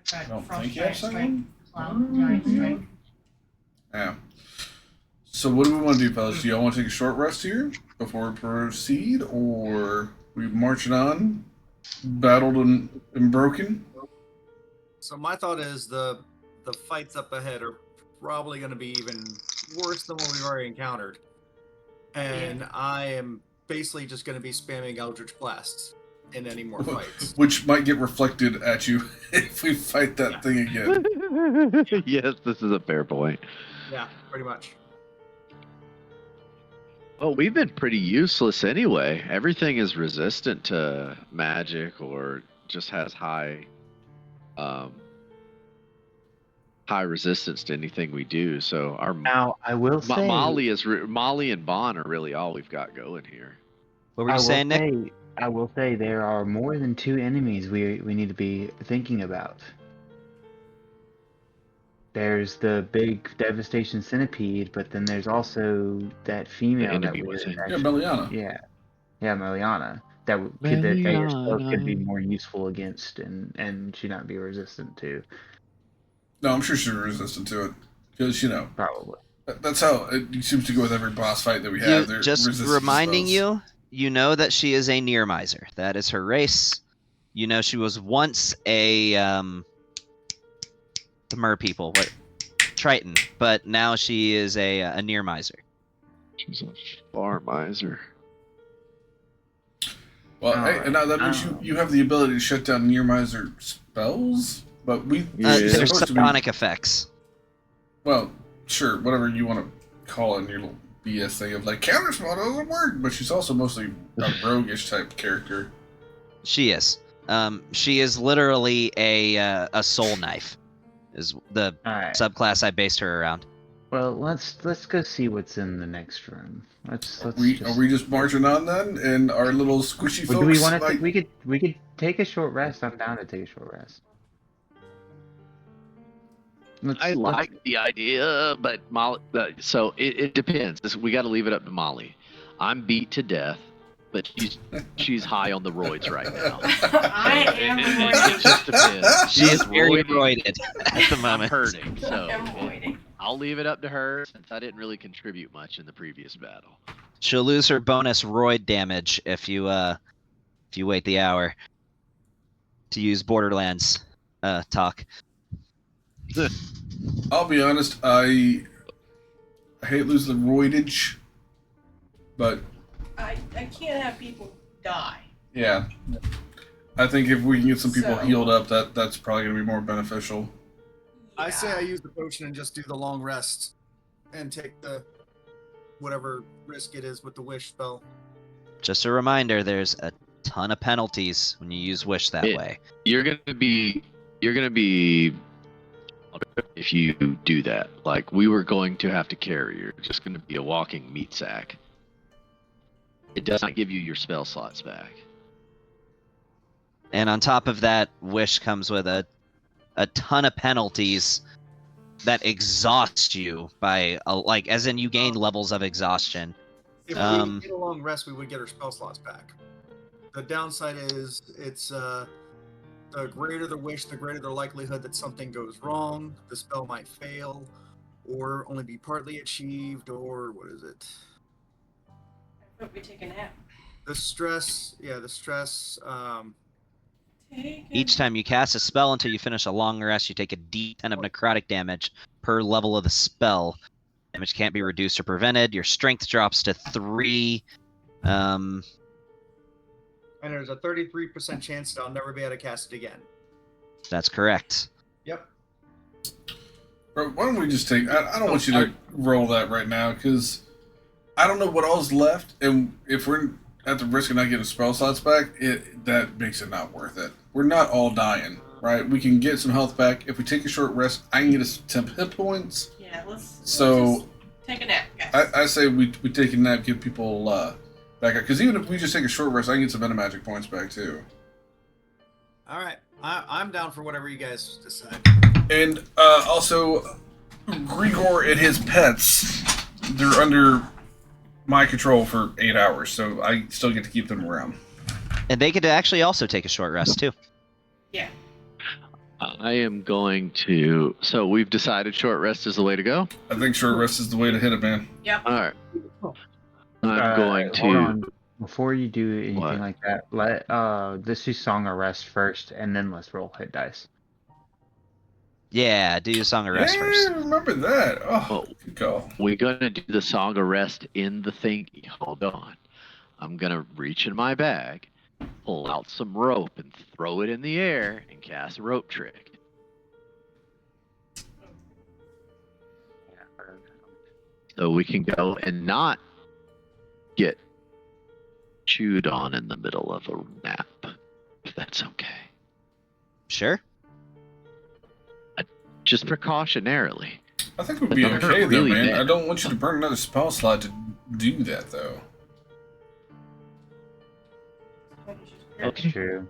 D: Okay.
B: I don't
D: Frost
B: think you have a
D: giant
B: second
D: strength,
B: one.
D: cloud giant strength.
B: Yeah. So what do we want to do, fellas? Do y'all want to take a short rest here before we proceed, or we marching on, battled and broken?
E: So my thought is the fights up ahead are probably going to be even worse than what we've already encountered, and I am basically just going to be spamming Eldritch Blasts in any more fights.
B: Which might get reflected at you if we fight that thing again.
H: Yes, this is a fair point.
E: Yeah, pretty much.
H: Well, we've been pretty useless anyway. Everything is resistant to magic or just has high resistance to anything we do. So our
G: Now, I will say,
H: Molly and Bon are really all we've got going here.
C: What were you saying, Nick?
G: I will say there are more than 2 enemies we need to be thinking about. There's the big devastation centipede, but then there's also that female
H: enemy
G: that
H: within.
B: Yeah, Meliana.
G: yeah, Meliana. That your spell could be more useful against, and she not be resistant to.
B: No, I'm sure she's resistant to it because
G: Probably.
B: that's how it seems to go with every boss fight that we have. They're
C: Just
B: resistant to
C: reminding
B: spells.
C: you know that she is a near miser. That is her race. You know she was once a the mer people, Triton, but now she is a near miser.
H: She's a far miser.
B: Well, hey, and now that means you have the ability to shut down near miser spells, but
C: There's
B: supposed to be-
C: psionic effects.
B: Well, sure, whatever you want to call it in your little BS thing of like counterspell doesn't work, but she's also mostly a roguish type character.
C: She is. She is literally a soul knife. Is the
G: All right.
C: subclass I based her around.
G: Well, let's go see what's in the next room.
B: Are we just marching on then, and our little squishy folks?
G: Do we want to?
B: like-
G: We could take a short rest. I'm down to take a short rest.
H: I like the idea, but Molly. So it depends. We got to leave it up to Molly. I'm beat to death, but she's high on the roids right now.
D: I am
H: It just depends.
C: She is very
H: roiding.
C: roided at the
H: I'm
C: moment.
H: hurting, so
D: avoiding.
H: I'll leave it up to her since I didn't really contribute much in the previous battle.
C: She'll lose her bonus roid damage if you wait the hour. To use Borderlands talk.
B: I'll be honest, I hate losing the roidage, but
D: I can't have people die.
B: yeah, I think if we can get some people
D: So-
B: healed up, that's probably going to be more beneficial.
E: I say I use the potion and just do the long rest and take the whatever risk it is with the wish spell.
C: Just a reminder, there's a ton of penalties when you use Wish that way.
H: You're gonna be if you do that. Like we were going to have to carry. You're just gonna be a walking meat sack. It does not give you your spell slots back.
C: And on top of that, Wish comes with a ton of penalties that exhaust you by as in you gain levels of exhaustion.
E: If we get a long rest, we would get our spell slots back. The downside is it's the greater the wish, the greater the likelihood that something goes wrong. The spell might fail, or only be partly achieved, or what is it?
D: I hope we take a nap.
E: The stress.
C: Each time you cast a spell until you finish a long rest, you take a D10 of necrotic damage per level of the spell. Damage can't be reduced or prevented. Your strength drops to 3.
E: And there's a 33% chance that I'll never be able to cast it again.
C: That's correct.
E: Yep.
B: Bro, why don't we just take... I don't want you to roll that right now, because I don't know what all's left, and if we're at the risk of not getting spell slots back, that makes it not worth it. We're not all dying, right? We can get some health back. If we take a short rest, I can get us 10 hit points.
D: Yeah, let's
B: So
D: just take a nap, guys.
B: I say we take a nap, give people back up. Because even if we just take a short rest, I can get some meta magic points back, too.
E: All right. I'm down for whatever you guys decide.
B: And also, Grigor and his pets, they're under my control for 8 hours, so I still get to keep them around.
C: And they could actually also take a short rest too.
D: Yeah.
H: I am going to. So we've decided short rest is the way to go.
B: I think short rest is the way to hit it, man.
D: Yep.
H: All right. I'm going
G: Hold
H: to.
G: on. Before you do anything
H: What?
G: like that, let's do Song of Rest first, and then let's roll hit dice.
C: Yeah, do Song of Rest
B: Yeah,
C: first.
B: remember that. Oh,
H: Oh.
B: good call.
H: We're gonna do the song of rest in the thingy. Hold on. I'm gonna reach in my bag, pull out some rope, and throw it in the air and cast a rope trick. So we can go and not get chewed on in the middle of a nap, if that's okay.
C: Sure.
H: Just precautionarily.
B: I think we'd be
H: But they're
B: okay, though,
H: really
B: man.
H: bad.
B: I don't want you to burn another spell slot to do that, though.
G: That's true.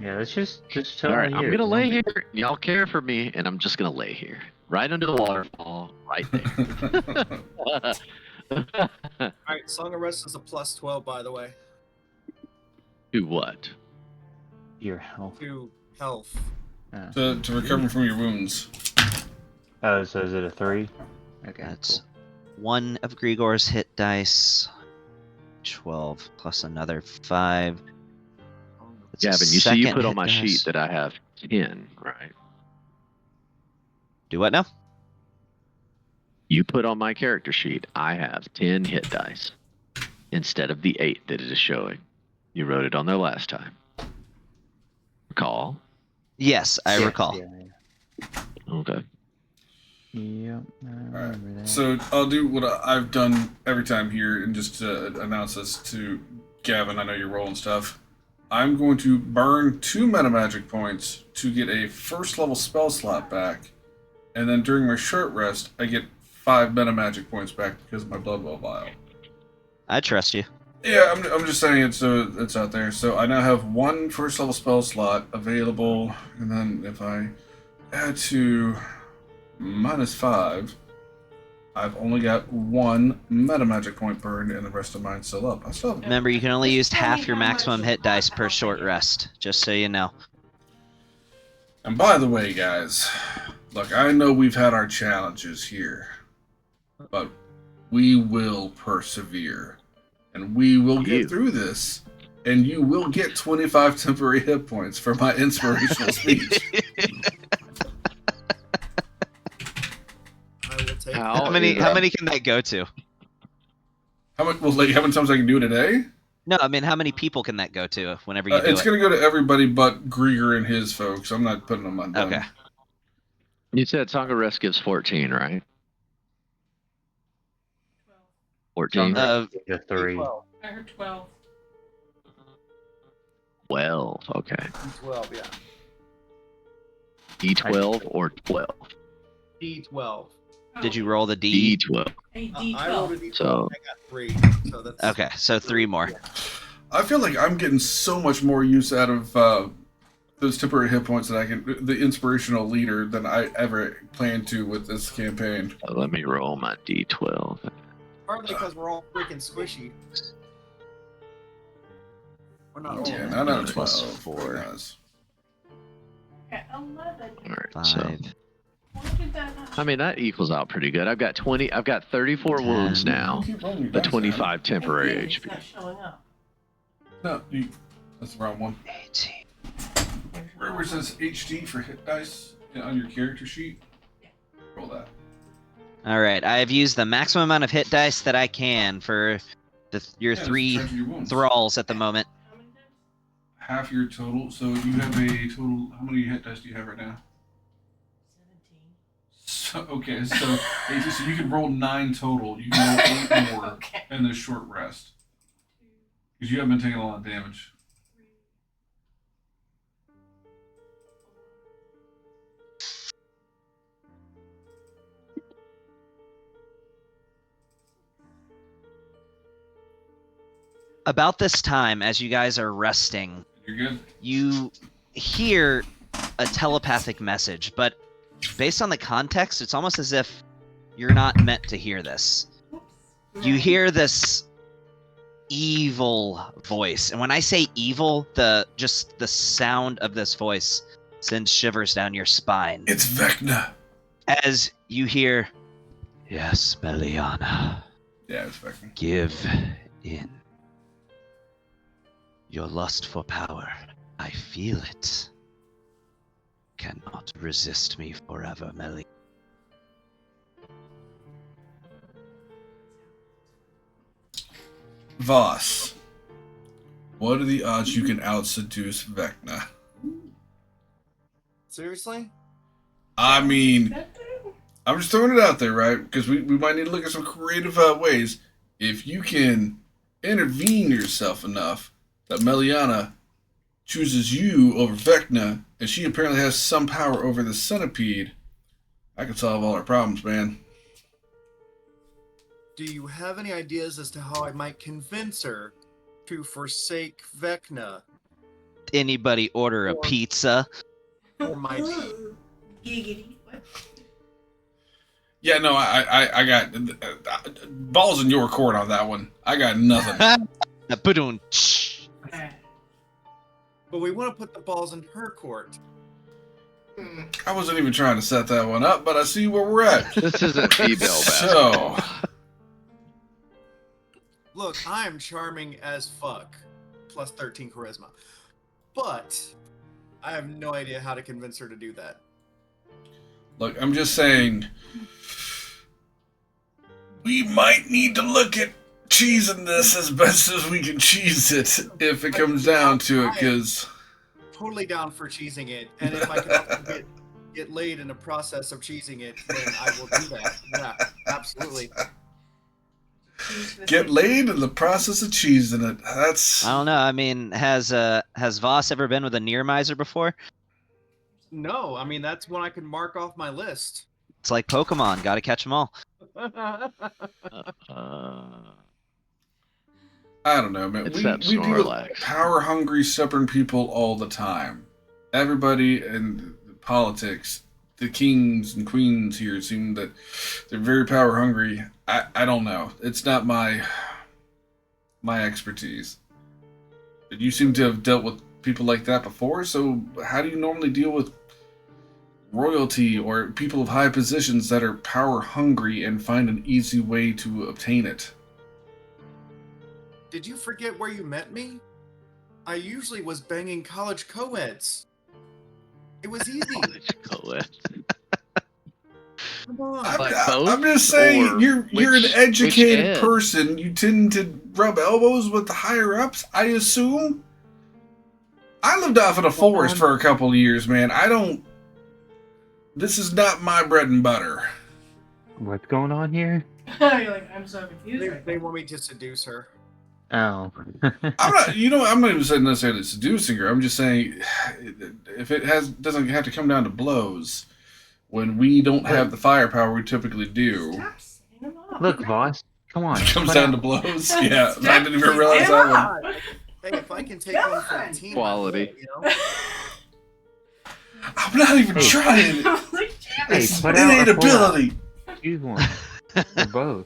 G: Yeah, let's just chill
H: All right,
G: right
H: I'm
G: here.
H: gonna lay here. Y'all care for me, and I'm just gonna lay here, right under the waterfall, right there.
E: All right. Song of Rest is a plus 12, by the way,
H: Do what?
G: Your health.
E: to health.
B: to recover from your wounds.
G: Oh, so is it a 3? Okay.
C: That's one of Grigor's hit dice. 12 plus another 5. That's a
H: Gavin, you see, you
C: second
H: put on
C: hit
H: my
C: dice.
H: sheet that I have 10, right?
C: Do what now?
H: You put on my character sheet, I have 10 hit dice instead of the 8 that it is showing. You wrote it on there last time. Recall?
C: Yes, I
G: Yeah,
C: recall.
G: Yeah.
H: Okay.
G: Yep. I remember that.
B: So I'll do what I've done every time here, and just announce this to Gavin. I know you're rolling stuff. I'm going to burn 2 meta magic points to get a first level spell slot back, and then during my short rest, I get 5 meta magic points back because of my blood well vial.
C: I trust you.
B: Yeah, I'm just saying it so it's out there. So I now have 1 first level spell slot available, and then if I add to -5, I've only got 1 meta magic point burned, and the rest of mine's still up. I still have...
C: Remember, you can only use
D: Just tell
C: half
D: me
C: your
D: how
C: maximum
D: much
C: hit dice
D: I'll
C: per
D: take
C: short
D: it.
C: rest, just so you know.
B: And by the way, guys, look, I know we've had our challenges here, but we will persevere, and we will get
H: You.
B: through this, and you will get 25 temporary hit points for my inspirational speech.
E: I will take
H: How
C: How many
H: is-
C: how many can that go to?
B: How much? Well, like, how many times I can do it a day?
C: No, I mean, how many people can that go to whenever you do
B: It's
C: it?
B: gonna go to everybody but Grieger and his folks. I'm not putting them on them.
C: Okay.
H: You said Song of Rest gives 14, right? 14?
G: The 3.
D: I heard 12.
H: 12. Okay.
E: 12, yeah.
H: D12 or 12?
E: D12.
C: Did you roll the D?
H: D12.
D: A
E: I rolled a
D: D12.
E: D12.
H: So-
E: I got 3. So that's
C: Okay, so 3 more.
B: I feel like I'm getting so much more use out of those temporary hit points that I can, the inspirational leader, than I ever planned to with this campaign.
H: Let me roll my D12.
E: partly because we're all freaking squishy. We're not
B: Oh,
E: all.
C: Ten.
B: 9 out of
C: Plus
B: 12.
C: 4.
B: Very nice.
D: Okay, 11.
H: All right.
C: 5.
H: So,
D: Why did that not...
H: I mean, that equals out pretty good. I've got 34 wounds now,
B: You keep rolling your
H: but
B: dice,
H: 25
D: I
H: temporary
D: did, it's
H: HP.
D: not showing up.
B: man. No, that's the wrong one.
C: 18.
B: Where it says HD for hit dice on your character sheet, roll that.
C: All right, I have used the maximum amount of hit dice that I can for your
B: Yeah,
C: three
B: subtract your wounds.
C: thralls at the moment.
D: How many
B: half your total. So you have a total. How many hit dice do you have right now?
D: 17.
B: So, okay, so so you can roll 9 total. You can roll 8 more
D: Okay.
B: in this short rest because you haven't been taking a lot of damage.
C: About this time, as you guys are resting,
B: You're good.
C: you hear a telepathic message, but based on the context, it's almost as if you're not meant to hear this. You hear this evil voice, and when I say evil, the sound of this voice sends shivers down your spine.
B: It's Vecna.
C: As you hear, "Yes, Meliana,
B: Yeah, it's Vecna.
C: give in. Your lust for power, I feel it. Cannot resist me forever, Meliana."
B: Voss, what are the odds you can out-seduce Vecna?
E: Seriously?
B: I mean, I'm just throwing it out there, right? Because we might need to look at some creative ways. If you can intervene yourself enough that Meliana chooses you over Vecna, and she apparently has some power over the Centipede, I can solve all our problems, man.
E: Do you have any ideas as to how I might convince her to forsake Vecna
C: Anybody order a pizza?
E: or my
D: Giggity. What?
B: Yeah, no, I got balls in your court on that one. I got nothing.
C: Ba-doom-tsh.
E: But we want to put the balls in her court.
B: I wasn't even trying to set that one up, but I see where we're at.
H: This isn't female
B: So,
H: basketball.
E: Look, I am charming as fuck. Plus 13 charisma. But I have no idea how to convince her to do that.
B: look, I'm just saying, we might need to look at cheesing this as best as we can cheese it if it comes down to it, because
E: Totally down for cheesing it. And if I can also get laid in the process of cheesing it, then I will do that. Yeah, absolutely.
B: get laid in the process of cheesing it. That's
C: I don't know. I mean, has Voss ever been with a near miser before?
E: No, I mean, that's one I can mark off my list.
C: It's like Pokemon. Got to catch them all.
B: I don't know, man.
H: It's
B: We
H: that
B: deal with
H: Snorlax.
B: power-hungry, stubborn people all the time. Everybody in politics, the kings and queens here seem that they're very power-hungry. I don't know. It's not my expertise. But you seem to have dealt with people like that before, so how do you normally deal with royalty or people of high positions that are power-hungry and find an easy way to obtain it?
E: Did you forget where you met me? I usually was banging college co-eds. It was easy. Come on.
H: Like both,
B: I'm just saying,
H: or
B: you're an
H: which
B: educated
H: ed?
B: person. You tend to rub elbows with the higher ups, I assume. I lived off in a forest for a couple of years, man. This is not my bread and butter.
G: What's going on here?
D: You're like, I'm so confused. right
E: They
D: now.
E: want me to seduce her.
G: Oh.
B: I'm not even saying necessarily seducing her. I'm just saying, if it doesn't have to come down to blows, when we don't have the firepower we typically do,
D: Stop setting them up.
G: Look, Voss, come on.
B: it comes
G: put
B: down
G: out-
B: to blows. Yeah, I didn't even realize that one.
E: Hey, if I can take one for the team,
H: Quality.
E: you know?
B: I'm not even trying.
D: I was like, damn
G: Hey,
D: it.
G: put
B: It
G: out
B: ain't
G: or pull out.
B: ability.
G: Choose one. Or both.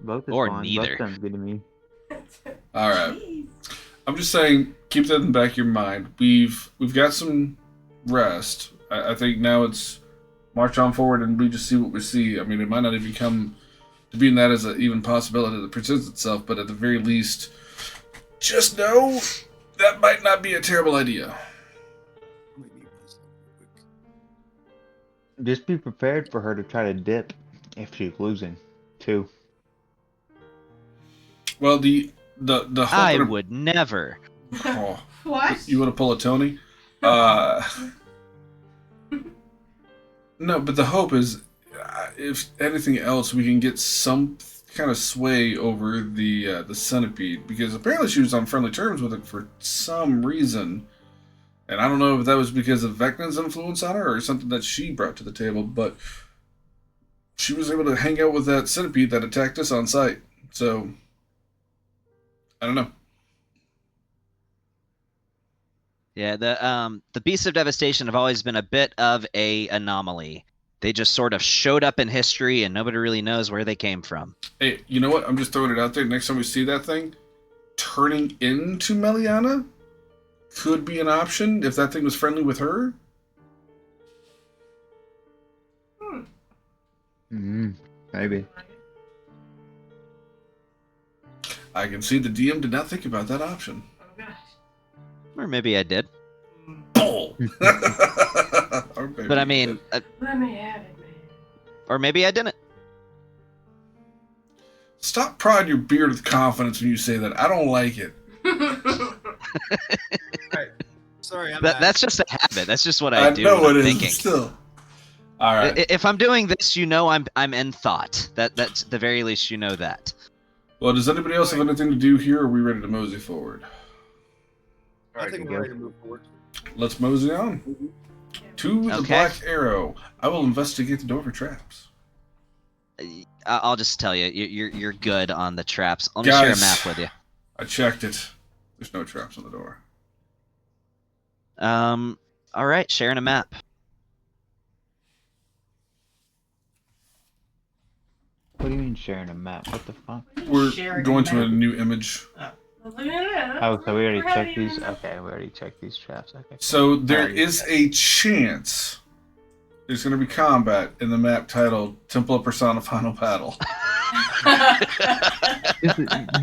G: Both is
C: Or
G: fine.
C: neither.
G: Both sounds good to me.
B: All right.
D: Jeez.
B: I'm just saying, keep that in the back of your mind. We've got some rest. I think now it's march on forward and we just see what we see. I mean, it might not even come to being that as an even possibility that presents itself, but at the very least, just know that might not be a terrible idea.
G: Just be prepared for her to try to dip if she's losing, too.
B: Well, the
C: I
B: hope and-
C: would never.
B: Oh,
D: What?
B: you want to pull a Tony? No, but the hope is, if anything else, we can get some kind of sway over the Centipede, because apparently she was on friendly terms with it for some reason, and I don't know if that was because of Vecna's influence on her or something that she brought to the table, but she was able to hang out with that Centipede that attacked us on sight. So I don't know.
C: Yeah, the Beasts of Devastation have always been a bit of a anomaly. They just sort of showed up in history, and nobody really knows where they came from.
B: Hey, you know what? I'm just throwing it out there. Next time we see that thing, turning into Meliana could be an option if that thing was friendly with her.
G: Maybe.
B: I can see the DM did not think about that option.
D: Oh gosh.
C: Or maybe I did.
B: Bull!
C: But I mean,
D: Let me have it, man.
C: or maybe I didn't.
B: Stop prodding your beard with confidence when you say that. I don't like it.
E: Sorry, I'm back.
C: That's just a habit. That's just what I do
B: know
C: when
B: it
C: I'm
B: is,
C: thinking.
B: but still. All right.
C: If I'm doing this, you know I'm in thought. That's the very least you know that.
B: Well, does anybody else have anything to do here, or are we ready to mosey forward?
E: I think we're ready to move forward.
B: Let's mosey on. To the
C: Okay.
B: Black Arrow. I will investigate the door for traps.
C: I'll just tell you, you're good on the traps. Let me share a
B: Guys.
C: map with you.
B: I checked it. There's no traps on the door.
C: All right, sharing a map.
G: What do you mean sharing a map? What the fuck?
B: We're
D: Sharing
B: going
D: a
B: to a
D: map.
B: new image.
D: Well, look at that.
G: Oh, so we already
D: We're having
G: checked these?
D: even-
G: Okay, we already checked these traps. Okay.
B: So there
G: Alright.
B: is a chance there's going to be combat in the map titled Temple of Persona Final Battle.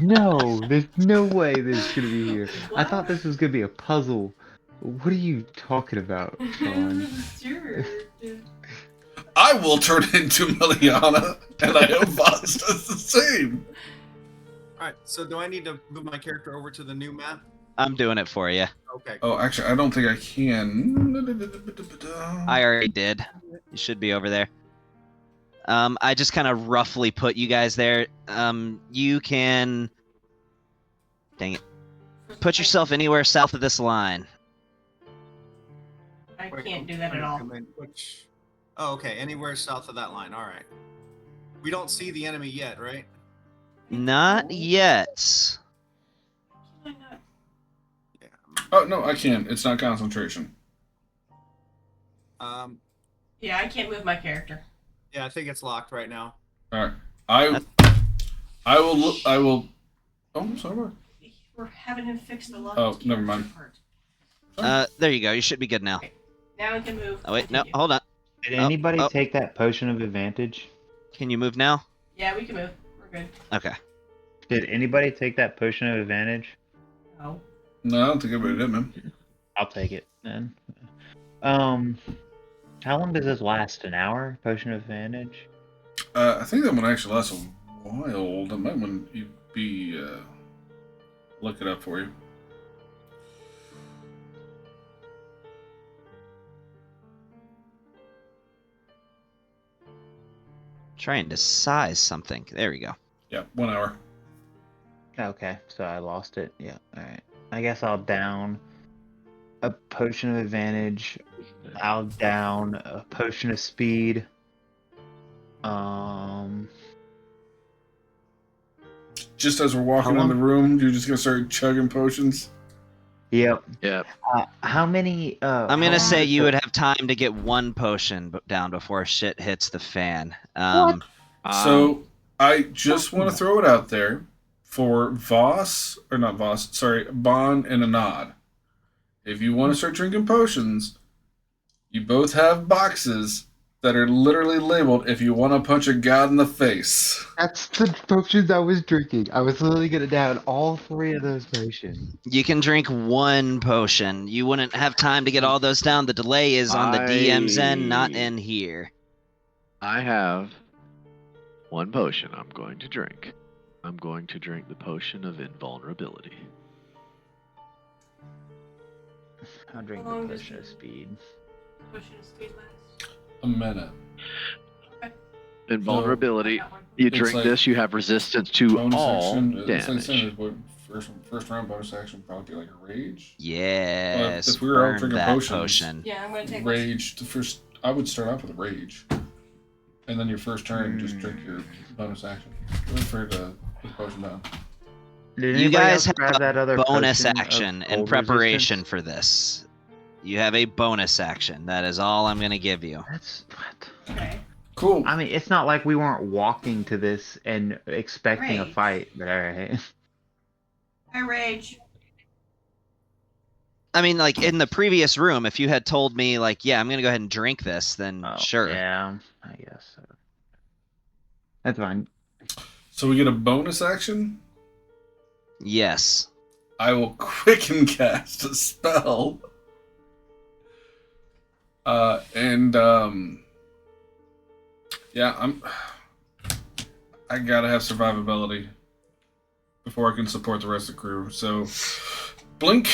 G: No, there's no way this is gonna be here. I thought this was gonna be a puzzle. What are you talking about, Sean?
D: Sure.
B: I will turn into Meliana, and I hope Voss does the same.
E: Alright, so do I need to move my character over to the new map?
C: I'm doing it for you.
E: Okay.
B: Oh, actually, I don't think I can.
C: I already did. You should be over there. I just kind of roughly put you guys there. You can... Dang it. Put yourself anywhere south of this line.
D: I
E: Wait,
D: can't do that at all.
E: Which... Oh, okay. Anywhere south of that line. Alright. We don't see the enemy yet, right?
C: Not yet.
D: Can I not?
E: Yeah.
B: Oh, no, I can. It's not concentration.
D: Yeah, I can't move my character.
E: Yeah, I think it's locked right now.
B: Alright. I will. Oh, I'm sorry.
D: We're having him fix the lock.
B: Oh, never mind.
D: Part.
C: There you go. You should be good now.
D: Now we can move.
C: Oh, wait. No,
D: Continue.
C: hold on.
G: Did anybody
C: oh.
G: take that potion of advantage?
C: Can you move now?
D: Yeah, we can move. We're good.
C: Okay.
G: Did anybody take that potion of advantage?
D: Oh.
B: No, I don't think anybody did, man.
G: I'll take it then. How long does this last? An hour? Potion of advantage?
B: I think that one actually lasts a while. That might want you be look it up for you.
C: Trying to size something. There we go.
B: Yeah, 1 hour.
G: Okay, so I lost it. Yeah, alright. I guess I'll down a potion of advantage. I'll down a potion of speed.
B: Just as we're walking
G: How
B: in the
G: long-
B: room, you're just gonna start chugging potions.
G: Yep.
H: Yep.
G: How many?
C: I'm
G: how
C: gonna
G: long
C: say
G: does
C: you
G: the-
C: would have time to get one potion down before shit hits the fan.
B: So I just want to throw it out there for Voss, or not Voss, sorry, Bon and Anad. If you want to start drinking potions, you both have boxes that are literally labeled if you want to punch a god in the face.
G: That's the potions I was drinking. I was literally gonna down all 3 of those potions.
C: You can drink one potion. You wouldn't have time to get all those down. The delay is on the DM's end, not in here.
H: I have one potion I'm going to drink. I'm going to drink the potion of invulnerability.
G: I'll drink
D: How
G: the
D: long does
G: potion of speed.
D: Potion of speed last?
B: A minute.
H: Invulnerability.
D: That one.
H: You
B: It's
H: drink
B: like
H: this, you have resistance to
B: Bonus
H: all
B: action. It's like
H: damage.
B: saying it would first round bonus action would probably be like a rage.
C: Yes.
B: if we were all
C: burn
B: drinking
C: that
B: potions-
C: potion.
D: Yeah, I'm gonna take
B: Rage. The first. I would start off with rage, and then your first turn, just drink your bonus action. Wait for it to put the potion down.
G: Did
C: You
G: anybody
C: guys
G: else grab
C: have
G: that
C: a
G: other
C: bonus
G: potion of
C: action in
G: cold
C: preparation
G: resistance?
C: for this. You have a bonus action. That is all I'm going to give you.
G: That's what.
D: Okay.
B: Cool.
G: I mean, it's not like we weren't walking to this and expecting a
D: Right.
G: fight, but alright.
D: I rage.
C: I mean, like, in the previous room, if you had told me, like, yeah, I'm going to go ahead and drink this, then
G: Oh,
C: sure.
G: Yeah, I guess so. That's fine.
B: So we get a bonus action.
C: Yes.
B: I will quicken cast a spell. Yeah, I gotta have survivability before I can support the rest of the crew. So, blink.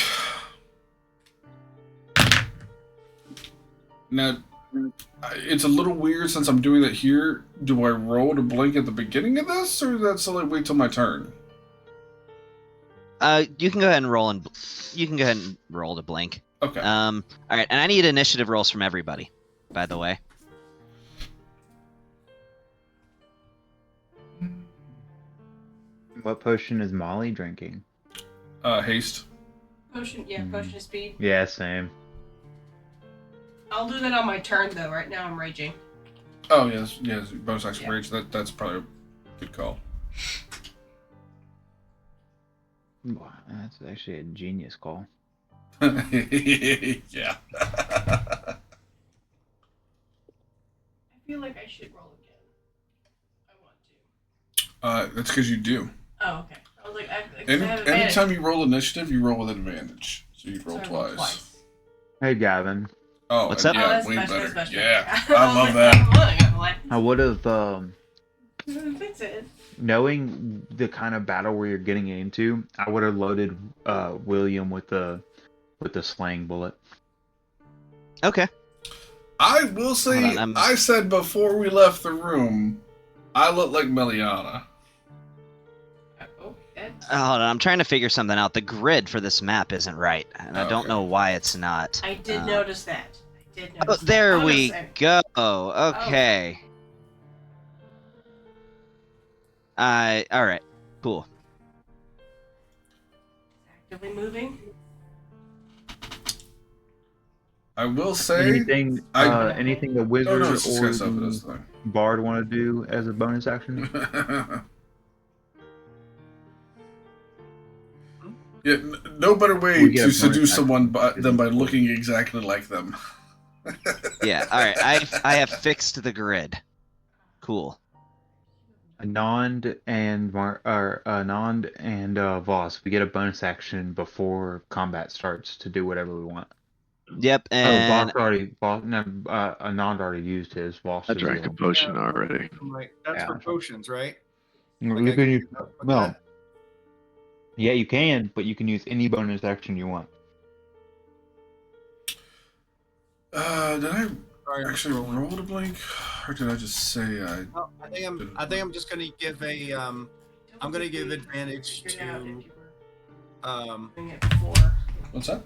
B: Now, it's a little weird since I'm doing that here. Do I roll to blink at the beginning of this, or that's like wait till my turn?
C: You can go ahead and roll and you can go ahead and roll to blink.
B: Okay.
C: All right, and I need initiative rolls from everybody, by the way.
G: What potion is Molly drinking?
B: Haste.
D: Potion, yeah, potion of speed.
G: Yeah, same.
D: I'll do that on my turn though. Right now I'm raging.
B: Oh yes, bonus action
D: Yeah.
B: rage. That's probably a good call.
G: Wow, that's actually a genius call.
B: Yeah.
D: I feel like I should roll again. I want to.
B: That's because you do.
D: Oh, okay. I was like, I have advantage.
B: Anytime you roll initiative, you roll with advantage. So you roll
D: So I rolled
B: twice.
G: Hey, Gavin.
B: Oh,
C: What's
B: and
C: up?
D: Oh,
B: Yeah,
D: that's
B: way
D: much,
B: better.
D: that's much
B: Yeah,
D: better.
B: I love that.
G: I would have,
D: Fix it.
G: knowing the kind of battle where you're getting into, I would have loaded William with the slang bullet.
C: Okay.
B: I will say,
C: Hold on,
B: I said before we left the room, I look like Meliana.
D: Oh, that's...
C: Hold on, I'm trying to figure something out. The grid for this map isn't right, and I don't
B: Okay.
C: know why it's not.
D: I did notice that. I did
C: Oh,
D: notice
C: there
D: that.
C: we
D: Honestly.
C: go. Okay. All right. Cool.
D: Actively moving.
B: I will say,
G: Anything anything the wizard
B: no, it's
G: or
B: discuss over this
G: the
B: thing.
G: bard want to do as a bonus action?
B: Yeah, no better way
G: We get a
B: to
G: bonus
B: seduce
G: action.
B: someone than by looking exactly like them.
C: Yeah. All right. I have fixed the grid. Cool.
G: Anand and Anand and Voss, we get a bonus action before combat starts to do whatever we want.
C: Yep.
G: Oh,
C: And
G: Anand already used his. Voss
H: I
G: as
H: drank a
G: well.
H: potion already.
E: Right. That's
G: Yeah.
E: for potions, right?
G: You
E: Like, I
G: can use,
E: with
G: well,
E: that?
G: yeah, you can, but you can use any bonus action you want.
B: Did I
E: Sorry, I'm
B: actually
E: scrolling.
B: roll to blink, or did I just say I?
E: No, I think I'm just gonna give a I'm gonna give advantage
D: Figured out if
E: to
D: you were doing it before.
B: What's that?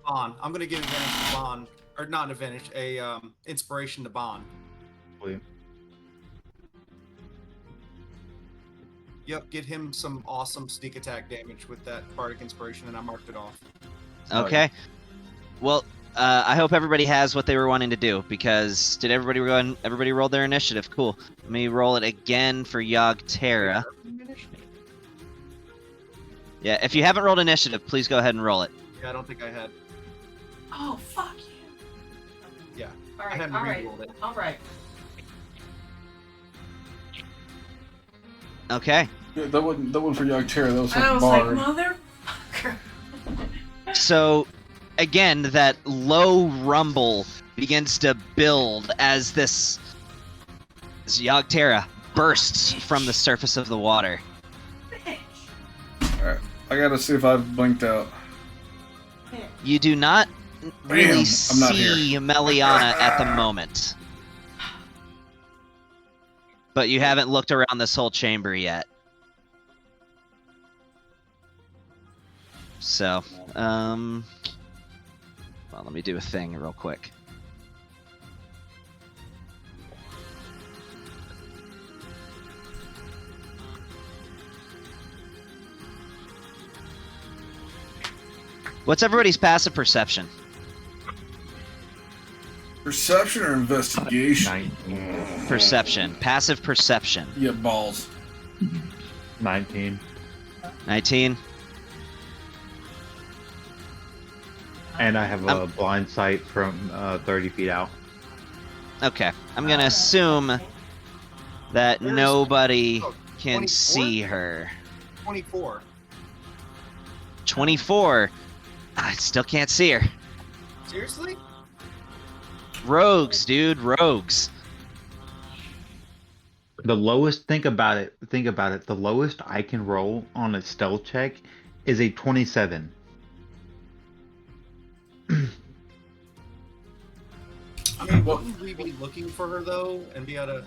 E: Bond. I'm gonna give advantage to Bond, or not advantage, a inspiration to Bond. Yep, get him some awesome sneak attack damage with that bardic inspiration, and I marked it off.
C: okay. Well, I hope everybody has what they were wanting to do, because did everybody roll their initiative? Cool. Let me roll it again for Yogg-Terra. Yeah, if you haven't rolled initiative, please go ahead and roll it.
E: Yeah, I don't think I had.
D: Oh, fuck you.
E: Yeah,
D: All
E: I
D: right,
E: hadn't
D: all right,
E: re-rolled it.
D: all right.
C: Okay.
B: Yeah, that wasn't for Yogg-Terra. That was for
D: I was
B: Bard.
D: like, motherfucker.
C: So, again, that low rumble begins to build as this Yogg-Terra bursts from the surface of the water.
D: Bitch.
B: Alright, I gotta see if I've blinked out.
D: Bitch.
C: You do not really
B: I'm not
C: see Meliana at the moment. But you haven't looked around this whole chamber yet. So, well, let me do a thing real quick. What's everybody's passive perception?
B: Perception or investigation?
A: 19.
C: Perception. Passive perception.
B: Yeah, balls.
A: 19.
C: 19.
A: And I have a blind sight from 30 feet out.
C: Okay. I'm gonna assume that
E: There's-
C: nobody can
E: 24?
C: see her.
E: 24.
C: 24. I still can't see her.
E: Seriously?
C: Rogues, dude. Rogues.
A: The lowest, think about it. The lowest I can roll on a stealth check is a 27.
E: I mean, wouldn't we be looking for her though, and be able to?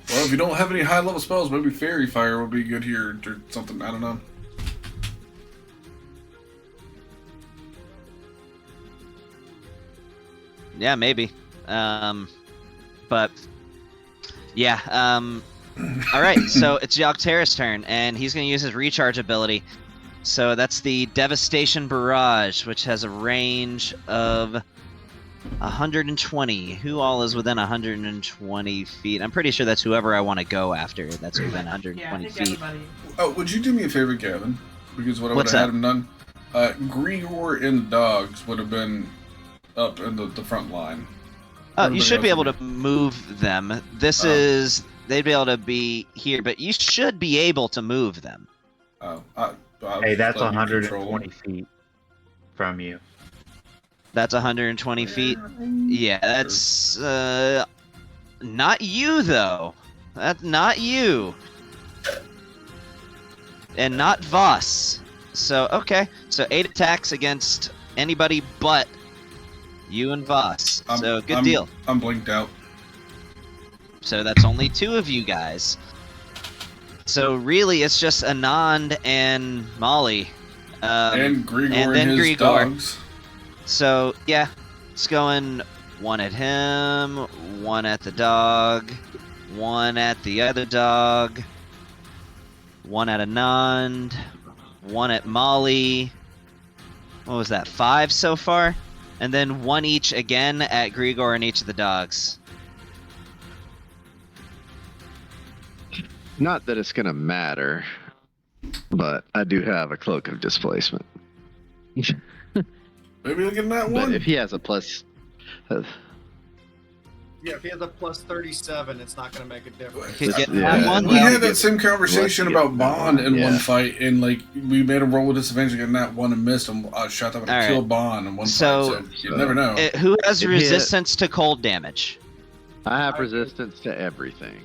B: Well, if you don't have any high level spells, maybe Fairy Fire would be good here or something. I don't know.
C: Yeah, maybe. But yeah. All right. So it's Yogg-Tara's turn, and he's going to use his recharge ability. So that's the Devastation Barrage, which has a range of 120. Who all is within 120 feet? I'm pretty sure that's whoever I want to go after. That's within
D: Yeah, I
C: 120
D: think
C: feet.
D: everybody.
B: Oh, would you do me a favor, Gavin? Because what I would
C: What's
B: have had
C: that?
B: him done, Grigor and Dogs would have been up in the front line.
C: Oh, you
B: Everybody
C: should be
B: else
C: able
B: would
C: to move them. This
B: Oh.
C: is they'd be able to be here, but you should be able to move them.
B: Oh,
A: Hey, that's
B: letting you control
A: 120 feet from you.
C: That's 120 feet. Yeah, that's not you though. That's not you. And not Voss. So okay. So 8 attacks against anybody but you and Voss. So good deal.
B: I'm blinked out.
C: So that's only 2 of you guys. So really it's just Anand and Molly.
B: And Grigor
C: and
B: and,
C: then
B: his
C: Grigor.
B: dogs.
C: So yeah, it's going 1 at him, 1 at the dog, 1 at the other dog, 1 at Anand, 1 at Molly. What was that? 5 so far? And then 1 each again at Grigor and each of the dogs.
H: Not that it's gonna matter, but I do have a cloak of displacement.
B: Maybe look at that
H: But
B: one.
H: if he has a plus,
E: Yeah, if he has a plus 37, it's not going to make a difference.
C: Could get
H: Yeah.
C: one.
B: We had that same conversation
H: Let's get
B: about Bond in
H: yeah.
B: one fight, and like we made him roll with disadvantage against that one and missed him. Shot that one
C: All
B: and
C: right.
B: killed Bond in one
C: So-
B: fight. So you never know.
C: Who has
H: It hit.
C: resistance to cold damage?
H: I have resistance to everything.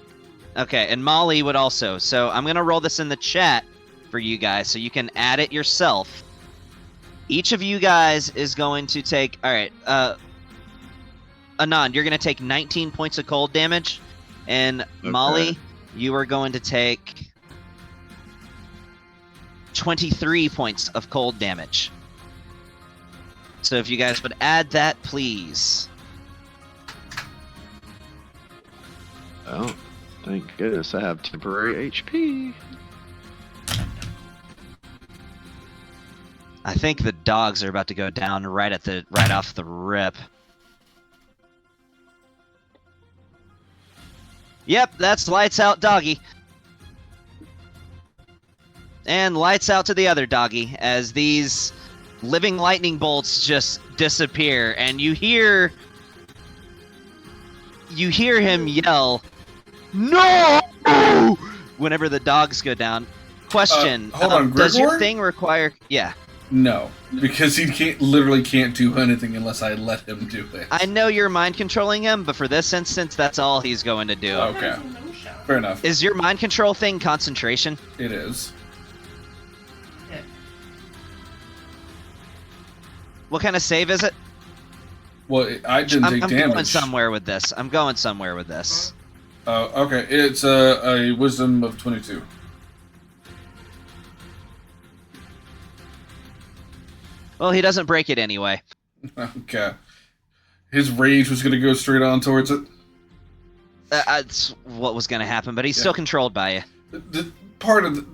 C: Okay, and Molly would also. So I'm gonna roll this in the chat for you guys, so you can add it yourself. Each of you guys is going to take. All right, Anand, you're gonna take 19 points of cold damage, and Molly, you are going to take 23 points of cold damage. So if you guys would add that, please.
H: Oh, thank goodness I have temporary HP.
C: I think the dogs are about to go down right off the rip. Yep, that's lights out doggy. And lights out to the other doggy as these living lightning bolts just disappear, and you hear him yell, "No!" whenever the dogs go down. Question:
B: hold on,
C: does your
B: Grigor?
C: thing require? Yeah.
B: No, because he can't do anything unless I let him do it.
C: I know you're mind controlling him, but for this instance, that's all he's going to do.
B: Oh. Okay. Fair enough.
C: Is your mind control thing concentration?
B: It is.
D: Yeah.
C: What kind of save is it?
B: Well, I didn't take
C: I'm
B: damage.
C: going somewhere with this. I'm going somewhere with this.
B: Okay, it's a wisdom of 22.
C: Well, he doesn't break it anyway.
B: Okay. His rage was going to go straight on towards it.
C: That's what was going to happen, but he's still controlled by you.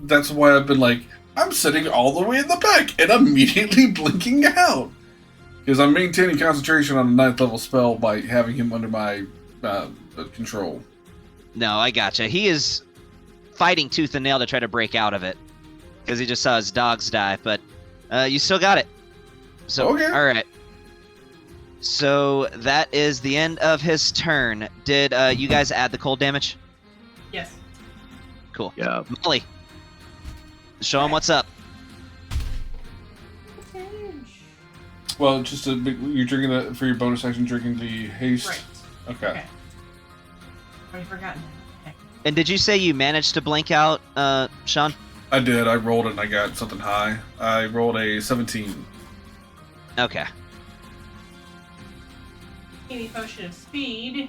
B: That's why I've been like, I'm sitting all the way in the back and immediately blinking out. Because I'm maintaining concentration on a 9th level spell by having him under my control.
C: No, I gotcha. He is fighting tooth and nail to try to break out of it. Because he just saw his dogs die, but you still got it. So,
B: Okay.
C: Alright. So, that is the end of his turn. Did you guys add the cold damage?
D: Yes.
C: Cool.
H: Yeah.
C: Molly, show him what's up.
B: Well, you're drinking that for your bonus action, drinking the haste.
D: Right.
B: Okay.
D: Already forgotten. Okay.
C: And did you say you managed to blink out, Sean?
B: I did. I rolled it and I got something high. I rolled a 17.
C: Okay.
D: Any potion of speed.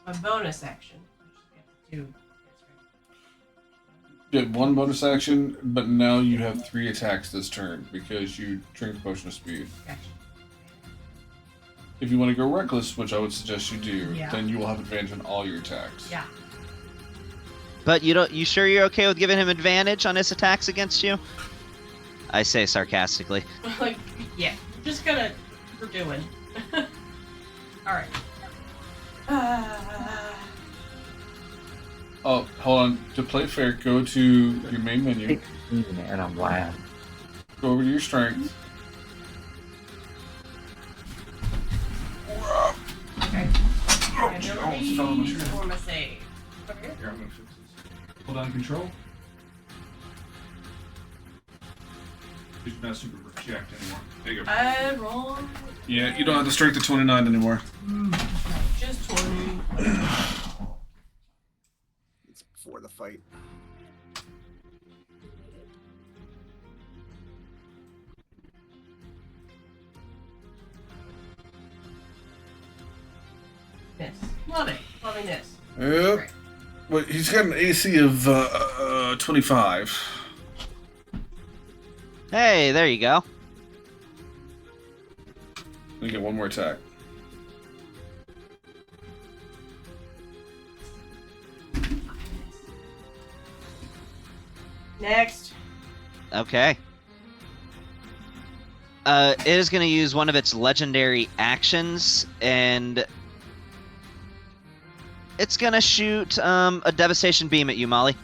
D: That's my bonus action. Two.
B: You had 1 bonus action, but now you have 3 attacks this turn because you drink the potion of speed.
D: Gotcha.
B: If you want to go reckless, which I would suggest you do,
D: Yeah.
B: then you will have advantage on all your attacks.
D: Yeah.
C: But you sure you're okay with giving him advantage on his attacks against you? I say sarcastically.
D: Like, yeah. Just gonna. We're doing. Alright.
B: Oh, hold on. To play fair, go to your main menu.
G: And I'm glad.
B: Go over to your strength.
D: Okay.
B: Oh, shit, I almost fell on my shirt.
D: Perform a save. Okay.
B: Here, I'm gonna fix this. Hold on, control. He's not super jacked anymore. There you go.
D: I roll.
B: Yeah, you don't have the strength of 29 anymore.
D: Just 20.
E: It's before the fight.
D: Miss. Love it. Loving this.
B: Yep.
D: Great.
B: Well, he's got an AC of 25.
C: Hey, there you go.
B: Let me get one more attack.
D: Next.
C: Okay. It is going to use one of its legendary actions, and it's going to shoot a devastation beam at you, Molly.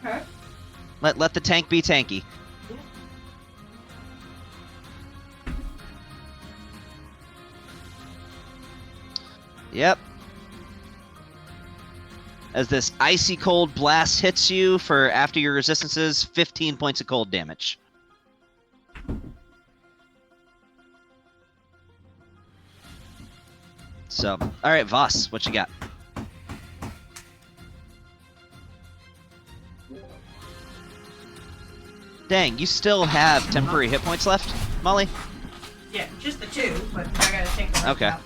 D: Okay.
C: Let the tank be tanky. Yep. As this icy cold blast hits you for after your resistances, 15 points of cold damage. So, all right, Voss, what you got? Dang, you still have temporary hit points left, Molly?
D: Yeah, just the 2, but I gotta take the rest
C: Okay.
D: out.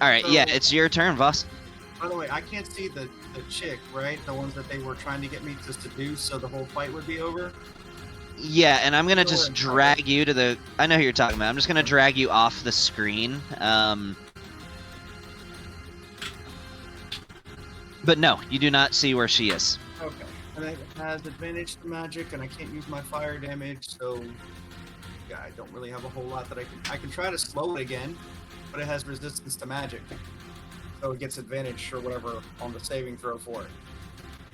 C: All right, yeah, it's your turn, Voss.
E: By the way, I can't see the chick, right? The ones that they were trying to get me to seduce so the whole fight would be over.
C: Yeah, and I'm gonna just
E: Sure.
C: drag you to the. I know who you're talking about. I'm just gonna drag you off the screen. But no, you do not see where she is.
E: Okay. And it has advantage to magic, and I can't use my fire damage, so yeah, I don't really have a whole lot that I can try to slow it again, but it has resistance to magic, so it gets advantage or whatever on the saving throw for it.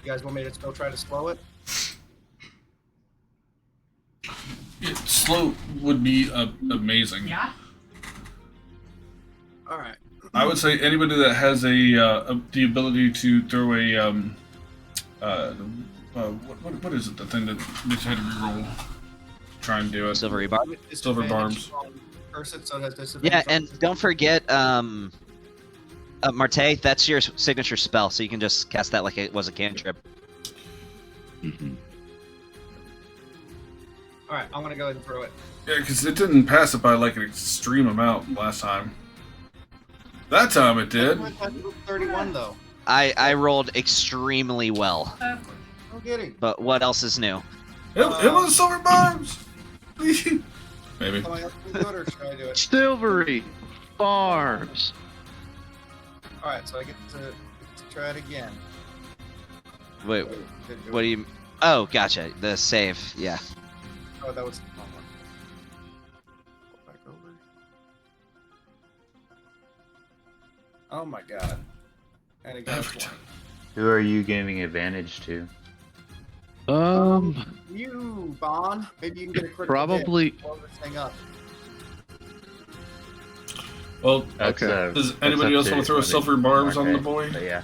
E: You guys want me to still try to slow it?
B: Yeah, slow would be amazing.
D: Yeah?
E: All right.
B: I would say anybody that has the ability to throw a what is it? The thing that they had to reroll. Try and do it.
C: Silvery bar.
B: Silver
E: Disadvantage
B: barbs.
E: on Person, so it has disadvantage
C: Yeah,
E: on
C: and don't forget, Marte, that's your signature spell, so you can just cast that like it was a cantrip.
H: Mm-hmm.
E: Alright, I'm gonna go ahead and throw it.
B: Yeah, because it didn't pass it by like an extreme amount last time. That time it did.
E: 31 though.
C: I rolled extremely well.
D: Of course.
E: No kidding.
C: But what else is new?
B: It was silver barbs. Maybe.
E: Am I up to do it or should I do it?
H: Silvery barbs.
E: Alright, so I get to try it again.
C: Wait,
E: Didn't do
C: what
E: it.
C: do you? Oh, gotcha. The save. Yeah.
E: Oh, that was the wrong one. Go back over. Oh my god. And it got
B: Every
E: us
B: time.
G: Who are you giving advantage to?
E: one. You, Bon. Maybe you can get a critical
H: Probably.
E: hit. Blow this thing up.
B: Well,
G: That's,
H: Okay.
B: does
G: that's
B: anybody
G: up
B: else
G: to
B: want to throw
G: whether
B: silver
G: you
B: barbs
G: mark
B: on the
G: it.
B: boy?
G: But yeah.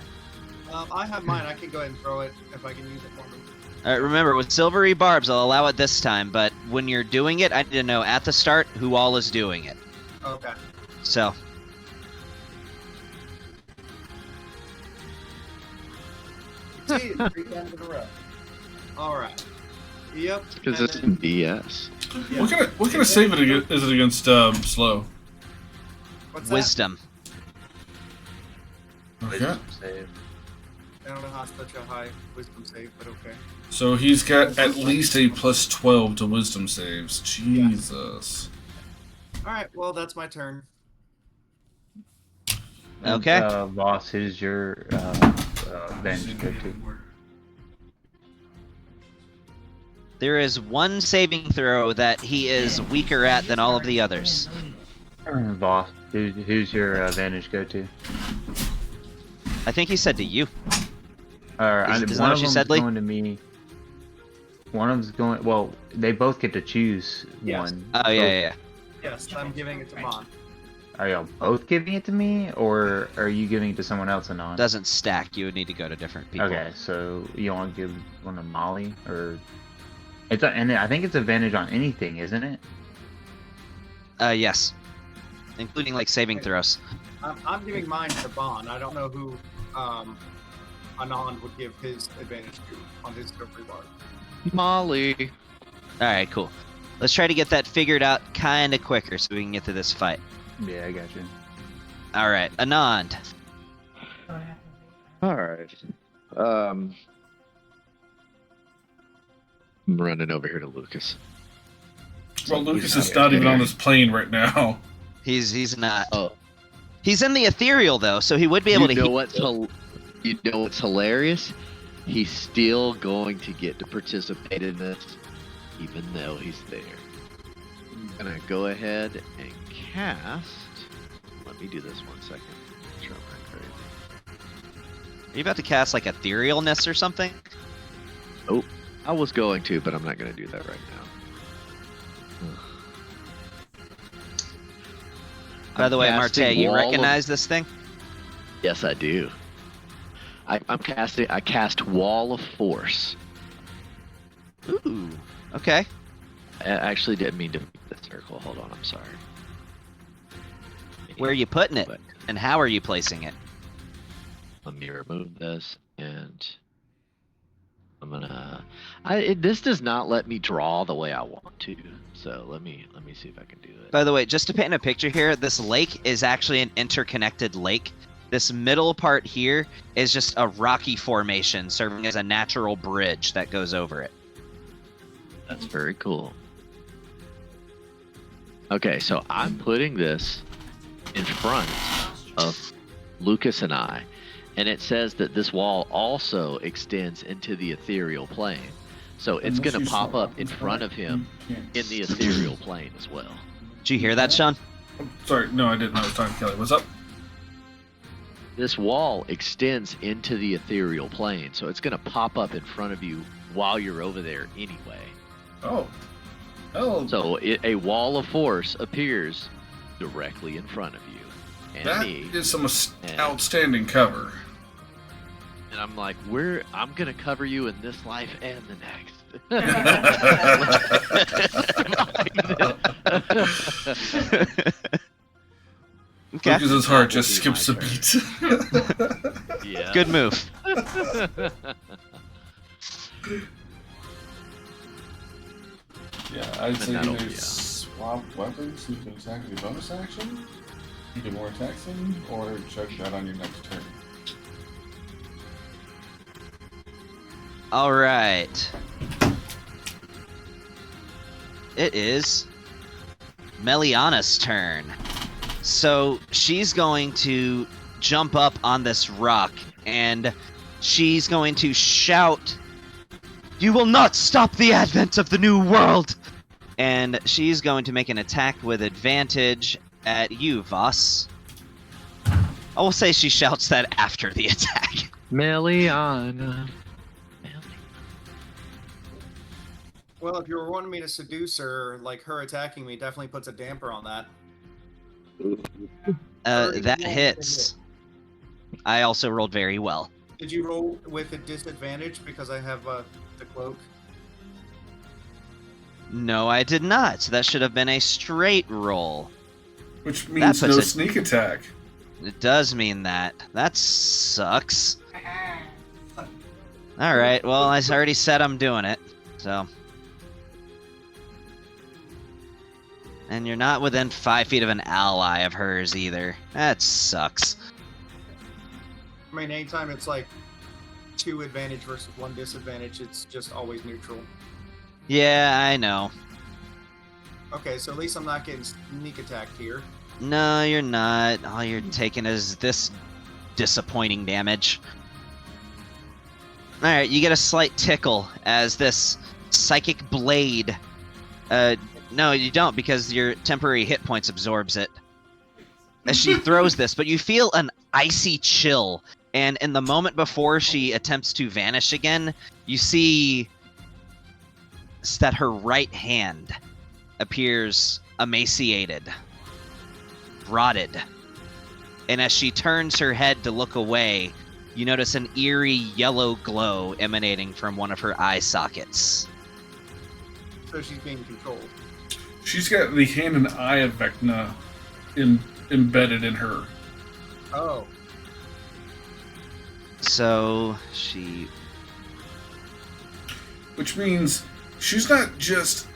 E: I have mine. I can go ahead and throw it if I can use it for me.
C: All right. Remember, with silvery barbs, I'll allow it this time. But when you're doing it, I need to know at the start who all is doing it.
E: Okay.
C: So.
E: See, 3 times in a row. Alright. Yep.
H: Because
E: and
H: it's
E: then-
H: BS.
B: What kind of save is it against slow?
E: What's that?
C: Wisdom.
B: Okay.
G: Save.
E: I don't know how such a high wisdom save, but okay.
B: So he's got at least a plus 12 to wisdom saves. Jesus.
E: Alright, well, that's my turn.
C: Okay.
G: Boss, who's your advantage go to?
C: There is one saving throw that he is weaker at than all of the others.
G: Boss, who's your advantage go to?
C: I think he said to you.
G: Alright,
C: Is that
G: one
C: what
G: of
C: you
G: them's
C: said, Lee?
G: going to me. One of them's going. Well, they both get to choose
E: Yes.
G: one.
C: Oh yeah.
E: Yes, I'm giving it to Mon.
G: Are y'all both giving it to me, or are you giving it to someone else and on?
C: Doesn't stack. You would need to go to different people.
G: Okay, so you want to give one to Molly, or and I think it's advantage on anything, isn't it?
C: Yes. Including like saving throws.
E: I'm giving mine to Bon. I don't know who Anand would give his advantage to on his silvery bar.
H: Molly.
C: All right, cool. Let's try to get that figured out kind of quicker so we can get to this fight.
G: Yeah, I got you.
C: All right, Anand.
H: All right. I'm running over here to Lucas.
B: Well, Lucas is not even on this plane right now.
C: He's not.
H: Oh,
C: He's in the ethereal though, so he would be able
H: you
C: to.
H: know what's you know what's hilarious? He's still going to get to participate in this, even though he's there. I'm gonna go ahead and cast. Let me do this 1 second. Make sure I'm not crazy.
C: Are you about to cast like etherealness or something?
H: I was going to, but I'm not gonna do that right now.
C: By the way, Marte,
H: casting
C: you
H: Wall of-
C: recognize this thing?
H: Yes, I do. I cast Wall of Force.
C: Ooh. Okay.
H: I actually didn't mean to make the circle. Hold on, I'm sorry.
C: Where are you putting it?
H: But
C: And how are you placing it?
H: let me remove this, and I'm gonna. This does not let me draw the way I want to. So let me see if I can do it.
C: By the way, just to paint a picture here, this lake is actually an interconnected lake. This middle part here is just a rocky formation serving as a natural bridge that goes over it.
H: That's very cool. Okay, so I'm putting this in front of Lucas and I, and it says that this wall also extends into the ethereal plane. So it's going to pop up in front of him in the ethereal plane as well.
C: Did you hear that, Sean?
B: Sorry, no, I didn't. I was talking to Kelly. What's up?
H: This wall extends into the ethereal plane, so it's going to pop up in front of you while you're over there anyway.
B: Oh. Oh,
H: So a wall of force appears directly in front of you and
B: that
H: me.
B: is some outstanding cover.
H: And I'm like, I'm gonna cover you in this life and the next.
C: Okay.
B: Lucas's heart
H: That will
B: just
H: be
B: skips a
H: my
B: beat.
H: Yeah.
C: Good move.
B: Yeah, I'd say
H: that'll-
B: either
H: yeah.
B: swap weapons so you can attack with your bonus action, you get more attacks in, or chug that on your next turn.
C: All right. It is Meliana's turn. So she's going to jump up on this rock and she's going to shout, "You will not stop the advent of the new world!" And she's going to make an attack with advantage at you, Voss. I will say she shouts that after the attack.
H: Meliana.
E: Well, if you were wanting me to seduce her, like her attacking me definitely puts a damper on that.
C: That
E: 31
C: hits. I also rolled very well.
E: Did you roll with a disadvantage because I have the cloak?
C: No, I did not. That should have been a straight roll.
B: Which means
C: puts
B: no
C: it-
B: sneak attack.
C: It does mean that. That sucks. Alright, well, I already said I'm doing it, so. And you're not within 5 feet of an ally of hers either. That sucks.
E: I mean, anytime it's like 2 advantage versus 1 disadvantage, it's just always neutral.
C: Yeah, I know.
E: Okay, so at least I'm not getting sneak attacked here.
C: No, you're not. All you're taking is this disappointing damage. Alright, you get a slight tickle as this psychic blade. No, you don't, because your temporary hit points absorbs it. As she throws this, but you feel an icy chill. And in the moment before she attempts to vanish again, you see that her right hand appears emaciated, rotted. And as she turns her head to look away, you notice an eerie yellow glow emanating from one of her eye sockets.
E: So she's being controlled.
B: She's got the hand and eye of Vecna embedded in her.
E: Oh,
C: So she...
B: Which means she's not just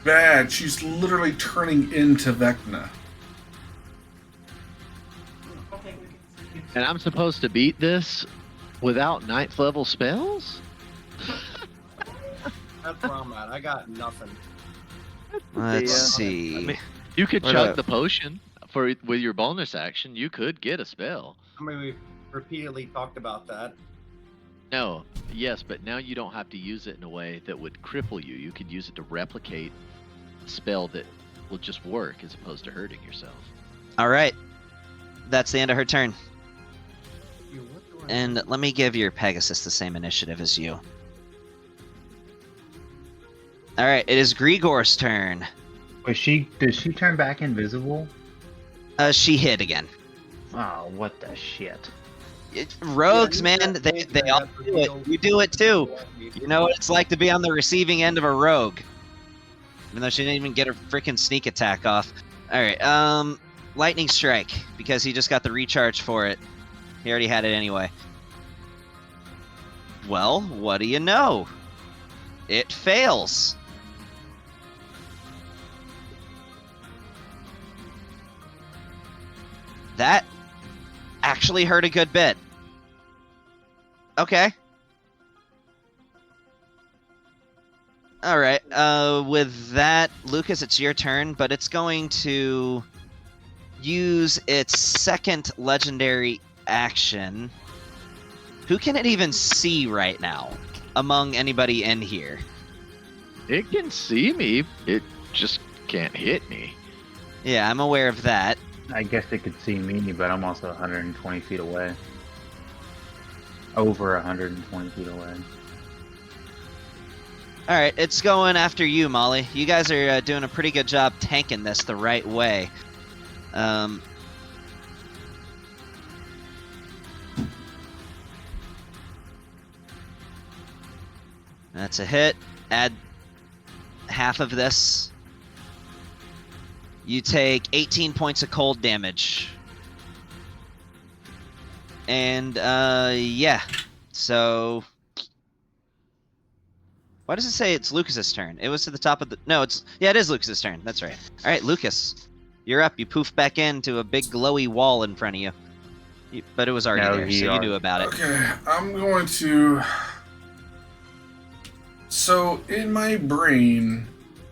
B: bad, she's literally turning into Vecna.
D: Okay, we can see.
H: And I'm supposed to beat this without 9th level spells?
E: that's where I'm at. I got nothing.
C: Let's
H: Yeah.
C: see.
H: I mean, you could
C: What
H: chug
C: up?
H: the potion with your bonus action. You could get a spell.
E: I mean, we've repeatedly talked about that.
H: No, yes, but now you don't have to use it in a way that would cripple you. You could use it to replicate a spell that will just work as opposed to hurting yourself.
C: Alright. That's the end of her turn.
E: What do I
C: And let me give your Pegasus the same initiative as you. Alright, it is Grigor's turn.
G: Does she turn back invisible?
C: She hid again.
G: Oh, what the shit.
C: Rogues,
E: Yeah,
C: man, they
E: yeah,
C: all
E: that's
C: do it.
E: revealed.
C: You do it too. You know what it's like to be on the receiving end of a rogue. Even though she didn't even get her freaking sneak attack off. Alright, Lightning Strike, because he just got the recharge for it. He already had it anyway. Well, what do you know? It fails. That actually hurt a good bit. Okay. Alright, with that, Lucas, it's your turn, but it's going to use its second legendary action. Who can it even see right now among anybody in here?
H: It can see me. It just can't hit me.
C: Yeah, I'm aware of that.
G: I guess it could see me, but I'm also 120 feet away. Over 120 feet away.
C: Alright, it's going after you, Molly. You guys are doing a pretty good job tanking this the right way. That's a hit. Add half of this. You take 18 points of cold damage. And, yeah. So... Why does it say it's Lucas's turn? It was to the top of the. No, it is Lucas's turn. That's right. All right, Lucas, you're up. You poof back into a big glowy wall in front of you. But it was already
G: No,
C: there,
G: he
C: so you
G: already-
C: knew about it.
B: Okay, I'm going to. So in my brain,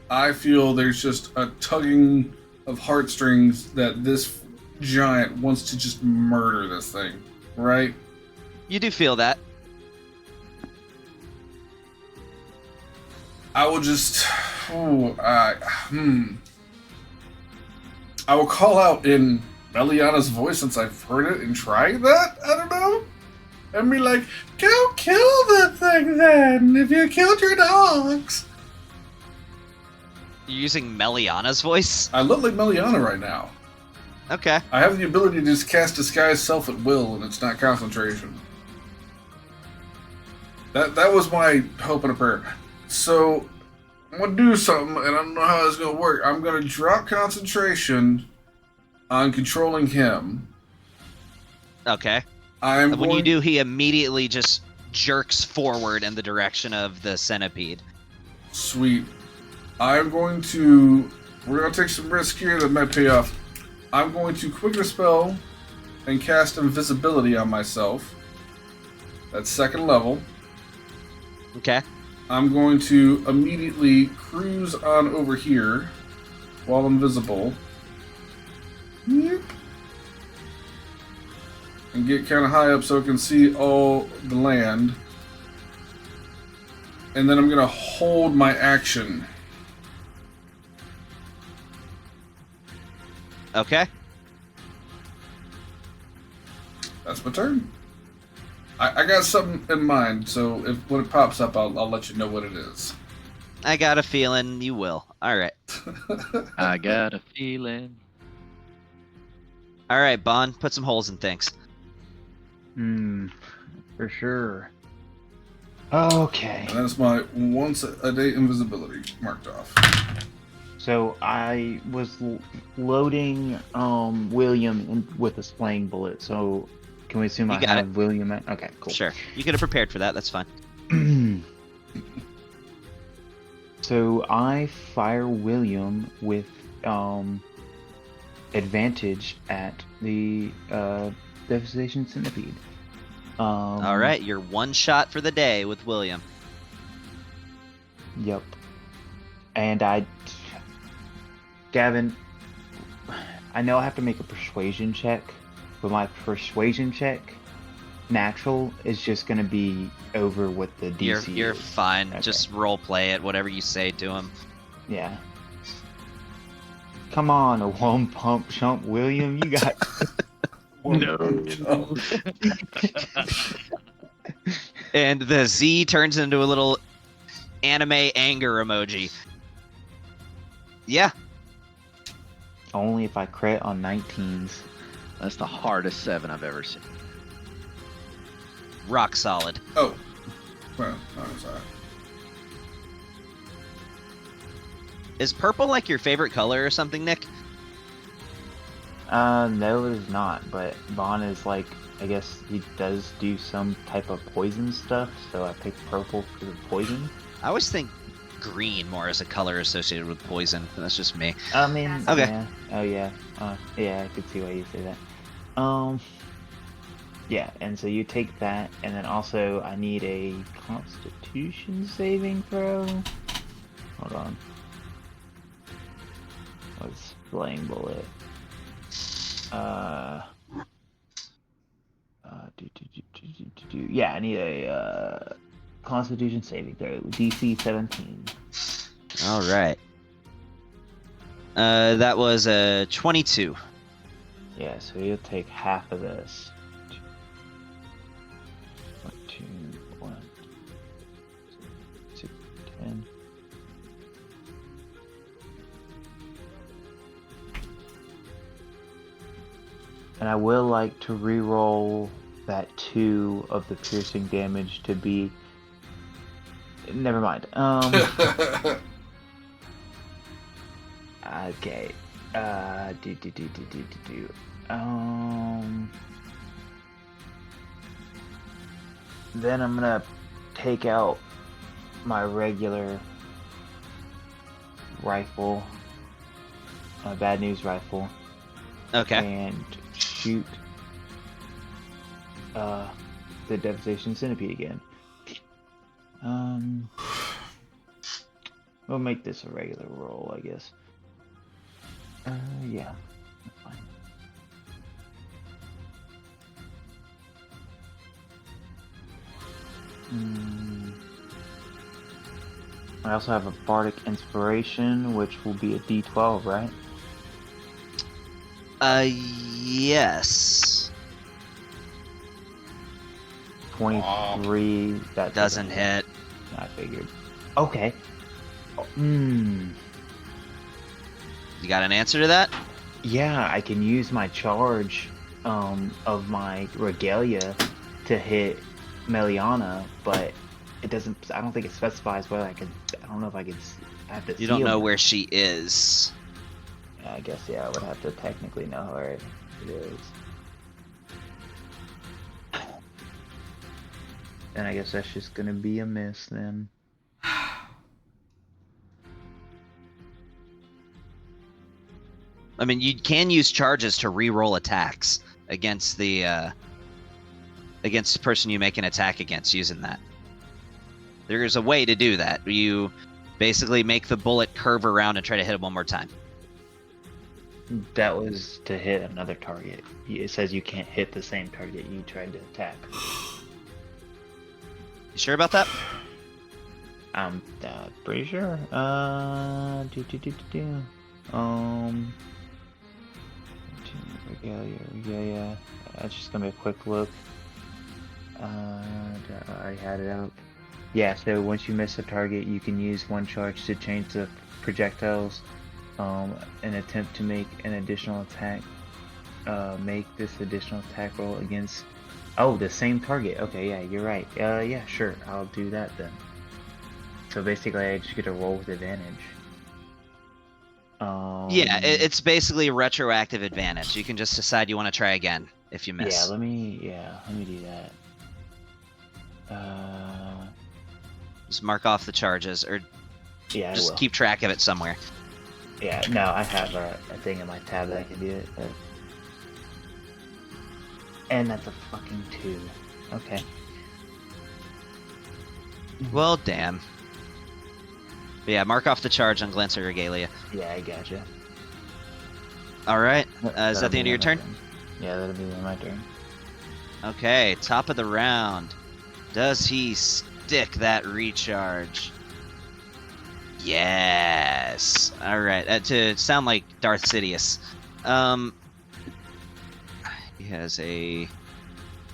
B: I feel there's just a tugging of heartstrings that this giant wants to just murder this thing, right?
C: You do feel that.
B: I will just. I will call out in Meliana's voice since I've heard it and tried that. I don't know. And be like, go kill the thing then, if you killed your dogs.
C: You're using Meliana's voice?
B: I look like Meliana right now.
C: Okay.
B: I have the ability to just cast Disguise Self at will, and it's not concentration. That was my hope and a prayer. So, I'm going to do something, and I don't know how it's going to work. I'm going to drop concentration on controlling him.
C: Okay.
B: When
C: you do, he immediately just jerks forward in the direction of the centipede.
B: Sweet. We're going to take some risk here that might pay off. I'm going to quicken a spell and cast invisibility on myself. That's second level.
C: Okay.
B: I'm going to immediately cruise on over here while invisible. Yep. And get kind of high up so I can see all the land. And then I'm going to hold my action.
C: Okay.
B: That's my turn. I got something in mind, so when it pops up, I'll let you know what it is.
C: I got a feeling you will. All right.
H: I got a feeling.
C: All right, Bond, put some holes in things.
G: For sure. Okay.
B: And that's my once a day invisibility marked off.
G: So I was loading William with a slaying bullet. So can we assume
C: You
G: I
C: got
G: have William? Okay, cool.
C: Sure. You could have prepared for that. That's fine.
G: So I fire William with advantage at the devastation centipede.
C: All right, you're one shot for the day with William.
G: Yep. And Gavin, I know I have to make a persuasion check, but my persuasion check, natural, is just going to be over what the DC
C: You're
G: is.
C: fine.
G: Okay.
C: Just role play it, whatever you say to him.
G: Yeah. Come on, a one pump chump, William. You got.
H: No.
C: And the Z turns into a little anime anger emoji. Yeah.
G: Only if I crit on 19s.
H: That's the hardest 7 I've ever seen.
C: Rock solid.
B: Oh. Well, I'm sorry.
C: Is purple like your favorite color or something, Nick?
G: No, it is not. But Vaughn is like, I guess he does do some type of poison stuff, so I picked purple for the poison.
C: I always think green more as a color associated with poison. That's just me.
G: I mean,
C: Okay.
G: yeah. Oh yeah. Yeah, I could see why you say that. Yeah, and so you take that, and then also I need a Constitution saving throw. Hold on. What's Flaying Bullet? Yeah, I need a Constitution saving throw. DC 17.
C: All right. That was a 22.
G: Yeah, so you'll take half of this. 2, 1, 6, 10. And I will like to re-roll that 2 of the piercing damage to be. Never mind. Okay. Then I'm gonna take out my regular rifle, my bad news rifle,
C: Okay.
G: and shoot the Devastation Centipede again. We'll make this a regular roll, I guess. Yeah, that's fine. I also have a Bardic Inspiration, which will be a D12, right?
C: Yes.
G: 23. That
C: Doesn't hit.
G: I figured. Okay.
C: You got an answer to that?
G: Yeah, I can use my charge of my Regalia to hit Meliana, but it doesn't. I don't think it specifies whether I can. I don't know if I can. I have to.
C: You don't
G: seal
C: know
G: it.
C: where she is.
G: I guess yeah, I would have to technically know where it is. And I guess that's just gonna be a miss then.
C: I mean, you can use charges to re-roll attacks against the person you make an attack against using that. There is a way to do that. You basically make the bullet curve around and try to hit it one more time.
G: That was to hit another target. It says you can't hit the same target you tried to attack.
C: You sure about that?
G: I'm pretty sure. Regalia. That's just gonna be a quick look. I had it out. Yeah, so once you miss a target, you can use one charge to change the projectiles. An attempt to make an additional attack. Make this additional attack roll against. Oh, the same target. Okay, yeah, you're right. Yeah, sure. I'll do that then. So basically, I just get to roll with advantage.
C: Yeah, it's basically a retroactive advantage. You can just decide you want to try again if you miss.
G: Yeah, let me do that.
C: Just mark off the charges, or
G: Yeah, I
C: just
G: will.
C: keep track of it somewhere.
G: Yeah, no, I have a thing in my tab that I can do it. But... And that's a fucking 2. Okay.
C: Well, damn. But yeah, mark off the charge on Glance or Regalia.
G: Yeah, I gotcha.
C: All right. Is that the end of your turn?
G: Yeah, that'll be my turn.
C: Okay, top of the round. Does he stick that recharge? Yes. All right. To sound like Darth Sidious. He has a...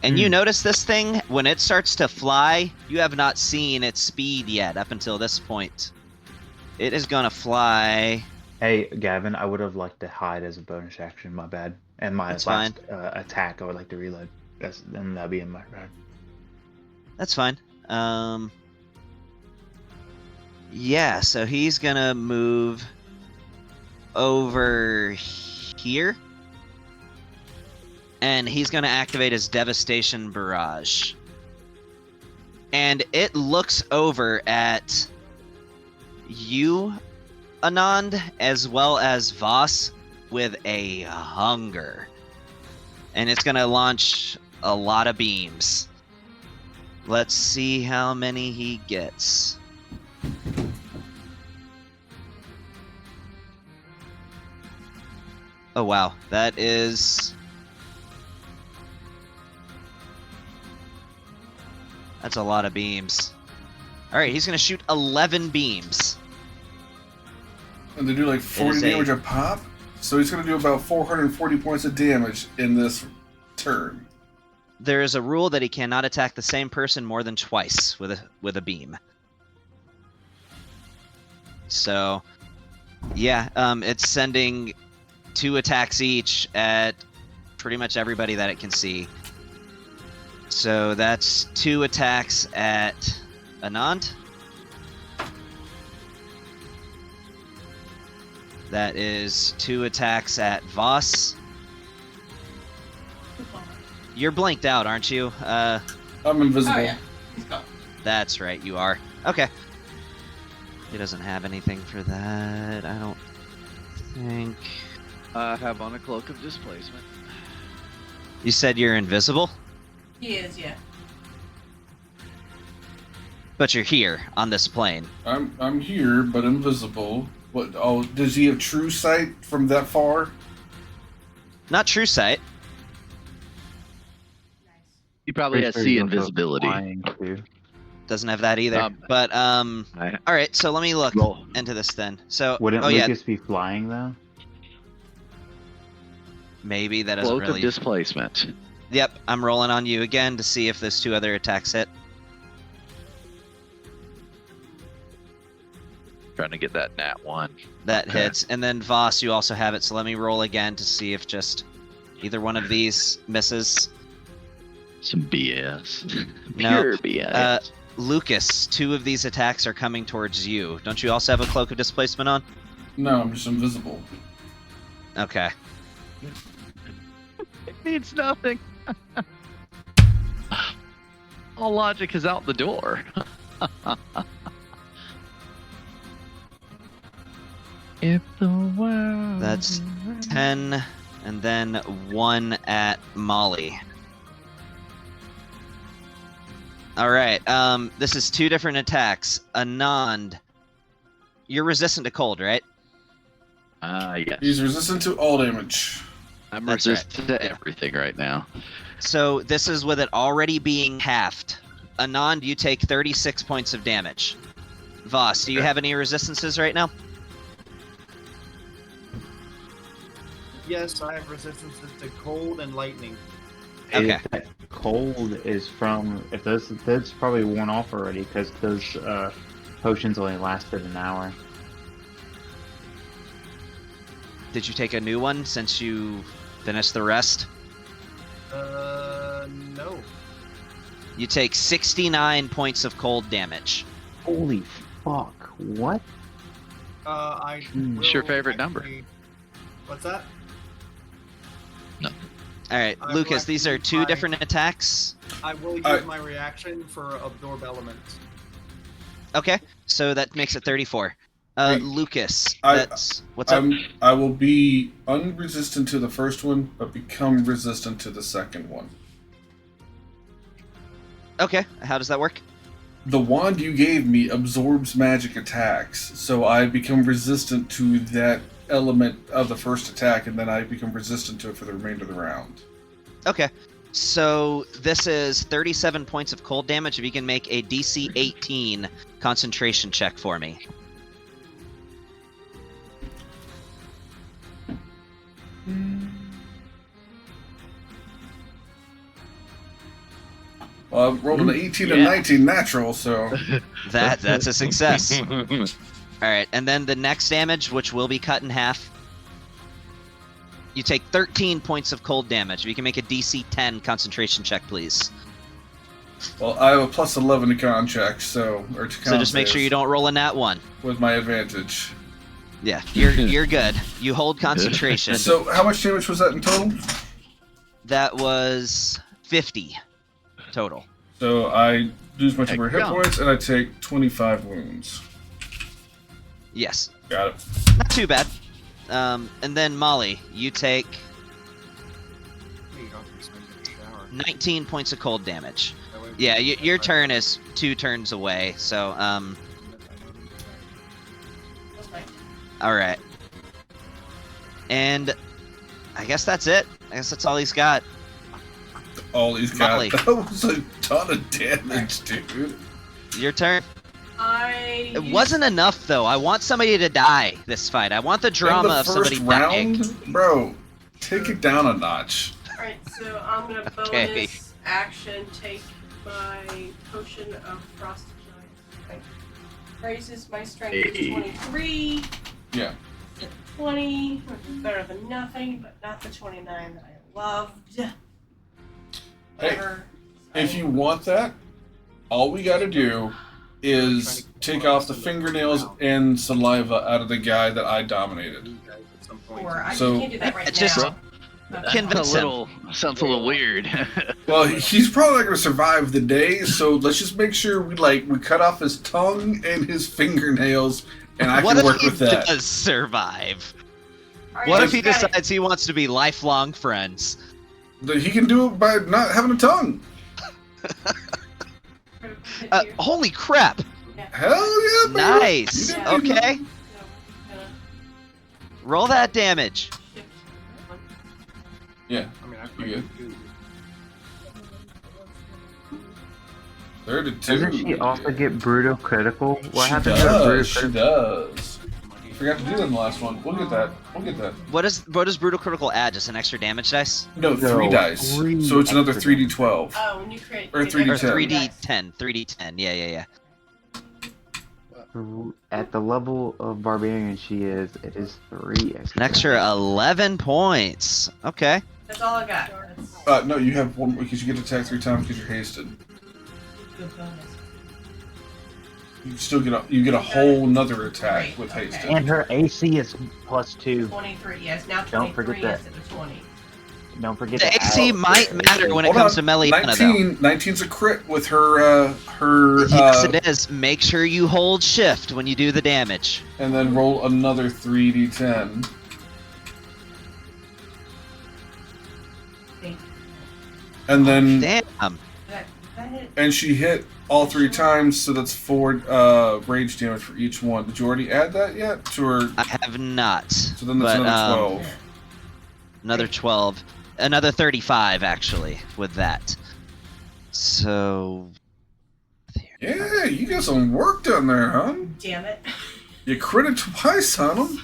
C: And you notice this thing, when it starts to fly, you have not seen its speed yet up until this point. It is going to fly...
G: Hey, Gavin, I would have liked to hide as a bonus action, my bad. And my
C: That's
G: last attack, I would like to reload. Then that'll be in my round.
C: That's fine. Yeah, so he's gonna move over here. And he's gonna activate his Devastation Barrage. And it looks over at you, Anand, as well as Voss, with a hunger. And it's gonna launch a lot of beams. Let's see how many he gets. Oh wow, that's a lot of beams. Alright, he's gonna shoot 11 beams.
B: And they do like 40
C: is
B: damage a pop? So he's going to do about 440 points of damage in this turn.
C: There is a rule that he cannot attack the same person more than twice with a beam. So, yeah, it's sending 2 attacks each at pretty much everybody that it can see. So that's 2 attacks at Anand. That is 2 attacks at Voss. You're blanked out, aren't you?
B: I'm invisible.
I: Oh, yeah. He's gone.
C: That's right, you are. Okay. He doesn't have anything for that, I don't think.
F: I have on a cloak of displacement.
C: You said you're invisible?
D: He is, yeah.
C: But you're here on this plane.
B: I'm here, but invisible. What? Oh, does he have true sight from that far?
C: Not true sight.
D: Nice.
H: He probably has sea invisibility.
G: Flying, too.
C: Doesn't have that either. But all right. So let me look
H: Roll.
C: into this then. So
G: Wouldn't
C: yeah,
G: Lucas be flying though?
C: maybe that doesn't
H: Cloak
C: really.
H: of displacement.
C: Yep, I'm rolling on you again to see if those 2 other attacks hit.
H: Trying to get that nat 1.
C: That
H: Okay.
C: hits, and then Voss, you also have it. So let me roll again to see if just either one of these misses.
H: Some BS.
C: No,
H: Pure BS.
C: Lucas, 2 of these attacks are coming towards you. Don't you also have a cloak of displacement on?
B: No, I'm just invisible.
C: Okay.
H: It means nothing. All logic is out the door. If the world
C: That's 10, and then 1 at Molly. Alright, this is 2 different attacks. Anand, you're resistant to cold, right?
H: yes.
B: He's resistant to all damage.
H: I'm
C: That's
H: resistant to everything right now.
C: So this is with it already being halved. Anand, you take 36 points of damage. Voss, do you have any resistances right now?
E: Yes, I have resistances to cold and lightning.
C: Okay.
G: If that cold is from, if those probably worn off already because those potions only lasted an hour.
C: Did you take a new one since you finished the rest?
E: No.
C: You take 69 points of cold damage.
G: Holy fuck! What?
E: I.
H: What's your
E: will
H: favorite number?
E: actually- What's that?
C: All right,
E: I
C: Lucas,
E: will
C: these are
E: actually
C: 2
E: try-
C: different attacks.
E: I will use my reaction for absorb elements.
C: Okay, so that makes it 34.
B: Wait,
C: Lucas,
B: I-
C: that's what's up?
B: I will be unresistant to the first one, but become resistant to the second one.
C: Okay, how does that work?
B: The wand you gave me absorbs magic attacks, so I become resistant to that element of the first attack, and then I become resistant to it for the remainder of the round.
C: Okay, so this is 37 points of cold damage. If you can make a DC 18 concentration check for me.
B: Well, I've rolled an 18 and 19 natural, so
C: That's a success. All right, and then the next damage, which will be cut in half. You take 13 points of cold damage. If you can make a DC 10 concentration check, please.
B: well, I have a plus 11 to con check, so
C: So just make sure you don't roll a nat 1.
B: with my advantage.
C: Yeah, you're good. You hold concentration.
B: So, how much damage was that in total?
C: That was 50 total.
B: So I lose my temporary hit
H: Heck yeah.
B: points, and I take 25 wounds.
C: Yes,
B: Got it.
C: not too bad. And then Molly, you take
E: There you go. Just gonna get a shower.
C: 19 points of cold damage.
E: That way we
C: Yeah,
E: can-
C: your turn is 2 turns away. So
D: That's fine.
C: all right. And I guess that's it. I guess that's all he's got.
B: All he's got.
C: Molly.
B: That was a ton of damage, dude.
C: Your turn.
D: It
C: It wasn't enough though. I want somebody to die this fight. I want the drama
B: In the
C: of somebody
B: first
C: dying.
B: round, bro, take it down a notch.
D: Alright, so I'm gonna bonus
C: Okay.
D: action take my potion of Frost Giant. Raises my strength
H: Hey.
D: to 23.
B: Yeah.
D: 20, which is better than nothing, but not the 29 that I loved. Whatever.
B: If you want that, all we gotta do is take off the fingernails and saliva out of the guy that I dominated.
E: You guys at some point.
D: Or I
B: So-
D: can't do that right
C: It's
D: now.
C: just- Convince him.
H: Sounds a little weird.
B: Well, he's probably not going to survive the day, so let's just make sure we cut off his tongue and his fingernails, and I
C: What
B: can
C: if
B: work
C: he
B: with that.
C: does survive?
D: All
C: What
D: right,
C: if he
D: you got it.
C: decides he wants to be lifelong friends?
B: He can do it by not having a tongue.
C: Holy crap!
B: Hell yeah, baby.
C: Nice.
B: You didn't need
C: Okay,
D: So,
C: roll that damage.
D: shift.
B: Yeah,
E: I mean, I
B: You good?
E: do.
B: 32.
G: Doesn't she also get brutal critical? What
B: She
G: happens to her brutal
B: does. She
G: critical?
B: does. Forgot to do that in the last one. We'll get that. We'll get that.
C: What does brutal critical add? Just an extra damage dice?
B: No,
G: No,
B: 3 dice.
G: three
B: So it's another
G: extra
B: 3d12.
D: Oh, when you create.
B: Or
D: you
B: 3D10.
C: Or
D: extra
C: 3d10. 3d10. Yeah.
G: At the level of barbarian she is, it is 3 extra.
C: An extra 11 points. Okay.
D: That's all I got. That's
B: No, you have one because you get to attack 3 times because you're hasted.
D: good bonus.
B: You still get a whole nother attack
D: Great,
B: with
D: okay.
B: hasted.
G: And her AC is +2.
D: 23. Yes, now 23
G: Don't forget that.
D: instead of 20.
G: Don't forget
C: The
G: to
C: AC
G: add-
C: might matter when it
B: Hold
C: comes
B: on.
C: to melee mana, though.
B: 19's a crit with her
C: Yes, it is. Make sure you hold shift when you do the damage.
B: and then roll another 3d10. And then
C: Damn.
D: That hit.
B: and she hit all 3 times, so that's 4 rage damage for each one. Did you already add that yet? To her?
C: I have not.
B: So then that's
C: but,
B: another 12.
C: Another 12. Another 35, actually, with that. So...
B: Yeah, you got some work done there, huh?
D: Damn it.
B: You critted twice on him.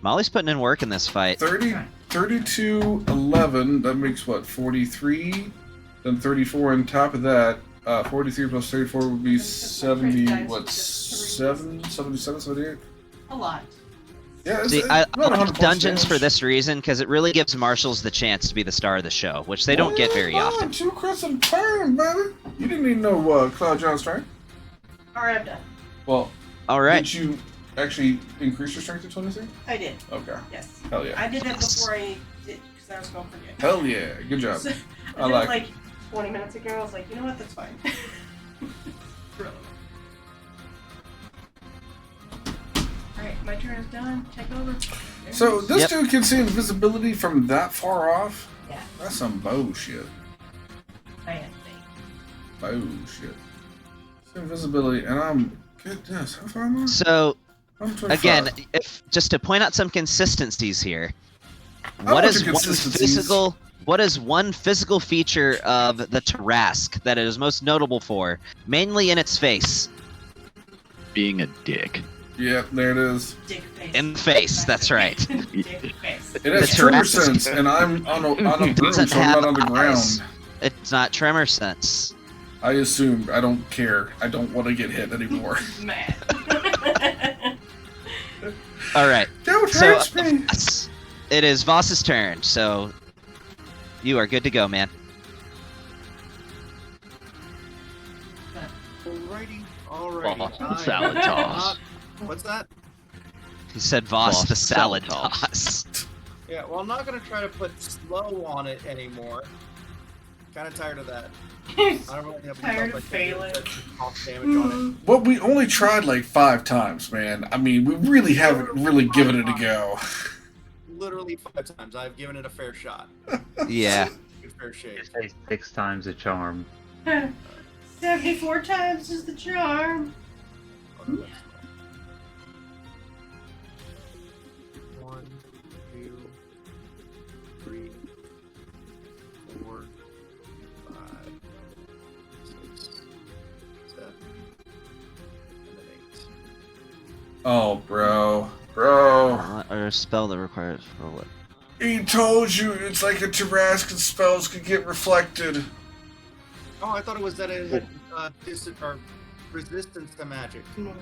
C: Molly's putting in work in this fight.
B: 32, 11, that makes what, 43? Then 34 on top of that. 43 plus 34 would be 70, what, 77, 78?
D: A lot.
B: Yeah, it's
C: See,
B: it's
C: I
B: about
C: like
B: 100 points
C: Dungeons
B: damage.
C: for this reason, because it really gives marshals the chance to be the star of the show, which they don't get very
B: Well,
C: often.
B: 2 crits and turn, baby. You didn't need no Cloud John strength.
D: Alright, I'm done.
B: Well,
C: Alright.
B: did you actually increase your strength to 23?
D: I did.
B: Okay.
D: Yes.
B: Hell yeah.
D: I did that before I did, because I was going to forget.
B: Hell yeah. Good job.
D: So,
B: I
D: I did
B: like
D: it like 20 minutes ago. I was like, you know what? That's fine. Alright, my turn is done. Take over. There
B: So
D: it is.
B: this
C: Yep.
B: dude can see invisibility from that far off?
D: Yeah,
B: That's some bullshit.
D: I am.
B: Bullshit. It's invisibility, and I'm... Goodness, how far am I?
C: So,
B: I'm 25.
C: again, if just to point out some consistencies here,
B: I
C: what
B: want
C: is
B: your
C: one
B: consistencies.
C: physical? What is one physical feature of the Tarask that it is most notable for, mainly in its face?
H: Being a dick.
B: Yeah, there it is.
D: Dick face.
C: In the face, that's right.
D: Dick face.
B: It has
C: The
B: tremor
C: Tarask-
B: sense, and I'm on a broom,
C: Doesn't
B: so I'm not
C: have
B: on the
C: eyes.
B: ground.
C: It's not tremor sense.
B: I assumed. I don't care. I don't want to get hit anymore.
D: Mad.
C: All right.
B: Don't
C: So
B: hurt me!
C: Voss, it is Voss's turn. So you are good to go, man.
E: Alrighty.
H: Voss, salad toss.
E: What's that?
C: He said Voss
H: Voss,
C: the salad
H: salad
C: toss.
E: Yeah, well, I'm not gonna try to put slow on it anymore. Kind of tired of that. I don't really have
D: Tired
E: enough,
D: of
E: like,
D: failing.
E: cost damage on
B: Well, we only tried like 5 times, man. I mean, we really haven't really given it a go.
E: it. Literally 5 times. I've given it a fair shot.
C: Yeah.
E: Good fair shake.
G: Say 6 times a charm.
D: 74 times is the charm.
E: One, 2, 3, 4, 5, 6, 7, and then 8.
B: Oh, bro. Bro.
C: Or a spell that requires for what?
B: He told you it's like a Tarrascan spells could get reflected.
E: Oh, I thought it was that it had or resistance to magic.
D: No.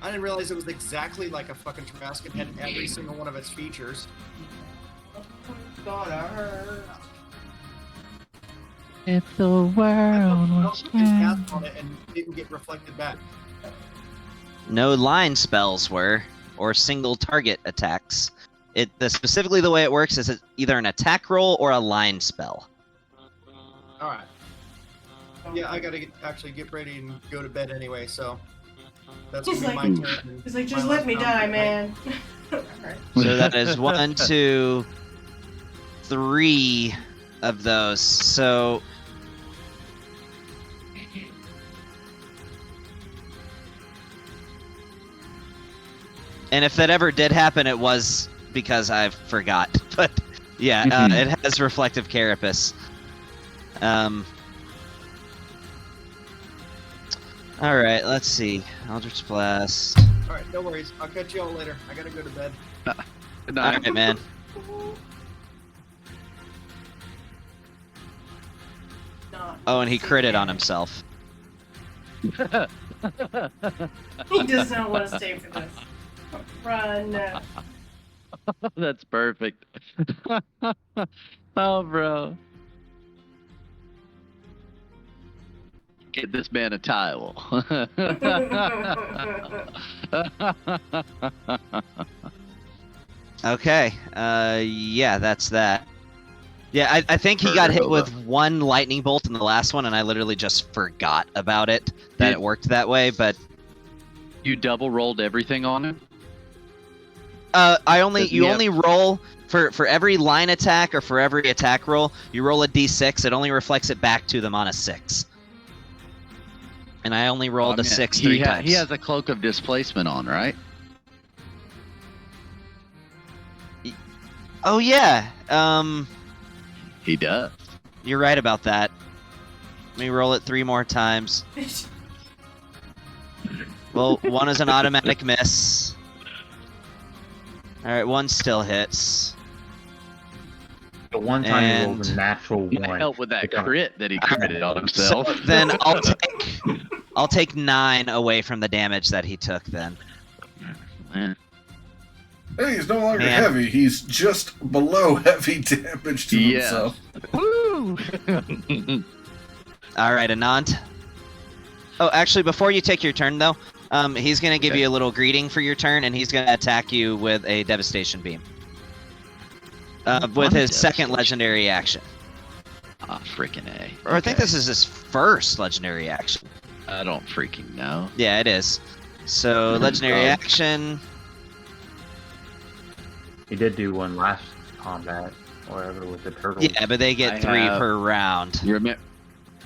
E: I didn't realize it was exactly like a fucking Tarrascan had every single one of its features.
D: Gonna hurt.
F: If the world was
E: Just cast on it and didn't get reflected back.
C: No line spells were. or single target attacks. Specifically the way it works is it's either an attack roll or a line spell.
E: All right. Yeah, I gotta actually get ready and go to bed anyway, so that's
D: He's
E: gonna be
D: like-
E: my turn.
D: He's like,
E: My
D: just
E: last
D: let me
E: round
D: die,
E: for the night.
D: man. Alright.
C: So that is 1, 2, 3 of those. So and if that ever did happen, it was because I forgot. But yeah, it has reflective carapace. All right, let's see. Eldritch Blast.
E: All right, no worries. I'll catch you all later. I gotta go to bed.
H: Good
C: All
H: night.
C: right, man.
D: Not
C: Oh, and he critted on himself.
D: He does not want to stay for this. Run.
H: That's perfect. Oh, bro. Get this man a towel.
C: Okay. Yeah, that's that. Yeah, I think he got hit with one lightning bolt in the last one, and I literally just forgot about it, that it worked that way, but...
H: You double rolled everything on him?
C: You only roll... For every line attack or for every attack roll, you roll a d6, it only reflects it back to them on a 6. And I only rolled a 6 three times.
H: He has a cloak of displacement on, right?
C: Oh, yeah.
H: He does.
C: You're right about that. Let me roll it 3 more times. Well, 1 is an automatic miss. Alright, 1 still hits.
G: The one time he rolled a natural
H: You
G: one.
H: help with that crit that he critted on himself.
C: So then I'll take 9 away from the damage that he took then.
H: Man.
B: Hey, he's no longer
C: Man.
B: heavy. He's just below heavy damage to
H: Yeah.
B: himself.
H: Woo!
C: Alright, Anand. Oh, actually, before you take your turn, though, he's going to give you a little greeting for your turn, and he's going to attack you with a Devastation Beam. With his second legendary action.
H: Ah, freaking A.
C: Or I think this is his first legendary action.
H: I don't freaking know.
C: Yeah, it is. So, legendary action.
G: He did do one last combat, or whatever, with the turtle.
C: Yeah, but they get
H: I
C: 3
H: have-
C: per round.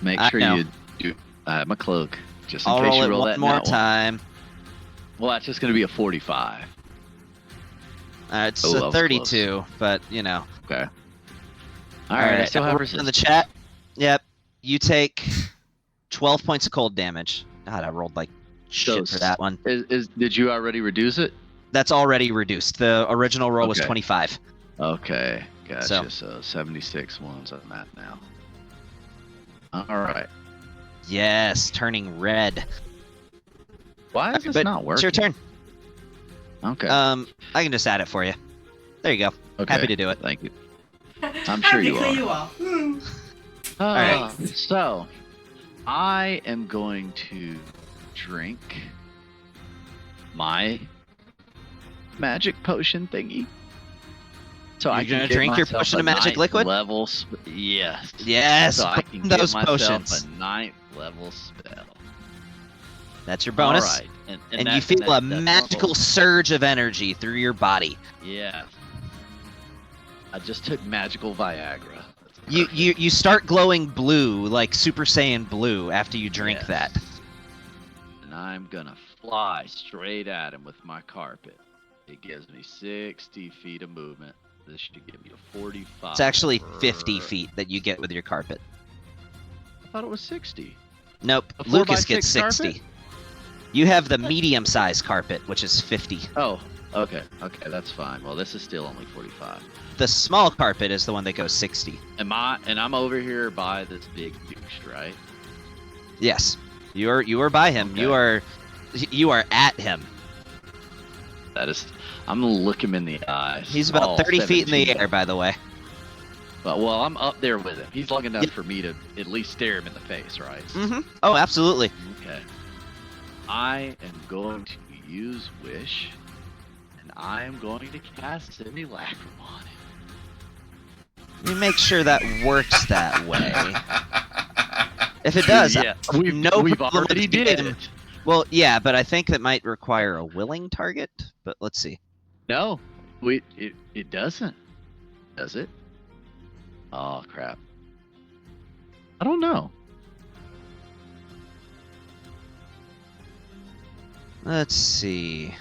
H: Make
C: I
H: sure
C: know.
H: you do. I have my cloak. Just in
C: I'll
H: case
C: roll
H: you
C: it
H: roll
C: one
H: that
C: more
H: nat one.
C: time.
H: Well, that's just going to be a 45.
C: It's
H: Oh, that
C: a
H: was
C: 32, but, you know.
H: Okay. All right, I still have
C: in
H: resistance.
C: the chat. Yep. You take 12 points of cold damage. God, I rolled like shit for that one.
H: Did you already reduce it?
C: That's already reduced. The original roll was
H: Okay.
C: 25.
H: Okay, gotcha.
C: So-
H: So 76 ones on that now. All right.
C: Yes, turning red.
H: Why is this
C: But
H: not working?
C: It's your turn.
H: Okay.
C: I can just add it for you. There you go.
H: Okay.
C: Happy to do it.
H: Thank you. I'm sure you
D: Technically
H: are.
D: you are.
C: right.
H: So, I am going to drink my magic potion thingy. So
C: You're
H: I can
C: gonna
H: give
C: drink your
H: myself
C: potion
H: a
C: of magic
H: ninth
C: liquid?
H: Level yes.
C: Yes,
H: So I
C: put
H: can
C: in
H: give
C: those
H: myself
C: potions.
H: a 9th level spell.
C: That's your bonus.
H: All right.
C: And
H: that-
C: you feel
H: that-
C: a
H: that's
C: magical
H: normal.
C: surge of energy through your body.
H: Yeah. I just took magical Viagra. That's
C: You start glowing blue, like Super Saiyan blue, after you drink
H: Yes.
C: that.
H: And I'm gonna fly straight at him with my carpet. It gives me 60 feet of movement. This should give me a 45.
C: It's actually 50 feet that you get with your carpet.
H: I thought it was 60.
C: Nope,
H: A 4
C: Lucas
H: by
C: gets
H: 6
C: 60.
H: carpet?
C: You have the medium-sized carpet, which is 50.
H: Oh, okay. Okay, that's fine. Well, this is still only 45.
C: The small carpet is the one that goes 60.
H: And I'm over here by this big douche, right?
C: Yes, you are by him.
H: Okay.
C: You are at him.
H: That is. I'm gonna look him in the eyes.
C: He's about
H: All
C: 30 feet in the
H: 17.
C: air, by the way.
H: But well, I'm up there with him. He's long enough
C: Yep.
H: for me to at least stare him in the face, right?
C: Mm-hmm. Oh, absolutely.
H: Okay. I am going to use Wish
F: I am going to cast Simulacrum on him.
C: You make sure that works that way. If it does,
F: yeah, we've
C: problem
F: already
C: with the
F: did
C: game.
F: it.
C: Well, yeah, but I think that might require a willing target. But let's see.
F: No, it doesn't. Does it? Oh crap. I don't know.
C: Let's see.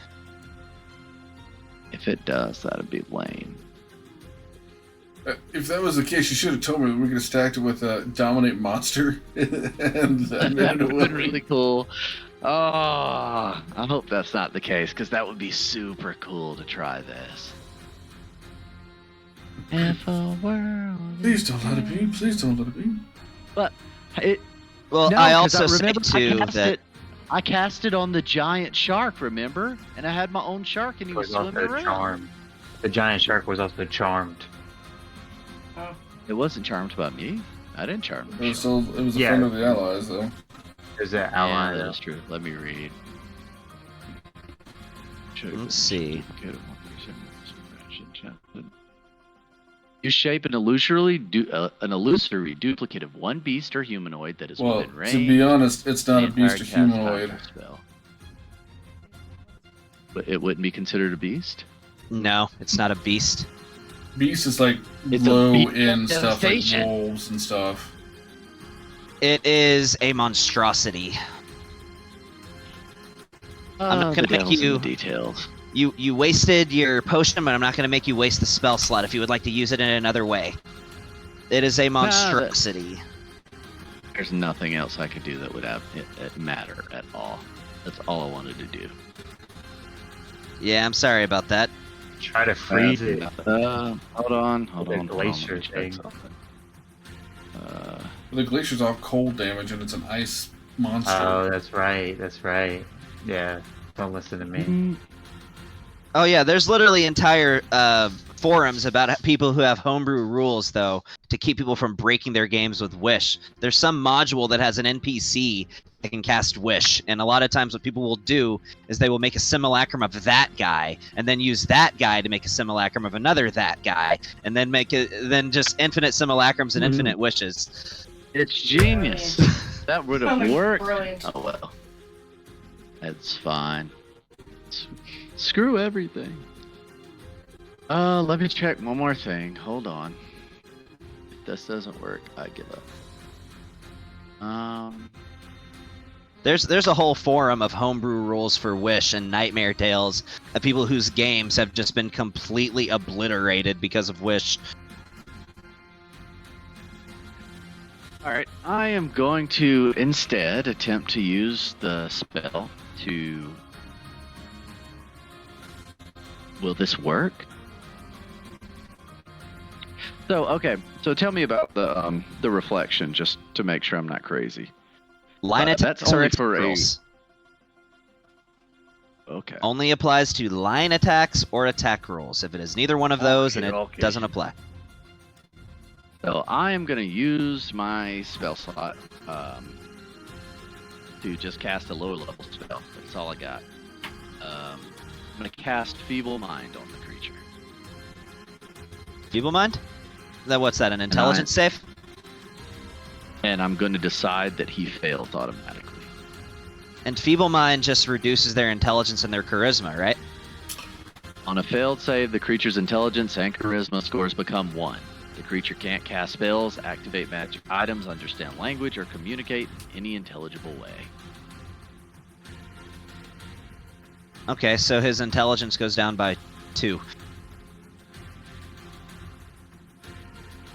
F: If it does, that'd be lame.
B: If that was the case, you should have told me that we could have stacked it with a Dominate Monster. and
F: That would have been really cool. Oh, I hope that's not the case, because that would be super cool to try this. If a world...
B: Please don't let it be. Please don't let it be.
F: But it...
C: Well,
F: no,
C: I
F: 'cause
C: also say
F: remember
C: too that
F: I cast it on the giant shark, remember? And I had my own shark, and he
G: It
F: was
G: was also
F: swimming around.
G: charmed. The giant shark was also charmed.
F: It wasn't charmed by me. I didn't charm
B: It
F: him.
B: was still, it was a
G: Yeah.
B: friend of the Allies, though.
G: There's an
F: Yeah,
G: ally.
F: that's true. Let me read.
C: Let's see.
F: You shape an illusory duplicate of one beast or humanoid that is
B: Well,
F: within range.
B: to be honest, it's not a
F: The entire
B: beast or
F: cast
B: humanoid.
F: powerful spell. But it wouldn't be considered a beast?
C: no, it's not a beast.
B: Beast is like
F: It's a
B: low
F: beast
B: end
F: of
B: stuff like
F: devastation.
B: wolves and stuff.
C: It is a monstrosity. I'm not
F: the
C: gonna make
F: devil's in
C: you-
F: the details.
C: You wasted your potion, but I'm not going to make you waste the spell slot if you would like to use it in another way. It is a monstrosity.
F: There's nothing else I could do that would have it matter at all. That's all I wanted to do.
C: Yeah, I'm sorry about that.
G: Try to freeze it.
F: Hold on.
G: The glacier
F: Let me check
G: thing.
F: something.
B: The glacier's all cold damage and it's an ice monster.
G: Oh, that's right. That's right. Yeah. Don't listen to me.
C: Oh yeah, there's literally entire forums about people who have homebrew rules, though, to keep people from breaking their games with Wish. There's some module that has an NPC that can cast Wish, and a lot of times what people will do is they will make a simulacrum of that guy, and then use that guy to make a simulacrum of another that guy, and then then just infinite simulacrums and infinite wishes.
F: It's genius. That would have
D: Sounds
F: worked.
D: brilliant.
F: Oh well. That's fine. Screw everything. Let me check one more thing. Hold on. If this doesn't work, I give up.
C: There's a whole forum of homebrew rules for Wish and Nightmare Tales of people whose games have just been completely obliterated because of Wish.
F: Alright, I am going to instead attempt to use the spell to... Will this work? So, okay, so tell me about the reflection, just to make sure I'm not crazy.
C: Line attacks
F: that's
C: or
F: only
C: attack
F: for a-
C: rolls.
F: Okay.
C: Only applies to line attacks or attack rolls. If it is neither one of those, then it
F: Okay.
C: doesn't apply.
F: So I am going to use my spell slot to just cast a lower level spell. That's all I got. I'm going to cast Feeble Mind on the creature.
C: Feeble Mind? What's that, an intelligence save?
F: And I'm going to decide that he fails automatically.
C: And Feeble Mind just reduces their intelligence and their charisma, right?
F: On a failed save, the creature's intelligence and charisma scores become 1. The creature can't cast spells, activate magic items, understand language, or communicate in any intelligible way.
C: Okay, so his intelligence goes down by 2.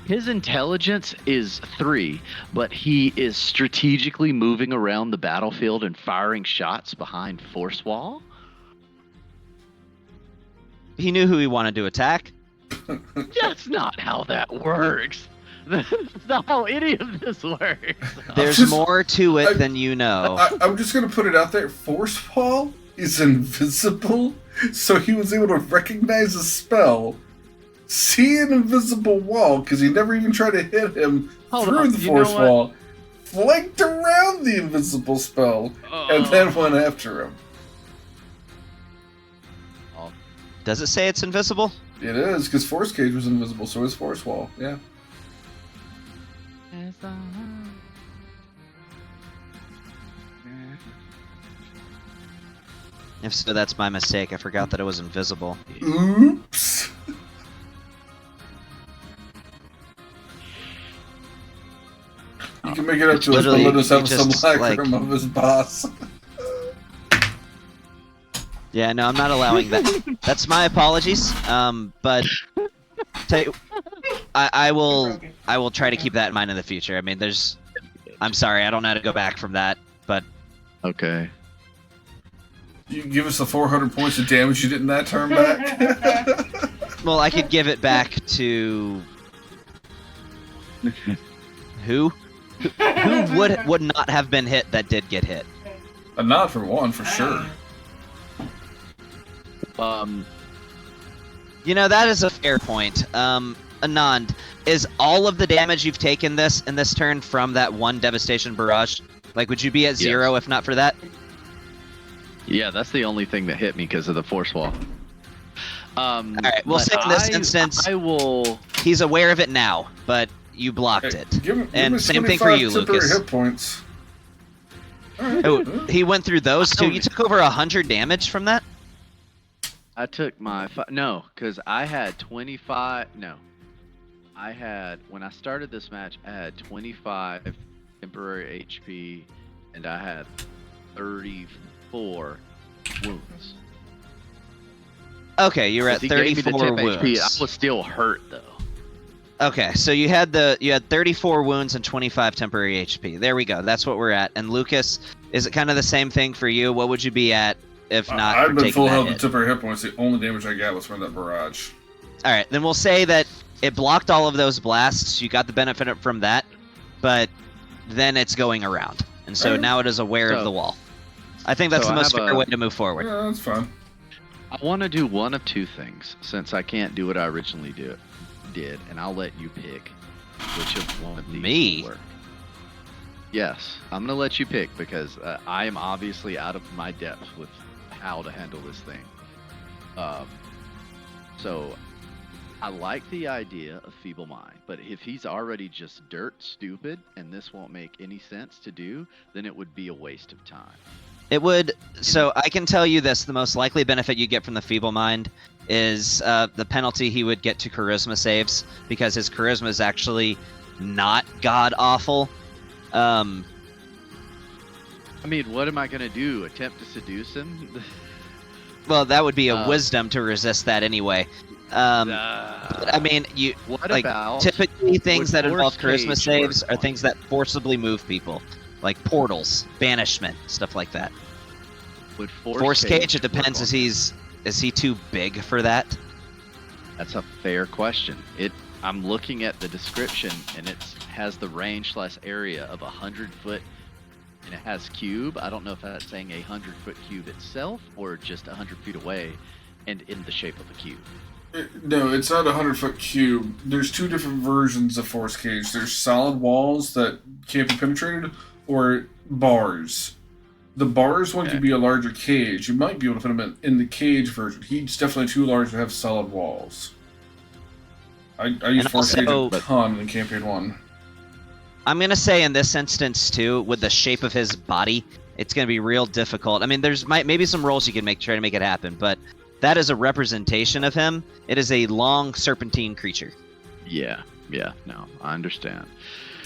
F: His intelligence is 3, but he is strategically moving around the battlefield and firing shots behind force wall.
C: He knew who he wanted to attack.
F: That's not how that works. That's not how any of this works.
C: There's
B: just-
C: more to it than you know.
B: I'm just gonna put it out there. Force Wall is invisible, so he was able to recognize a spell, see an invisible wall, because he never even tried to hit him
F: Hold
B: through
F: on,
B: the
F: you know
B: force
F: what?
B: wall, flanked around the invisible spell, and then went after him.
C: Does it say it's invisible?
B: It is, because Force Cage was invisible, so is Force Wall. Yeah.
C: If so, that's my mistake. I forgot that it was invisible.
B: Oops. You can make it up to us, but
C: Literally,
B: let us have
C: you
B: some
C: just,
B: black
C: like-
B: room of his boss.
C: Yeah, no, I'm not allowing that. That's my apologies. But I will try to keep that in mind in the future. I mean, I'm sorry, I don't know how to go back from that, but
H: Okay.
B: You can give us the 400 points of damage you did in that turn back.
C: well, I could give it back to who? Who would not have been hit that did get hit?
B: A nod for one, for sure.
C: You know, that is a fair point. Anand, is all of the damage you've taken in this turn from that one devastation barrage? Like, would you be at 0 if not for that?
H: Yeah, that's the only thing that hit me because of the force wall.
C: All right, we'll
H: but
C: say in this instance,
H: I will.
C: he's aware of it now, but you blocked
B: Hey,
C: it.
B: give
C: And
B: me
C: same thing for
B: 25
C: you,
B: temporary
C: Lucas.
B: hit points. Alright.
C: Oh, he went through those two.
H: don't-
C: You took over 100 damage from that?
H: I took my no, because I had 25. No, I had when I started this match, I had 25 temporary HP, and I had 34 wounds.
C: Okay, you're at
H: He gave me the
C: 34
H: temp
C: wounds.
H: HP. I was still hurt though.
C: Okay, so you had 34 wounds and 25 temporary HP. There we go. That's what we're at. And Lucas, is it kind of the same thing for you? What would you be at if not
B: I've
C: for
B: been
C: taking
B: full
C: that
B: health
C: hit?
B: and temporary hit points. The only damage I got was from that barrage.
C: All right, then we'll say that it blocked all of those blasts. You got the benefit from that, but then it's going around, and so
B: Alright.
C: now it is aware of
H: So-
C: the wall. I think that's
H: so
C: the
H: I
C: most
H: have
C: fair
H: a-
C: way to move forward.
B: Yeah, that's fine.
H: I want to do one of two things since I can't do what I originally did, and I'll let you pick which of one of these
C: Me?
H: will work. Yes, I'm gonna let you pick because I am obviously out of my depth with how to handle this thing. So I like the idea of Feeble Mind, but if he's already just dirt stupid and this won't make any sense to do, then it would be a waste of time.
C: It would. So I can tell you this: the most likely benefit you get from the Feeble Mind is the penalty he would get to charisma saves, because his charisma is actually not god awful.
H: I mean, what am I gonna do? Attempt to seduce him?
C: Well, that would be a
H: Uh,
C: wisdom to resist that anyway. But, I mean, you
H: What
C: like
H: about
C: typically things
H: would
C: that involve
H: Force
C: charisma
H: Cage
C: saves
H: work
C: are
H: on
C: things
H: you?
C: that forcibly move people, like portals, banishment, stuff like that.
H: would
C: Force Cage, it
H: work
C: depends.
H: on you?
C: Is he too big for that?
H: That's a fair question. I'm looking at the description, and it has the range / area of 100 foot, and it has cube. I don't know if that's saying 100-foot cube itself or just 100 feet away, and in the shape of a cube.
B: No, it's not a 100-foot cube. There's two different versions of Force Cage. There's solid walls that can't be penetrated, or bars. The bars one
H: Okay.
B: could be a larger cage. You might be able to put him in the cage version. He's definitely too large to have solid walls. I use
C: And
B: Force Cage
C: also-
B: a ton in Campaign 1.
C: I'm gonna say in this instance too, with the shape of his body, it's gonna be real difficult. I mean, there's maybe some rolls you can make to try to make it happen, but that is a representation of him. It is a long serpentine creature.
H: Yeah, no, I understand.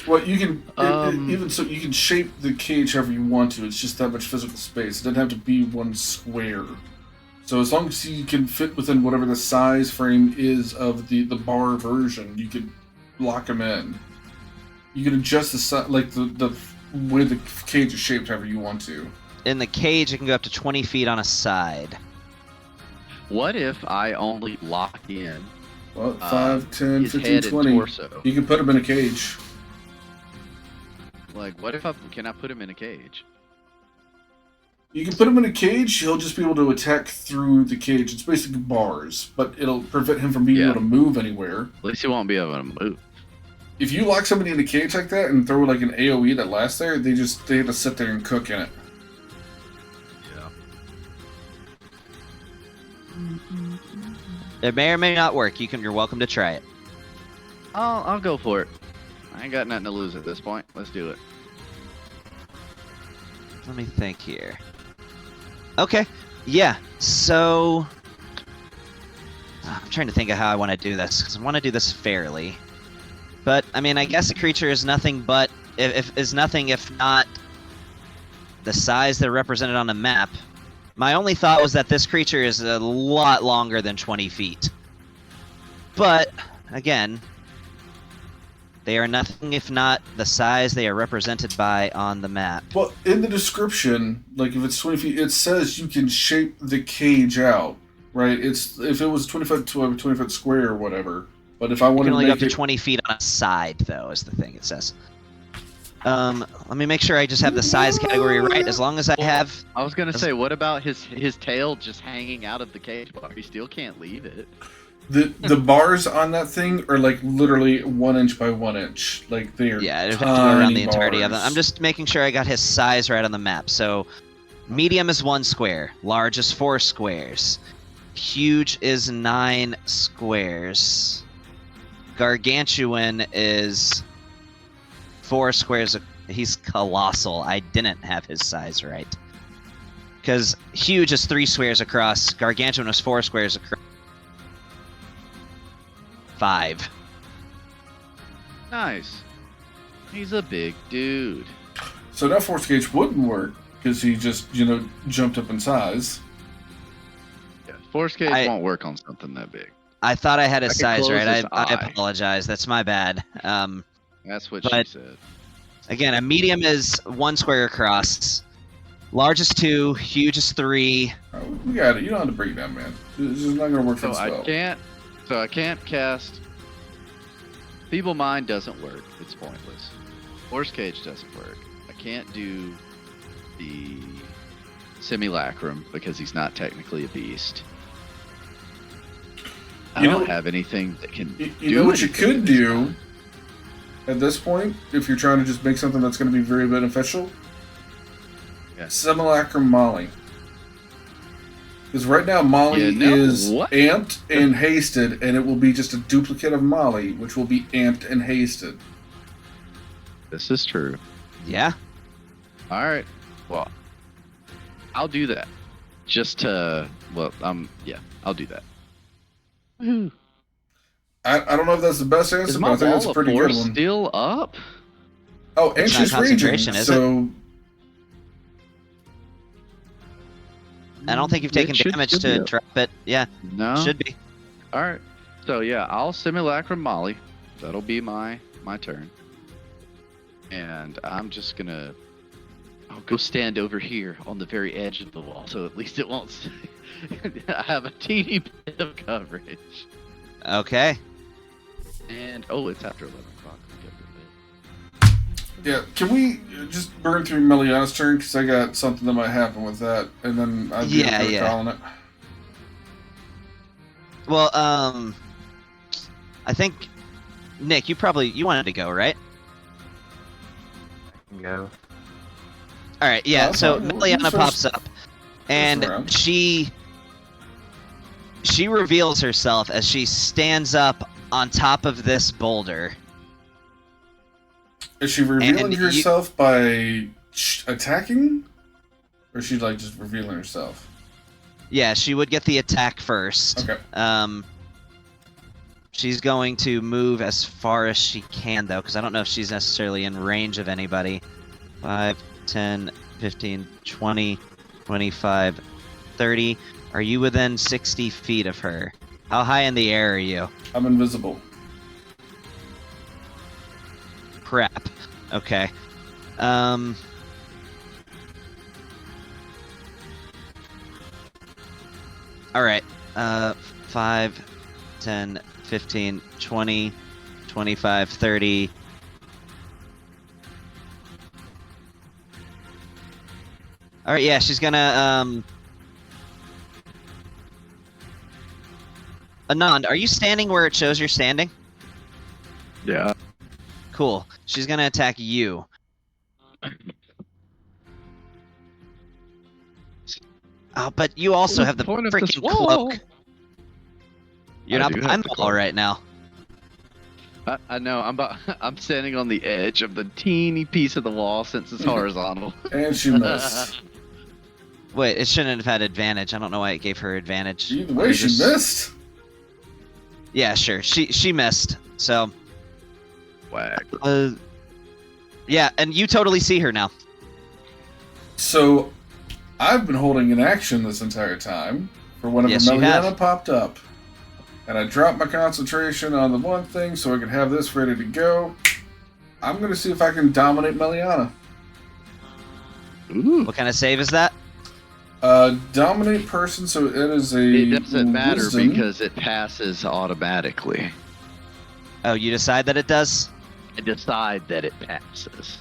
B: Well, you can
H: Um,
B: even so you can shape the cage however you want to. It's just that much physical space. It doesn't have to be one square. So as long as you can fit within whatever the size frame is of the bar version, you could lock them in. You can adjust the like the way the cage is shaped however you want to.
C: In the cage, it can go up to 20 feet on a side.
H: What if I only lock in
B: Well, 5, 10,
H: his
B: 15,
H: head
B: 20.
H: and torso?
B: You can put them in a cage.
H: Like, what if can I put him in a cage?
B: You can put him in a cage. He'll just be able to attack through the cage. It's basically bars, but it'll prevent him from being
H: Yeah.
B: able to move anywhere.
H: At least he won't be able to move.
B: If you lock somebody in a cage like that and throw like an AoE that lasts there, they have to sit there and cook in it.
H: Yeah.
C: It may or may not work. You're welcome to try it.
H: I'll go for it. I ain't got nothing to lose at this point. Let's do it.
C: Let me think here. Okay. Yeah. So I'm trying to think of how I want to do this because I want to do this fairly. But I mean, I guess a creature is nothing but if not the size they're represented on the map. My only thought was that this creature is a lot longer than 20 feet. But again, they are nothing if not the size they are represented by on the map.
B: Well, in the description, like if it's 20 feet, it says you can shape the cage out, right? It's if it was 20 foot to a 20 foot square or whatever. But if I
C: You
B: wanted
C: can
B: to
C: only
B: make
C: go up to
B: it,
C: 20 feet on a side, though, is the thing it says. Let me make sure I just have the size category right. As long as I have...
H: I was gonna say, what about his tail just hanging out of the cage bar? He still can't leave it.
B: the bars on that thing are like literally 1 inch by 1 inch, like they're
C: Yeah, I'd have to go around
B: tiny
C: the entirety of them.
B: bars.
C: I'm just making sure I got his size right on the map. So, medium is 1 square. Large is 4 squares. Huge is 9 squares. Gargantuan is 4 squares. He's colossal. I didn't have his size right. Because huge is 3 squares across. Gargantuan is 4 squares across. 5.
H: Nice. He's a big dude.
B: So that force cage wouldn't work because he just jumped up in size.
H: Yeah, force cage won't work on something that big.
C: I thought I had his
H: I could
C: size
H: close
C: right.
H: his
C: I
H: eye.
C: apologize. That's my bad.
H: That's what
C: But-
H: she said.
C: Again, a medium is 1 square across. Large is 2. Huge is 3.
B: We got it. You don't have to break it down, man. This is not going to work for
H: So
B: the spell.
H: I can't cast. Feeble Mind doesn't work. It's pointless. Force Cage doesn't work. I can't do the Simulacrum because he's not technically a beast. I
B: You
H: don't
B: know-
H: have anything that can
B: You
H: do
B: know what you
H: anything
B: could
H: with this
B: do
H: guy.
B: at this point, if you're trying to just make something that's going to be very beneficial?
H: Yeah.
B: Simulacrum Molly. Because right now Molly
H: You know
B: is
H: what?
B: amped and hasted, and it will be just a duplicate of Molly, which will be amped and hasted.
H: This is true.
C: Yeah.
H: All right. Well, I'll do that. Just to yeah, I'll do that. Woohoo.
B: I don't know if that's the best answer,
H: Is
B: but
H: my
B: I think that's
H: wall
B: a
H: of
B: pretty good
H: force
B: one.
H: still up?
B: Oh, and
C: It's not
B: she's raging,
C: concentration, is it?
B: so
C: I don't think you've
H: It
C: taken
H: should
C: damage
H: still be
C: to
H: up.
C: drop it. Yeah,
H: No.
C: should be.
H: All right. So yeah, I'll Simulacrum Molly. That'll be my turn. And I'm just gonna. I'll go stand over here on the very edge of the wall, so at least it won't. I have a teeny bit of coverage.
C: Okay.
H: And it's after 11 o'clock. We get a bit.
B: yeah. Can we just burn through Meliana's turn? Because I got something that might happen with that, and then I'd be
C: Yeah,
B: okay
C: yeah.
B: calling it.
C: Well, I think Nick, you wanted to go, right?
G: Go.
C: All right. Yeah.
B: Oh,
C: So
B: fine. We'll
C: Meliana
B: just
C: pops up, and
B: around.
C: she reveals herself as she stands up on top of this boulder.
B: Is she revealing
C: And you-
B: herself by attacking? Or is she like just revealing herself?
C: Yeah, she would get the attack first.
B: Okay.
C: She's going to move as far as she can, though, because I don't know if she's necessarily in range of anybody. 5, 10, 15, 20, 25, 30. Are you within 60 feet of her? How high in the air are you?
B: I'm invisible.
C: Crap. Okay. Alright. 5, 10, 15, 20, 25, 30. Alright, yeah, she's gonna, Anand, are you standing where it shows you're standing?
H: Yeah.
C: Cool. She's gonna attack you. Oh, but you also have the
H: point of this
C: freaking
H: wall?
C: cloak. You're
H: I
C: not
H: do have
C: behind
H: to
C: the wall
H: call.
C: right now.
H: I know. I'm standing on the edge of the teeny piece of the wall since it's horizontal.
B: And she missed.
C: Wait, it shouldn't have had advantage. I don't know why it gave her advantage.
B: Either
C: Let
B: way,
C: me
B: she
C: just-
B: missed.
C: Yeah, sure. She missed. So,
H: Whack.
C: yeah, and you totally see her now.
B: So, I've been holding an action this entire time for whenever
C: Yes, you
B: Meliana
C: have.
B: popped up. And I dropped my concentration on the one thing so I could have this ready to go. I'm going to see if I can dominate Meliana.
H: Ooh.
C: What kind of save is that?
B: Dominate person, so it is a
H: It doesn't matter
B: wisdom.
H: because it passes automatically.
C: Oh, you decide that it does?
H: I decide that it passes.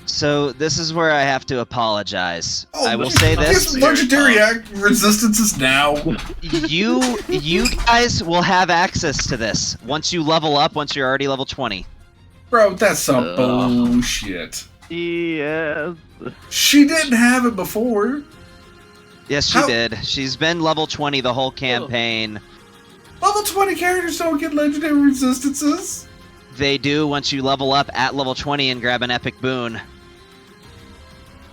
C: So this is where I have to apologize.
B: Oh,
C: I will say
B: This
C: this:
B: legendary resistances now.
C: you guys will have access to this once you level up. Once you're already level 20.
B: Bro, that's some
H: Ugh.
B: bullshit.
H: Yes.
B: She didn't have it before.
C: Yes, she
B: How-
C: did. She's been level 20 the whole campaign.
B: Level 20 characters don't get legendary resistances.
C: They do once you level up at level 20 and grab an epic boon.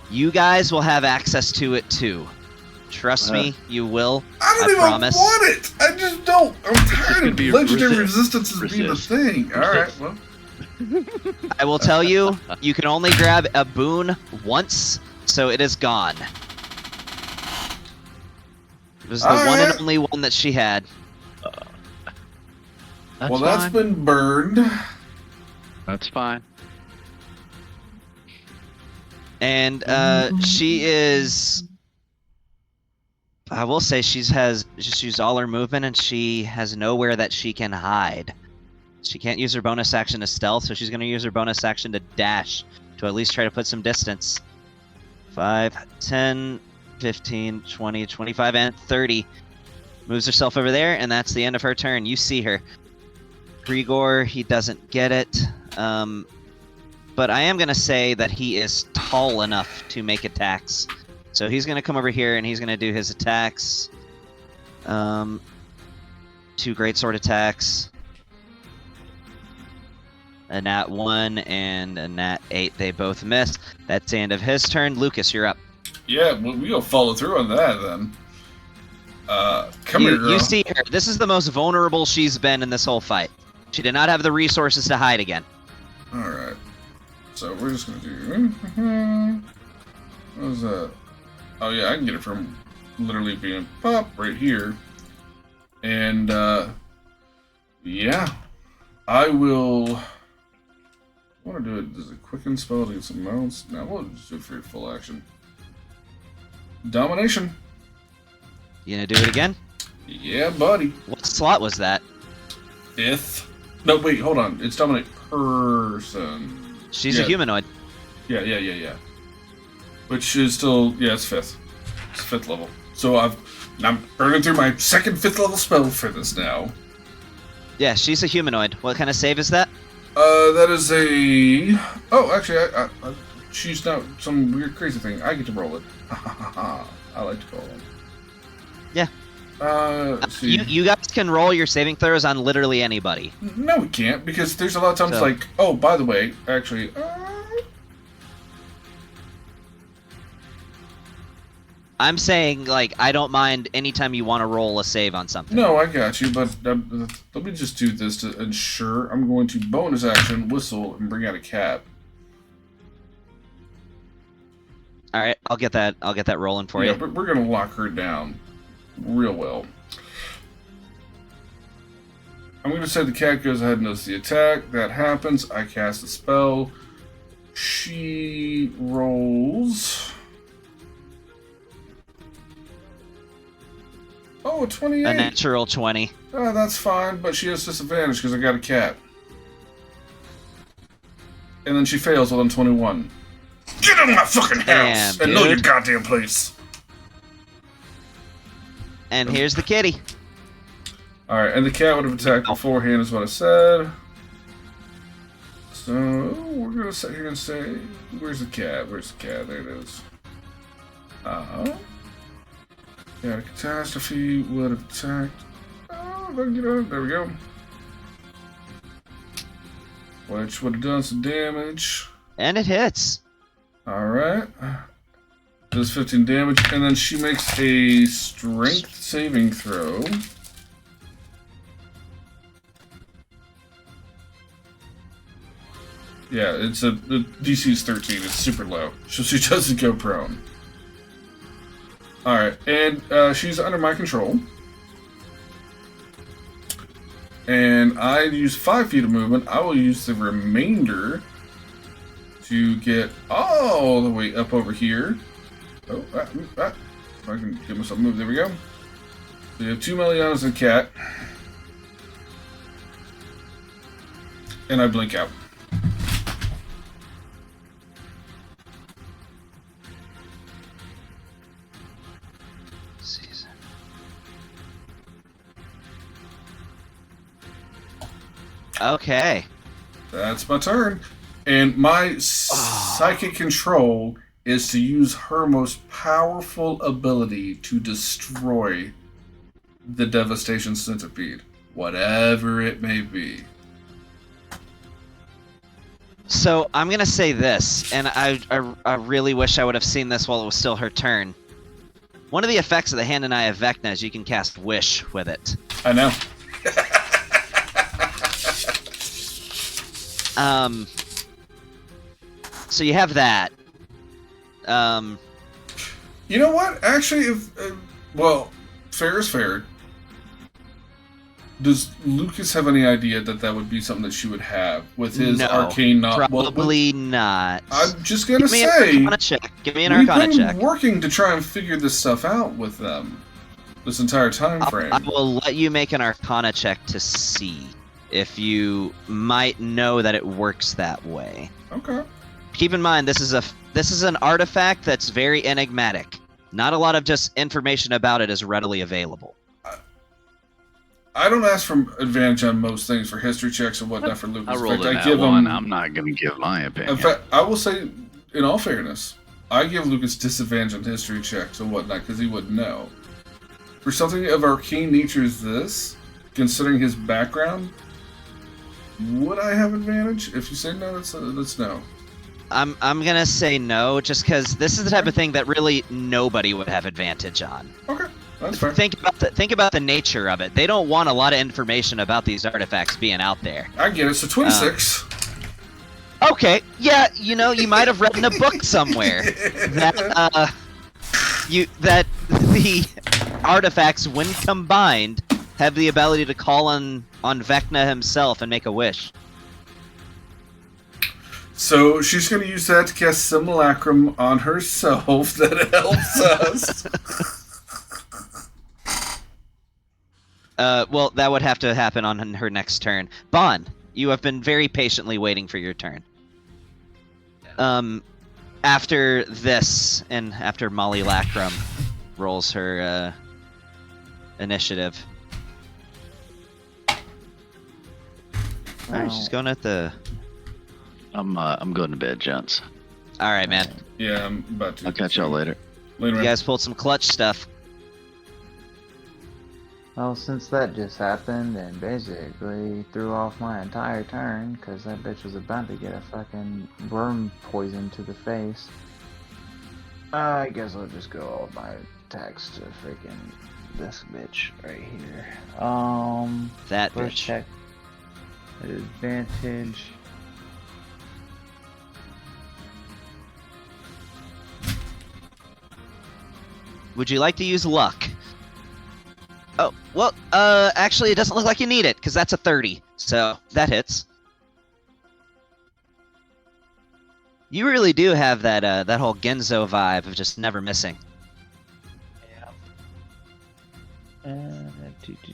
C: You guys will have access to it too. Trust me, you will.
B: I don't
C: I
B: even
C: promise.
B: want it. I just don't. I'm tired
H: gonna
B: of
H: be
B: legendary
H: resist-
B: resistances being the
H: resist.
B: thing. Alright,
H: Resist.
B: well.
C: I will tell you, you can only grab a boon once, so it is gone. It was the one and
B: Alright.
C: only one that she had.
H: That's
B: Well,
H: fine.
B: that's been burned.
H: That's fine.
C: And she is. I will say she's used all her movement and she has nowhere that she can hide. She can't use her bonus action to stealth, so she's going to use her bonus action to dash to at least try to put some distance. 5, 10, 15, 20, 25, and 30. Moves herself over there, and that's the end of her turn. You see her. Grigor, he doesn't get it. But I am going to say that he is tall enough to make attacks. So he's going to come over here and he's going to do his attacks. 2 greatsword attacks. A nat 1 and a nat 8. They both miss. That's the end of his turn. Lucas, you're up.
B: Yeah, well, we'll follow through on that then. Come here, girl.
C: You see her. This is the most vulnerable she's been in this whole fight. She did not have the resources to hide again.
B: Alright. So we're just gonna do. What was that? Oh, yeah, I can get it from literally being pop right here. And, yeah. I will. I want to do it as a quicken spell to get some mounts. Now we'll just do it for full action. Domination.
C: You gonna do it again?
B: Yeah, buddy.
C: What slot was that?
B: 5th. No, wait, hold on. It's dominate person.
C: She's
B: Yeah.
C: a humanoid.
B: Yeah. Which is still, yeah, it's 5th. It's 5th level. So I'm burning through my second 5th level spell for this now.
C: Yeah, she's a humanoid. What kind of save is that?
B: That is a. Oh, actually, I she's not some weird crazy thing. I get to roll it. I like to roll it.
C: Yeah.
B: Let's see.
C: You guys can roll your saving throws on literally anybody.
B: No, we can't because there's a lot of times
C: So-
B: like. Oh, by the way, actually.
C: I'm saying, like, I don't mind anytime you want to roll a save on something.
B: No, I got you, but let me just do this to ensure. I'm going to bonus action, whistle, and bring out a cat.
C: All right, I'll get that rolling for
B: Yeah,
C: you.
B: but we're gonna lock her down real well. I'm gonna say the cat goes ahead and does the attack. That happens. I cast a spell. She rolls. Oh, a 28.
C: A natural 20.
B: Oh, that's fine, but she has disadvantage because I got a cat. And then she fails while I'm 21. Get out of my fucking house
C: Damn,
B: and know your
C: dude.
B: goddamn place.
C: And here's the kitty.
B: Alright, and the cat would have attacked beforehand, is what I said. So, we're gonna sit here and say, where's the cat? Where's the cat? There it is. Cat catastrophe would have attacked Oh, don't get on. There we go. Which would have done some damage.
C: And it hits.
B: Alright. Does 15 damage, and then she makes a strength saving throw. Yeah, the DC is 13. It's super low, so she doesn't go prone. All right, and she's under my control, and I use 5 feet of movement. I will use the remainder to get all the way up over here. Oh, if I can get myself moved. There we go. So you have 2 Melianas and a cat, and I blink out.
C: Okay.
B: That's my turn. And my psychic control is to use her most powerful ability to destroy the Devastation Centipede, whatever it may be.
C: So I'm gonna say this, and I really wish I would have seen this while it was still her turn. One of the effects of the Hand and Eye of Vecna is you can cast Wish with it.
B: I know.
C: So you have that.
B: You know what? Actually, if well, fair is fair. Does Lucas have any idea that would be something that she would have with his arcane knowledge?
C: Probably not.
B: I'm just gonna say.
C: Give me an Arcana check.
B: We've been working to try and figure this stuff out with them this entire time frame.
C: I will let you make an Arcana check to see if you might know that it works that way.
B: Okay.
C: Keep in mind, this is an artifact that's very enigmatic. Not a lot of just information about it is readily available.
B: I don't ask for advantage on most things for history checks and whatnot for Lucas.
H: I rolled
B: in fact,
H: a nat one. I'm not going to give my opinion.
B: In fact, I will say, in all fairness, I give Lucas disadvantage on history checks and whatnot because he wouldn't know. For something of arcane nature as this, considering his background, would I have advantage? If you say no, that's no.
C: I'm gonna say no, just because this is the type of thing that really nobody would have advantage on.
B: Okay, that's fair.
C: Think about the nature of it. They don't want a lot of information about these artifacts being out there.
B: I get it. So 26.
C: Okay, yeah, you might have read in a book somewhere that that the artifacts, when combined, have the ability to call on Vecna himself and make a wish.
B: So she's going to use that to cast Simulacrum on herself. That helps us.
C: Well, that would have to happen on her next turn. Bon, you have been very patiently waiting for your turn. After this, and after Molly Lacrum rolls her initiative. Alright, she's going at the...
H: I'm going to bed, gents.
C: Alright, man.
B: Yeah, I'm about to.
H: I'll catch y'all later.
B: Later,
C: You guys pulled some clutch stuff.
G: Well, since that just happened and basically threw off my entire turn, because that bitch was about to get a fucking worm poison to the face, I guess I'll just go all my attacks to freaking this bitch right here.
C: That
G: First
C: bitch.
G: check at advantage.
C: Would you like to use luck? Oh, well, actually it doesn't look like you need it, because that's a 30, so that hits. You really do have that that whole Genzo vibe of just never missing.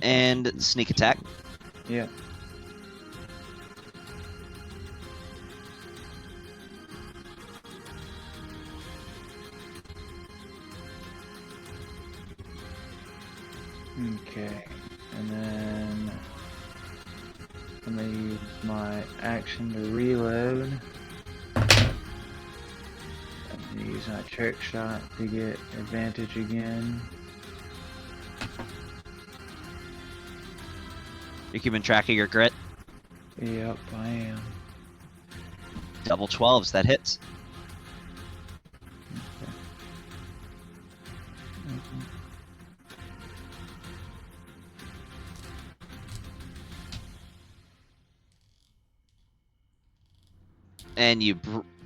C: And sneak attack.
G: Yeah. Okay, and then I'm gonna use my action to reload. I'm gonna use my trick shot to get advantage again.
C: You keeping track of your grit?
G: Yep, I am.
C: Double 12s, that hits.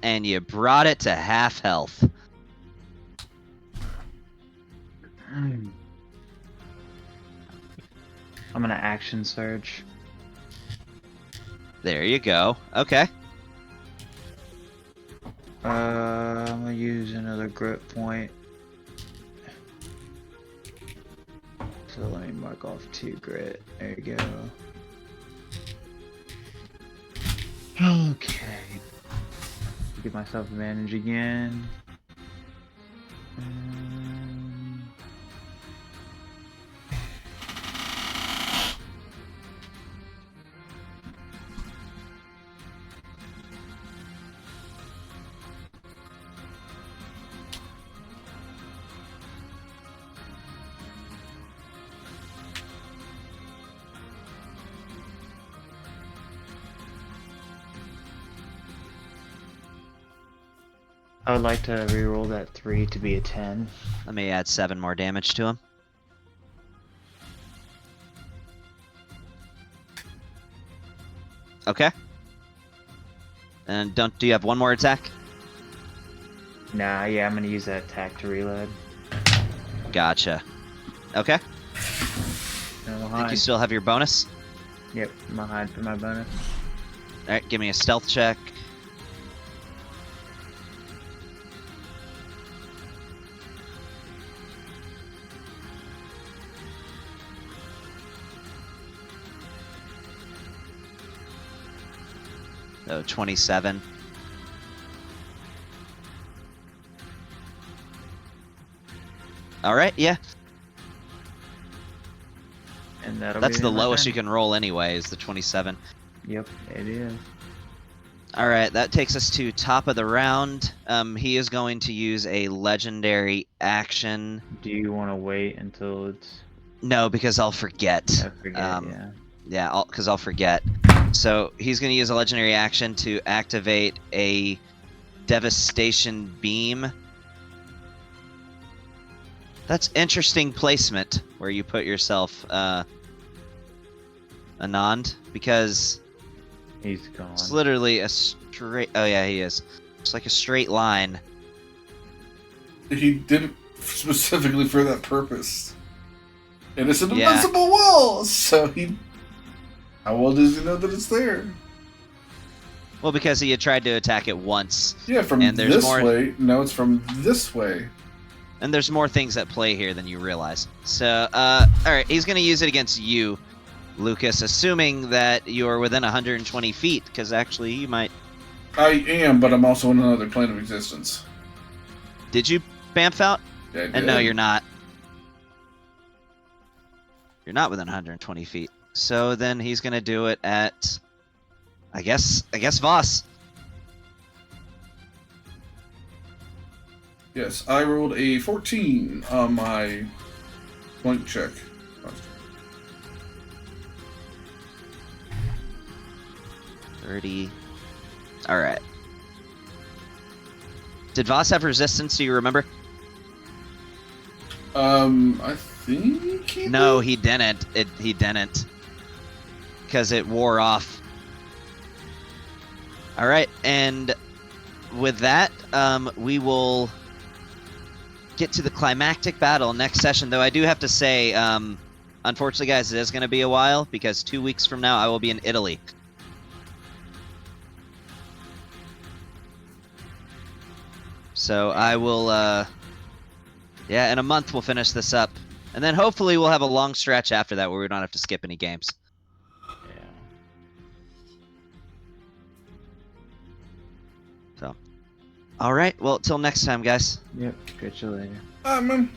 C: And you brought it to half health.
G: I'm gonna action surge.
C: There you go. Okay.
G: I'm gonna use another grit point. So let me mark off 2 grit. There you go. Okay. Give myself advantage again. I would like to reroll that 3 to be a 10.
C: Let me add 7 more damage to him. Okay. And do you have one more attack?
G: Nah, yeah, I'm gonna use that attack to reload.
C: Gotcha. Okay.
G: And
C: Think
G: I'll
C: you
G: hide.
C: still have your bonus?
G: Yep, I'm gonna hide for my bonus.
C: Alright, give me a stealth check. Oh, 27. Alright, yeah.
G: And that'll
C: That's
G: be
C: the
G: my
C: lowest
G: turn.
C: you can roll anyway, is the 27.
G: Yep, it is.
C: Alright, that takes us to top of the round. He is going to use a legendary action.
G: Do you want to wait until it's...
C: No, because I'll forget.
G: I forget, yeah.
C: Yeah, because I'll forget. So he's going to use a legendary action to activate a devastation beam. That's interesting placement where you put yourself, Anand, because
G: He's gone.
C: it's literally a straight. Oh yeah, he is. It's like a straight line.
B: He did it specifically for that purpose. And it's an
C: Yeah.
B: invincible wall, so he... How well does he know that it's there?
C: Well, because he had tried to attack it once,
B: Yeah, from
C: And there's
B: this
C: more-
B: way. No, it's from this way.
C: and there's more things at play here than you realize. So, all right, he's going to use it against you, Lucas, assuming that you're within 120 feet, because actually you might.
B: I am, but I'm also in another plane of existence.
C: Did you bamf out?
B: Yeah, I
C: And no,
B: did.
C: you're not. You're not within 120 feet. So then he's gonna do it at, I guess Voss.
B: Yes, I rolled a 14 on my point check.
C: 30. All right. Did Voss have resistance? Do you remember?
B: I think he
C: No,
B: did?
C: he didn't. He didn't. Because it wore off. All right, and with that, we will get to the climactic battle next session. Though I do have to say, unfortunately, guys, it is going to be a while because 2 weeks from now I will be in Italy. So I will, yeah, in a month we'll finish this up. And then hopefully we'll have a long stretch after that where we don't have to skip any games.
G: Yeah.
C: All right, well, till next time, guys.
G: Yep, catch you later.
B: Man.